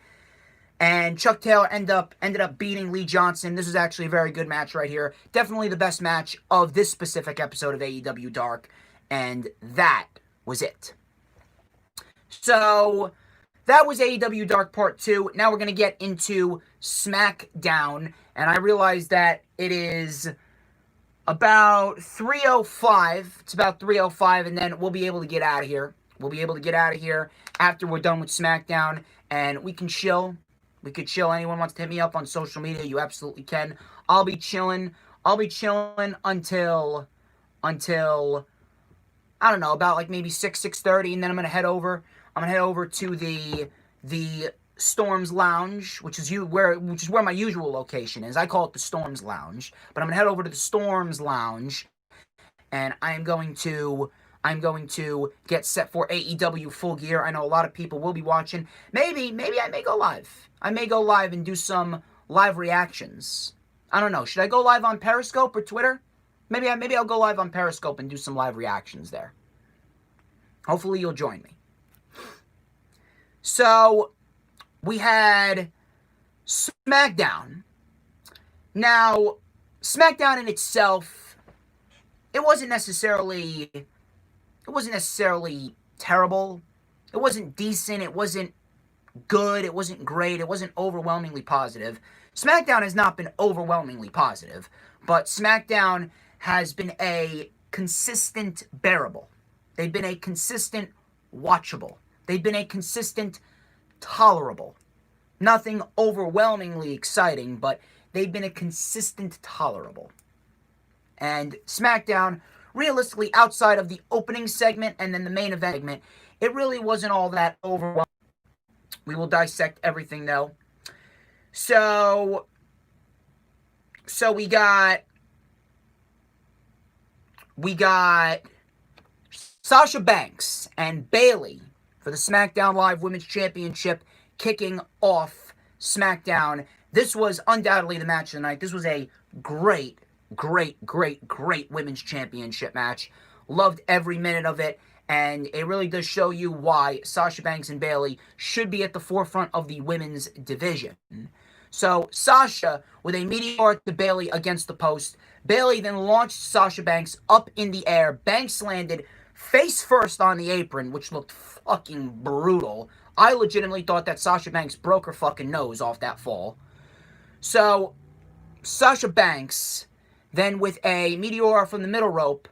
And Chuck Taylor ended up beating Lee Johnson. This was actually a very good match right here. Definitely the best match of this specific episode of AEW Dark. And that was it. So, that was AEW Dark Part 2. Now we're going to get into SmackDown. And I realize that it is about 3:05. It's about 3:05, and then we'll be able to get out of here. We'll be able to get out of here after we're done with SmackDown, and we can chill. We could chill. Anyone wants to hit me up on social media, you absolutely can. I'll be chilling. I'll be chilling until I don't know, about like maybe 6:30, and then I'm gonna head over. I'm gonna head over to the Storms Lounge, which is where my usual location is. I call it the Storms Lounge, but I'm gonna head over to the Storms Lounge, and I'm going to get set for AEW Full Gear. I know a lot of people will be watching. Maybe I may go live. I may go live and do some live reactions. I don't know. Should I go live on Periscope or Twitter? Maybe I'll go live on Periscope and do some live reactions there. Hopefully you'll join me. So, we had SmackDown. Now, SmackDown in itself, it wasn't necessarily terrible. It wasn't decent. It wasn't good. It wasn't great. It wasn't overwhelmingly positive. SmackDown has not been overwhelmingly positive, but SmackDown has been a consistent bearable. They've been a consistent watchable. They've been a consistent tolerable. Nothing overwhelmingly exciting, but they've been a consistent tolerable. And SmackDown, realistically, outside of the opening segment and then the main event segment, it really wasn't all that overwhelming. We will dissect everything, though. So we got Sasha Banks and Bayley for the SmackDown Live Women's Championship kicking off SmackDown. This was undoubtedly the match of the night. This was a great Women's Championship match. Loved every minute of it. And it really does show you why Sasha Banks and Bayley should be at the forefront of the women's division. So, Sasha with a meteor to Bayley against the post. Bayley then launched Sasha Banks up in the air. Banks landed face first on the apron, which looked fucking brutal. I legitimately thought that Sasha Banks broke her fucking nose off that fall. So, Sasha Banks then with a meteor from the middle rope,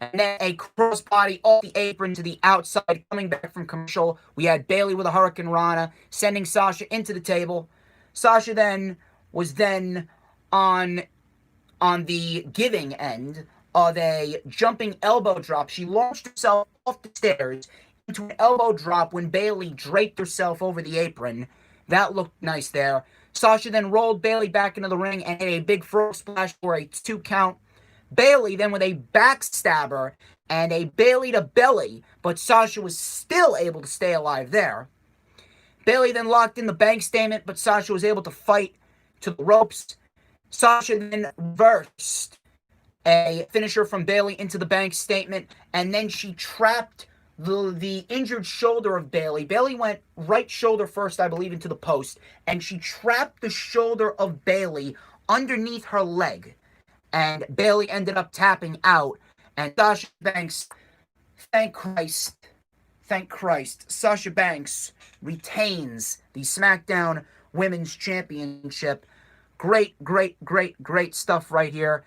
and then a crossbody off the apron to the outside. Coming back from commercial, we had Bayley with a Hurricane Rana, sending Sasha into the table. Sasha then was on the giving end of a jumping elbow drop. She launched herself off the stairs into an elbow drop when Bayley draped herself over the apron. That looked nice there. Sasha then rolled Bayley back into the ring and hit a big frog splash for a 2 count. Bayley then with a backstabber and a Bayley to belly, but Sasha was still able to stay alive there. Bayley then locked in the bank statement, but Sasha was able to fight to the ropes. Sasha then reversed a finisher from Bayley into the bank statement, and then she trapped the injured shoulder of Bayley. Bayley went right shoulder first, I believe, into the post, and she trapped the shoulder of Bayley underneath her leg. And Bayley ended up tapping out. And Sasha Banks, thank Christ, Sasha Banks retains the SmackDown Women's Championship. Great stuff right here.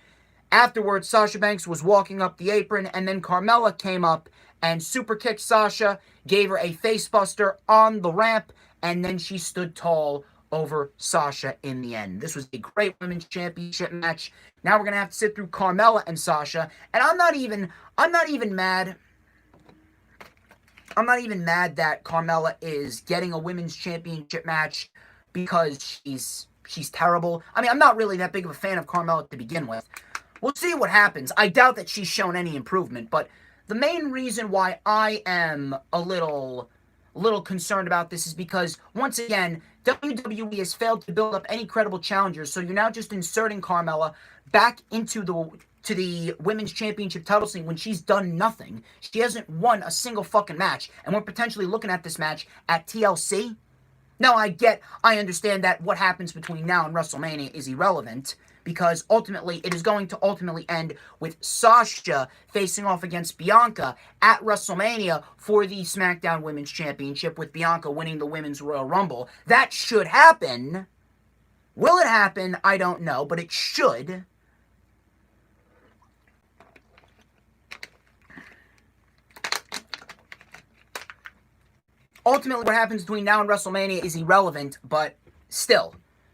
Afterwards, Sasha Banks was walking up the apron, and then Carmella came up and super kicked Sasha, gave her a facebuster on the ramp, and then she stood tall over Sasha in the end. This was a great Women's Championship match. Now we're going to have to sit through Carmella and Sasha, and I'm not even mad. I'm not even mad that Carmella is getting a Women's Championship match because she's terrible. I mean, I'm not really that big of a fan of Carmella to begin with. We'll see what happens. I doubt that she's shown any improvement, but the main reason why I am a little a little concerned about this is because, once again, WWE has failed to build up any credible challengers, so you're now just inserting Carmella back into the women's championship title scene when she's done nothing. She hasn't won a single fucking match, and we're potentially looking at this match at TLC. Now, I understand that what happens between now and WrestleMania is irrelevant, because ultimately, it is going to ultimately end with Sasha facing off against Bianca at WrestleMania for the SmackDown Women's Championship, with Bianca winning the Women's Royal Rumble. That should happen. Will it happen? I don't know, but it should. Ultimately, what happens between now and WrestleMania is irrelevant, but still,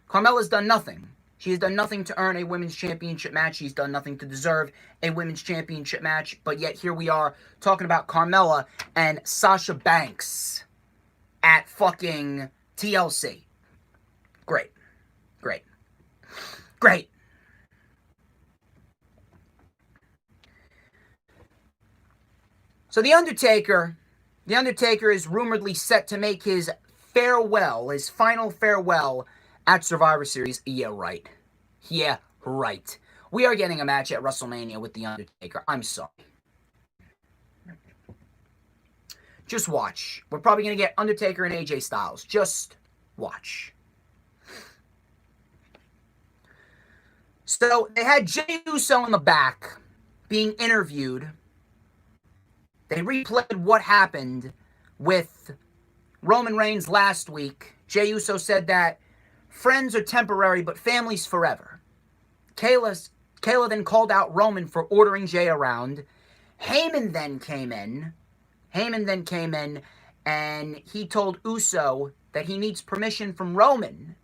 Carmella's done nothing. She has done nothing to earn a women's championship match. She's done nothing to deserve a women's championship match, but yet here we are talking about Carmella and Sasha Banks at fucking TLC. Great. Great. Great. So The Undertaker is rumoredly set to make his final farewell at Survivor Series. Yeah, right. Yeah, right. We are getting a match at WrestleMania with The Undertaker. I'm sorry. Just watch. We're probably going to get Undertaker and AJ Styles. Just watch. So, they had Jey Uso in the back being interviewed. They replayed what happened with Roman Reigns last week. Jey Uso said that friends are temporary, but family's forever. Kayla then called out Roman for ordering Jey around. Heyman then came in, and he told Uso that he needs permission from Roman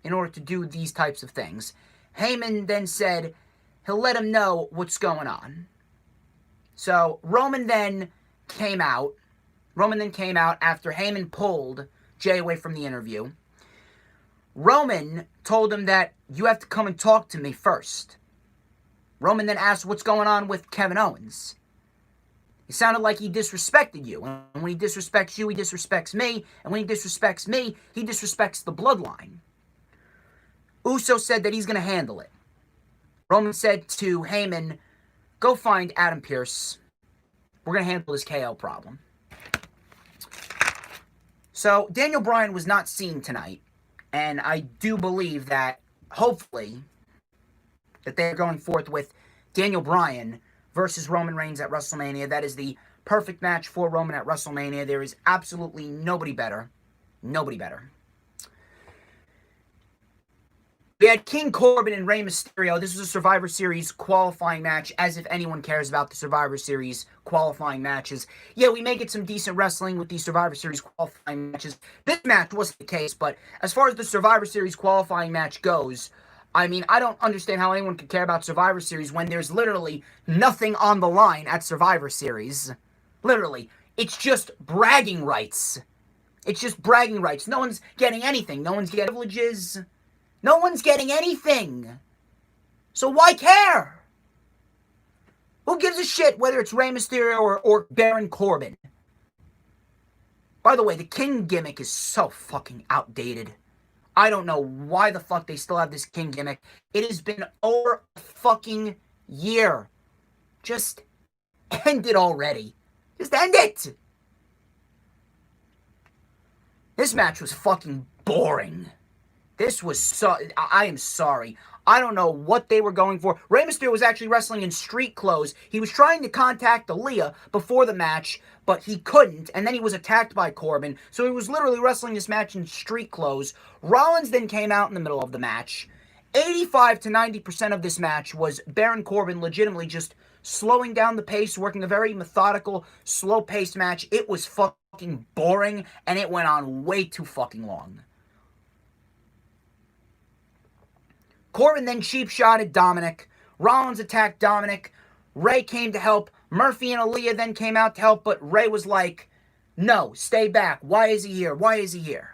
in order to do these types of things. Heyman then said he'll let him know what's going on. So Roman then came out after Heyman pulled Jey away from the interview. Roman told him that you have to come and talk to me first. Roman then asked what's going on with Kevin Owens. It sounded like he disrespected you. And when he disrespects you, he disrespects me. And when he disrespects me, he disrespects the bloodline. Uso said that he's going to handle it. Roman said to Heyman, go find Adam Pearce. We're going to handle this KO problem. So, Daniel Bryan was not seen tonight. And I do believe that, hopefully, that they're going forth with Daniel Bryan versus Roman Reigns at WrestleMania. That is the perfect match for Roman at WrestleMania. There is absolutely nobody better. Nobody better. We had King Corbin and Rey Mysterio. This was a Survivor Series qualifying match, as if anyone cares about the Survivor Series qualifying matches. Yeah, we may get some decent wrestling with the Survivor Series qualifying matches. This match wasn't the case, but as far as the Survivor Series qualifying match goes, I mean, I don't understand how anyone could care about Survivor Series when there's literally nothing on the line at Survivor Series. Literally. It's just bragging rights. It's just bragging rights. No one's getting anything. No one's getting privileges. No one's getting anything. So why care? Who gives a shit whether it's Rey Mysterio or Baron Corbin? By the way, the King gimmick is so fucking outdated. I don't know why the fuck they still have this King gimmick. It has been over a fucking year. Just end it already. Just end it! This match was fucking boring. This was so... I am sorry. I don't know what they were going for. Rey Mysterio was actually wrestling in street clothes. He was trying to contact Aaliyah before the match, but he couldn't, and then he was attacked by Corbin, so he was literally wrestling this match in street clothes. Rollins then came out in the middle of the match. 85 to 90% of this match was Baron Corbin legitimately just slowing down the pace, working a very methodical, slow-paced match. It was fucking boring, and it went on way too fucking long. Corbin then cheap-shotted Dominic. Rollins attacked Dominic. Rey came to help. Murphy and Aaliyah then came out to help, but Rey was like, no, stay back. Why is he here? Why is he here?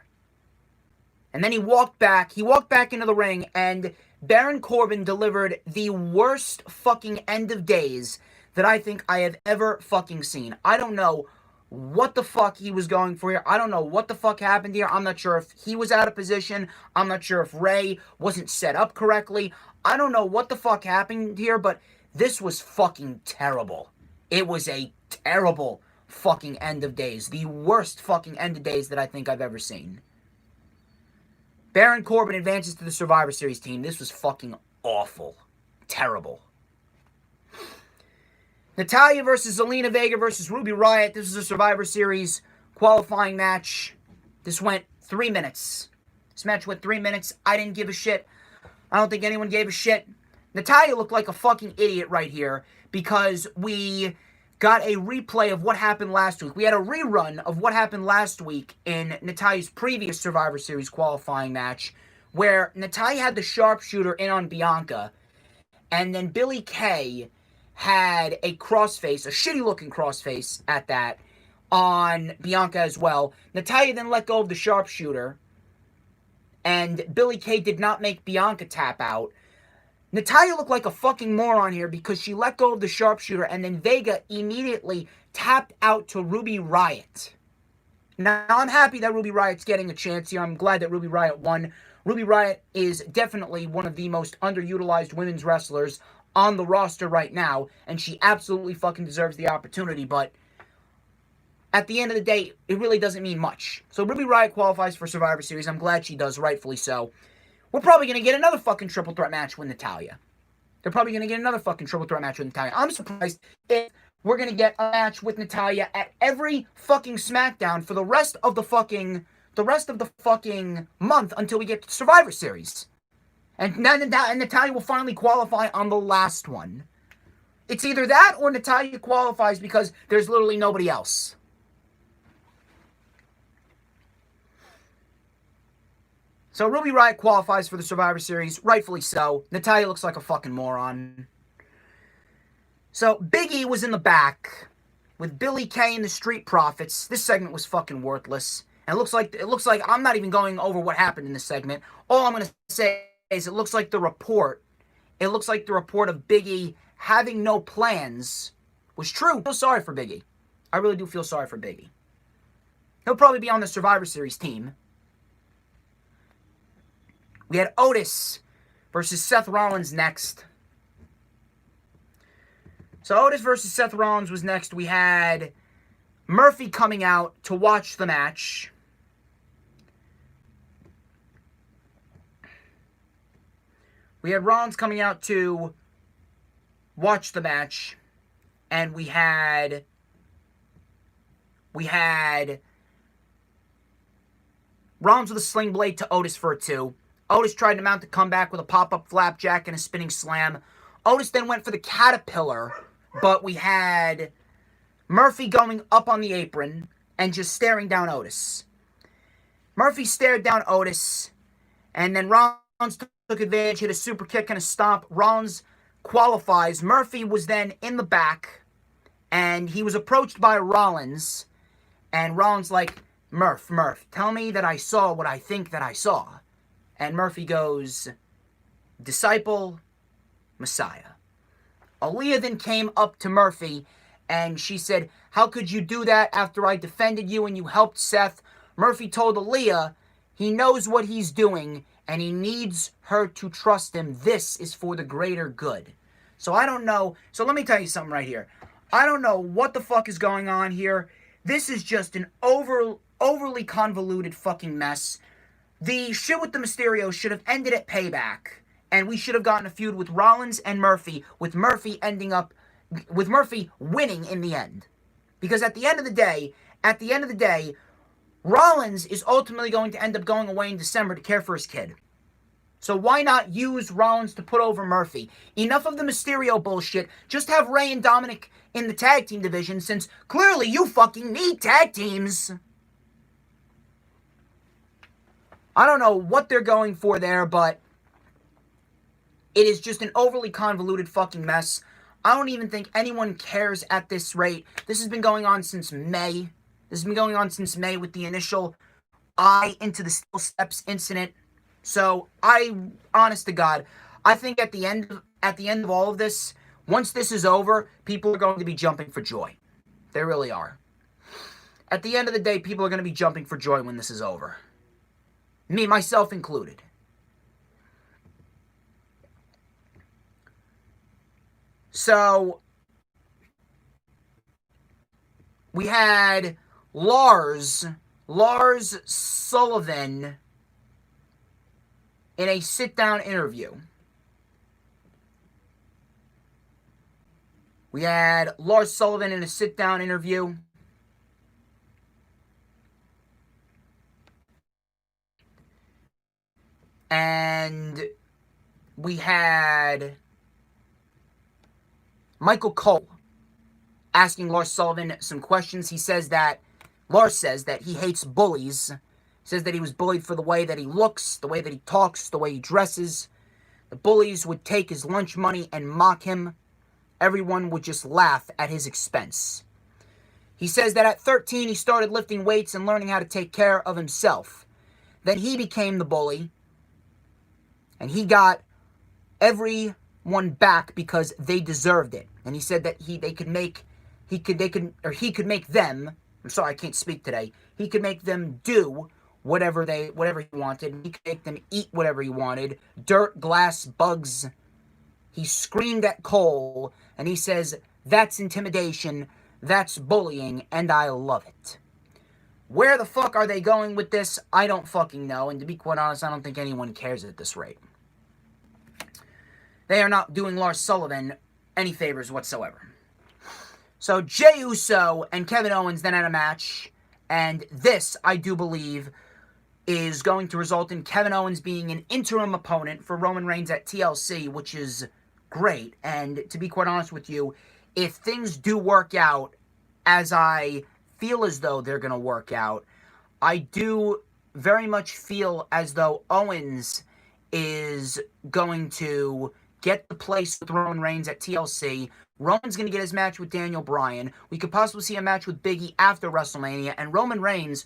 And then he walked back. He walked back into the ring, and Baron Corbin delivered the worst fucking end of days that I think I have ever fucking seen. I don't know what the fuck he was going for here. I don't know what the fuck happened here. I'm not sure if he was out of position. I'm not sure if Ray wasn't set up correctly. I don't know what the fuck happened here, but this was fucking terrible. It was a terrible fucking end of days. The worst fucking end of days that I think I've ever seen. Baron Corbin advances to the Survivor Series team. This was fucking awful. Terrible. Natalya versus Zelina Vega versus Ruby Riott. This is a Survivor Series qualifying match. This went 3 minutes. This match went 3 minutes. I didn't give a shit. I don't think anyone gave a shit. Natalya looked like a fucking idiot right here because we got a replay of what happened last week. We had a rerun of what happened last week in Natalya's previous Survivor Series qualifying match where Natalya had the sharpshooter in on Bianca, and then Billie Kay had a crossface, a shitty-looking crossface at that, on Bianca as well. Natalya then let go of the sharpshooter, and Billie Kay did not make Bianca tap out. Natalya looked like a fucking moron here because she let go of the sharpshooter, and then Vega immediately tapped out to Ruby Riott. Now, I'm happy that Ruby Riott's getting a chance here. I'm glad that Ruby Riott won. Ruby Riott is definitely one of the most underutilized women's wrestlers on the roster right now, and she absolutely fucking deserves the opportunity, but at the end of the day, it really doesn't mean much. So Ruby Riott qualifies for Survivor Series. I'm glad she does, rightfully so. We're probably going to get another fucking triple threat match with Natalya. They're probably going to get another fucking triple threat match with Natalya. I'm surprised if we're going to get a match with Natalya at every fucking SmackDown for the rest of the fucking month until we get to Survivor Series. And then Natalya will finally qualify on the last one. It's either that or Natalya qualifies because there's literally nobody else. So Ruby Riott qualifies for the Survivor Series, rightfully so. Natalya looks like a fucking moron. So Big E was in the back with Billie Kay and the Street Profits. This segment was fucking worthless. And it looks like I'm not even going over what happened in this segment. All I'm going to say is it looks like the report of Big E having no plans was true. I feel sorry for Big E. I really do feel sorry for Big E. He'll probably be on the Survivor Series team. We had Otis versus Seth Rollins next. So Otis versus Seth Rollins was next. We had Murphy coming out to watch the match. We had Rollins coming out to watch the match. And we had Rollins with a sling blade to Otis for a 2. Otis tried to mount the comeback with a pop-up flapjack and a spinning slam. Otis then went for the caterpillar, but we had Murphy going up on the apron and just staring down Otis. Murphy stared down Otis, and then Rollins took advantage, hit a super kick and a stomp. Rollins qualifies. Murphy was then in the back, and he was approached by Rollins, and Rollins like, Murph, tell me that I saw what I think that I saw. And Murphy goes, Disciple, Messiah. Aaliyah then came up to Murphy, and she said, how could you do that after I defended you and you helped Seth? Murphy told Aaliyah he knows what he's doing, and he needs her to trust him. This is for the greater good. So I don't know. So let me tell you something right here. I don't know what the fuck is going on here. This is just an overly convoluted fucking mess. The shit with the Mysterios should have ended at Payback, and we should have gotten a feud with Rollins and Murphy, with Murphy winning in the end. Because at the end of the day, Rollins is ultimately going to end up going away in December to care for his kid. So why not use Rollins to put over Murphy? Enough of the Mysterio bullshit. Just have Ray and Dominic in the tag team division, since clearly you fucking need tag teams. I don't know what they're going for there, but it is just an overly convoluted fucking mess. I don't even think anyone cares at this rate. This has been going on since May. With the initial eye into the steel steps incident. So honest to God, I think at the end of all of this, once this is over, people are going to be jumping for joy. They really are. at the end of the day, people are going to be jumping for joy when this is over. Me, myself included. So, we had Lars Sullivan in a sit-down interview. We had Lars Sullivan in a sit-down interview. And we had Michael Cole asking Lars Sullivan some questions. Lars says that he hates bullies. Says that he was bullied for the way that he looks, the way that he talks, the way he dresses. The bullies would take his lunch money and mock him. Everyone would just laugh at his expense. He says that at 13 he started lifting weights and learning how to take care of himself. Then he became the bully. And he got everyone back because they deserved it. And he said that he could make them, I'm sorry, I can't speak today. He could make them do whatever he wanted. He could make them eat whatever he wanted. Dirt, glass, bugs. He screamed at Cole, and he says, that's intimidation, that's bullying, and I love it. Where the fuck are they going with this? I don't fucking know, and to be quite honest, I don't think anyone cares at this rate. They are not doing Lars Sullivan any favors whatsoever. So Jey Uso and Kevin Owens then had a match, and this, I do believe, is going to result in Kevin Owens being an interim opponent for Roman Reigns at TLC, which is great. And to be quite honest with you, if things do work out as I feel as though they're going to work out, I do very much feel as though Owens is going to get the place with Roman Reigns at TLC. Roman's going to get his match with Daniel Bryan. We could possibly see a match with Big E after WrestleMania. And Roman Reigns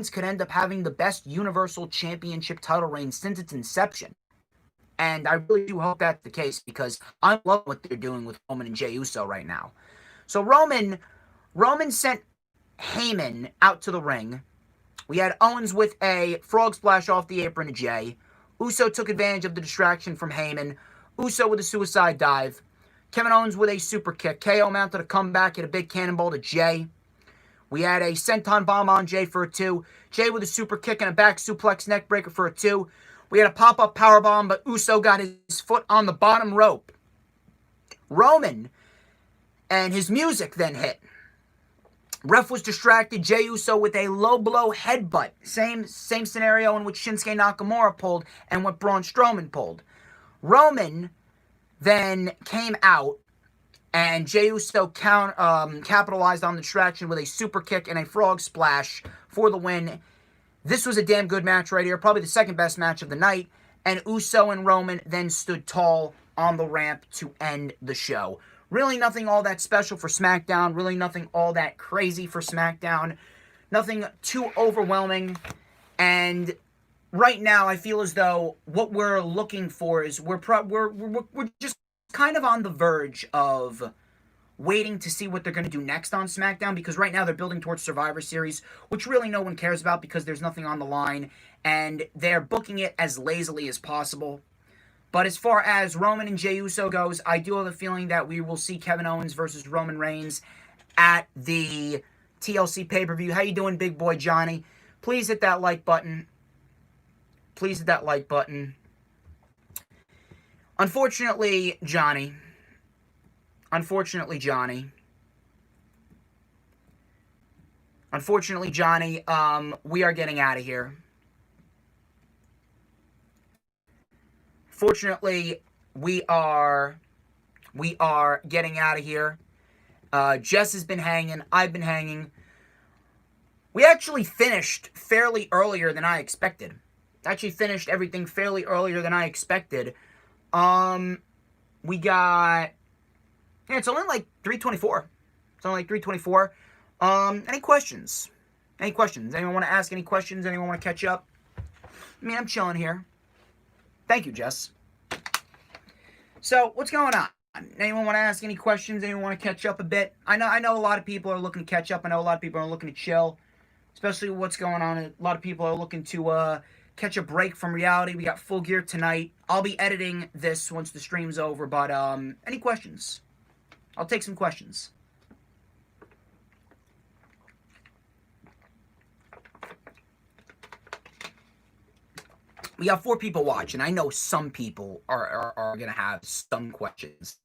could end up having the best Universal Championship title reign since its inception. And I really do hope that's the case because I love what they're doing with Roman and Jey Uso right now. So Roman sent Heyman out to the ring. We had Owens with a frog splash off the apron to Jey. Uso took advantage of the distraction from Heyman. Uso with a suicide dive. Kevin Owens with a super kick. KO mounted a comeback, hit a big cannonball to Jey. We had a senton bomb on Jey for a 2. Jey with a super kick and a back suplex neckbreaker for a 2. We had a pop-up powerbomb, but Uso got his foot on the bottom rope. Roman and his music then hit. Ref was distracted. Jey Uso with a low blow headbutt. Same scenario in which Shinsuke Nakamura pulled and what Braun Strowman pulled. Roman then came out, and Jey Uso capitalized on the distraction with a super kick and a frog splash for the win. This was a damn good match right here, probably the second best match of the night, and Uso and Roman then stood tall on the ramp to end the show. Really nothing all that special for SmackDown, really nothing all that crazy for SmackDown, nothing too overwhelming, and right now, I feel as though what we're looking for is we're just kind of on the verge of waiting to see what they're going to do next on SmackDown, because right now they're building towards Survivor Series, which really no one cares about because there's nothing on the line, and they're booking it as lazily as possible. But as far as Roman and Jey Uso goes, I do have a feeling that we will see Kevin Owens versus Roman Reigns at the TLC pay-per-view. How you doing, big boy Johnny? Please hit that like button. Please hit that like button. Unfortunately, Johnny, we are getting out of here. Fortunately, we are getting out of here. Jess has been hanging. I've been hanging. We actually finished fairly earlier than I expected. Actually finished everything fairly earlier than I expected. We got... Yeah, it's only like 3:24. It's only like 3:24. Any questions? Any questions? Anyone want to ask any questions? Anyone want to catch up? I mean, I'm chilling here. Thank you, Jess. So, what's going on? Anyone want to ask any questions? Anyone want to catch up a bit? I know a lot of people are looking to catch up. I know a lot of people are looking to chill, especially with what's going on. A lot of people are looking to catch a break from reality. We got Full Gear tonight. I'll be editing this once the stream's over, but any questions? I'll take some questions. We got 4 people watching. I know some people are going to have some questions.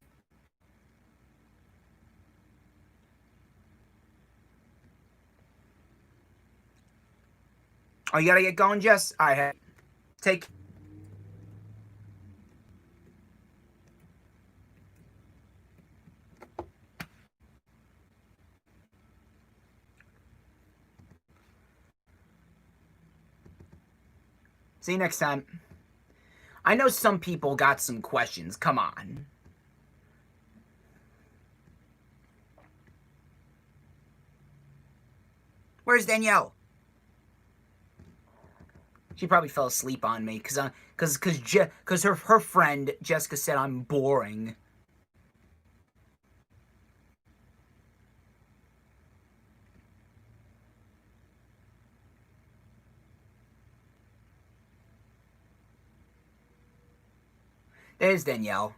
Oh, you got to get going, Jess? All right. Take... See you next time. I know some people got some questions. Come on. Where's Danielle? She probably fell asleep on me because her friend Jessica said I'm boring. There's Danielle.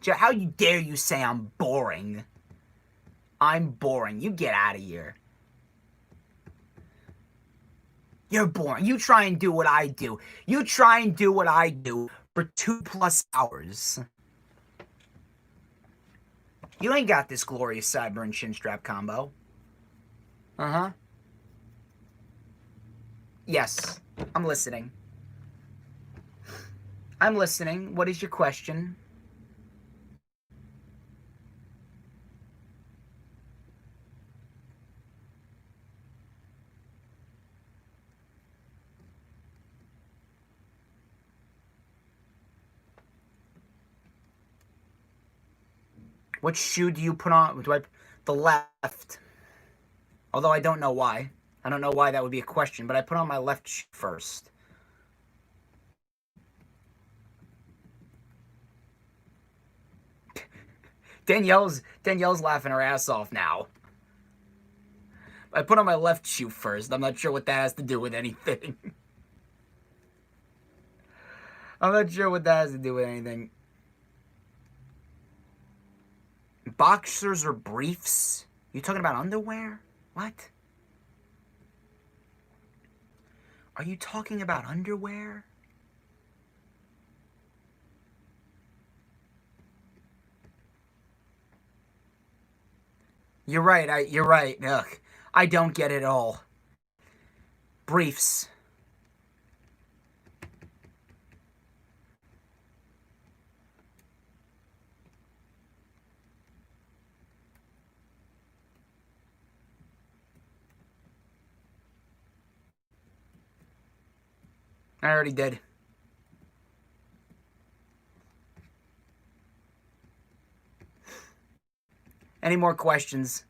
How you dare you say I'm boring? I'm boring. You get out of here. You're boring. You try and do what I do. You try and do what I do for 2+ hours. You ain't got this glorious sideburn chin strap combo. Uh-huh. Yes, I'm listening. I'm listening. What is your question? What shoe do you put on? The left. Although I don't know why. I don't know why that would be a question, but I put on my left shoe first. Danielle's laughing her ass off now. I put on my left shoe first. I'm not sure what that has to do with anything. I'm not sure what that has to do with anything. Boxers or briefs? You talking about underwear? What? Are you talking about underwear? You're right. You're right. Ugh. I don't get it at all. Briefs. I already did. Any more questions?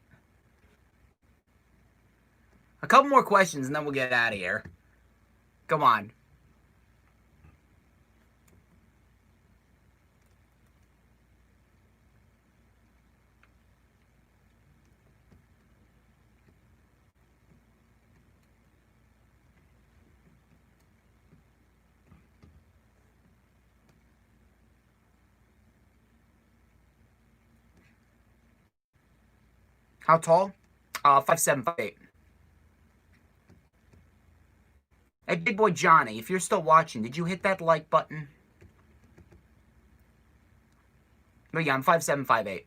A couple more questions and then we'll get out of here. Come on. How tall? 5'7", 5'8". Hey, big boy Johnny, if you're still watching, did you hit that like button? But yeah, I'm 5'7", 5'8".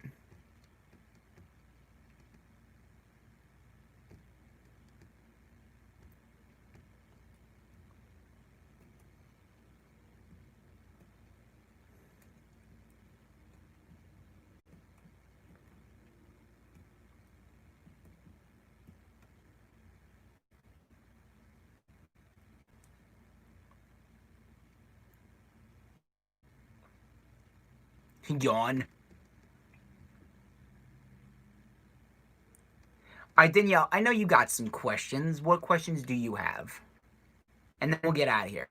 Yawn. Danielle, I know you got some questions. What questions do you have? And then we'll get out of here.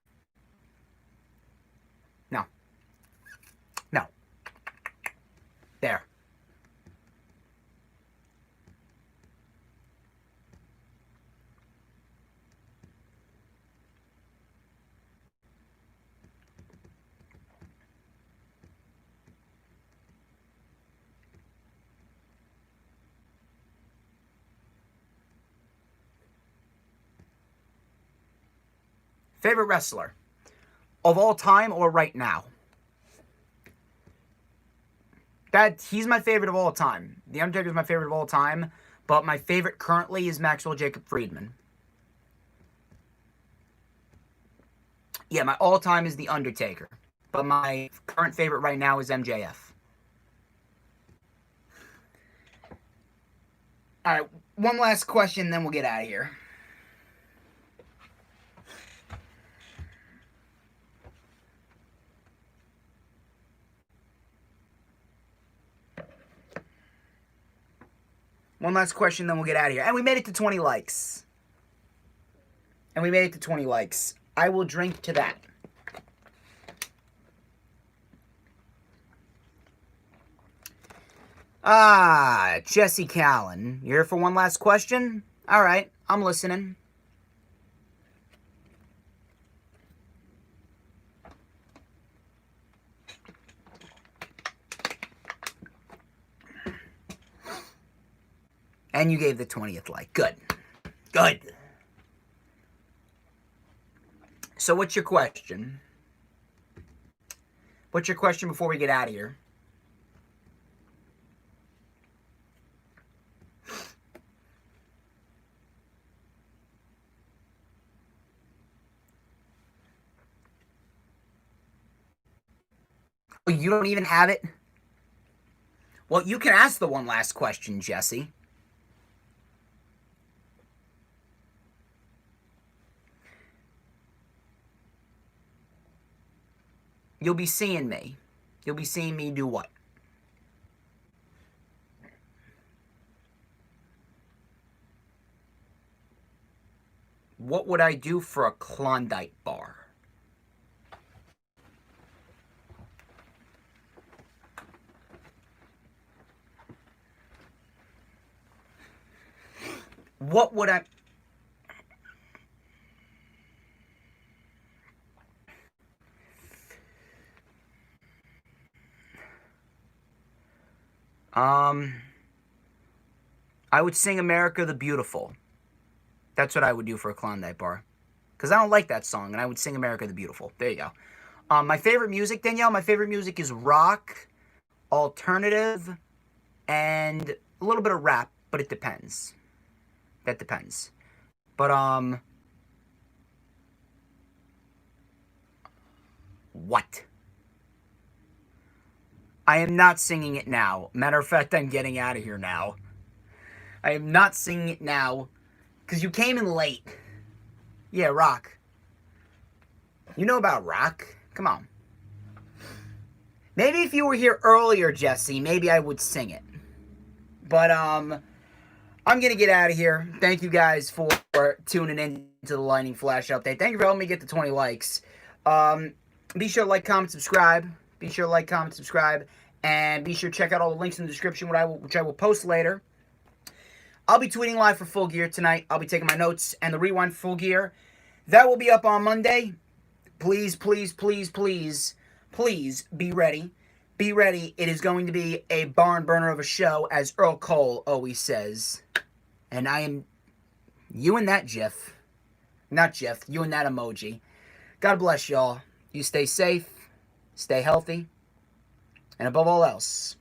No. No. There. Favorite wrestler of all time or right now? He's my favorite of all time. The Undertaker is my favorite of all time, but my favorite currently is Maxwell Jacob Friedman. Yeah, my all-time is The Undertaker, but my current favorite right now is MJF. All right, one last question, then we'll get out of here. One last question, then we'll get out of here. And we made it to 20 likes. I will drink to that. Jesse Callen. You here for one last question? All right, I'm listening. And you gave the 20th like. Good. Good. So what's your question? What's your question before we get out of here? Oh, you don't even have it? Well, you can ask the one last question, Jesse. You'll be seeing me. You'll be seeing me do what? What would I do for a Klondike bar? What would I... I would sing America the Beautiful. That's what I would do for a Klondike bar. Because I don't like that song, and I would sing America the Beautiful. There you go. My favorite music, Danielle, my favorite music is rock, alternative, and a little bit of rap, but it depends. That depends. But, what? I am not singing it now. Matter of fact, I'm getting out of here now. I am not singing it now, because you came in late. Yeah, rock. You know about rock? Come on. Maybe if you were here earlier, Jesse, maybe I would sing it. But, I'm going to get out of here. Thank you guys for tuning in to the Lightning Flash update. Thank you for helping me get to 20 likes. Be sure to like, comment, subscribe. Be sure to like, comment, subscribe. And be sure to check out all the links in the description, which I will post later. I'll be tweeting live for Full Gear tonight. I'll be taking my notes and the rewind for Full Gear. That will be up on Monday. Please, please, please, please, please be ready. Be ready. It is going to be a barn burner of a show, as Earl Cole always says. And I am you and that GIF. Not GIF, you and that emoji. God bless y'all. You stay safe, stay healthy, and above all else,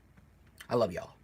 I love y'all.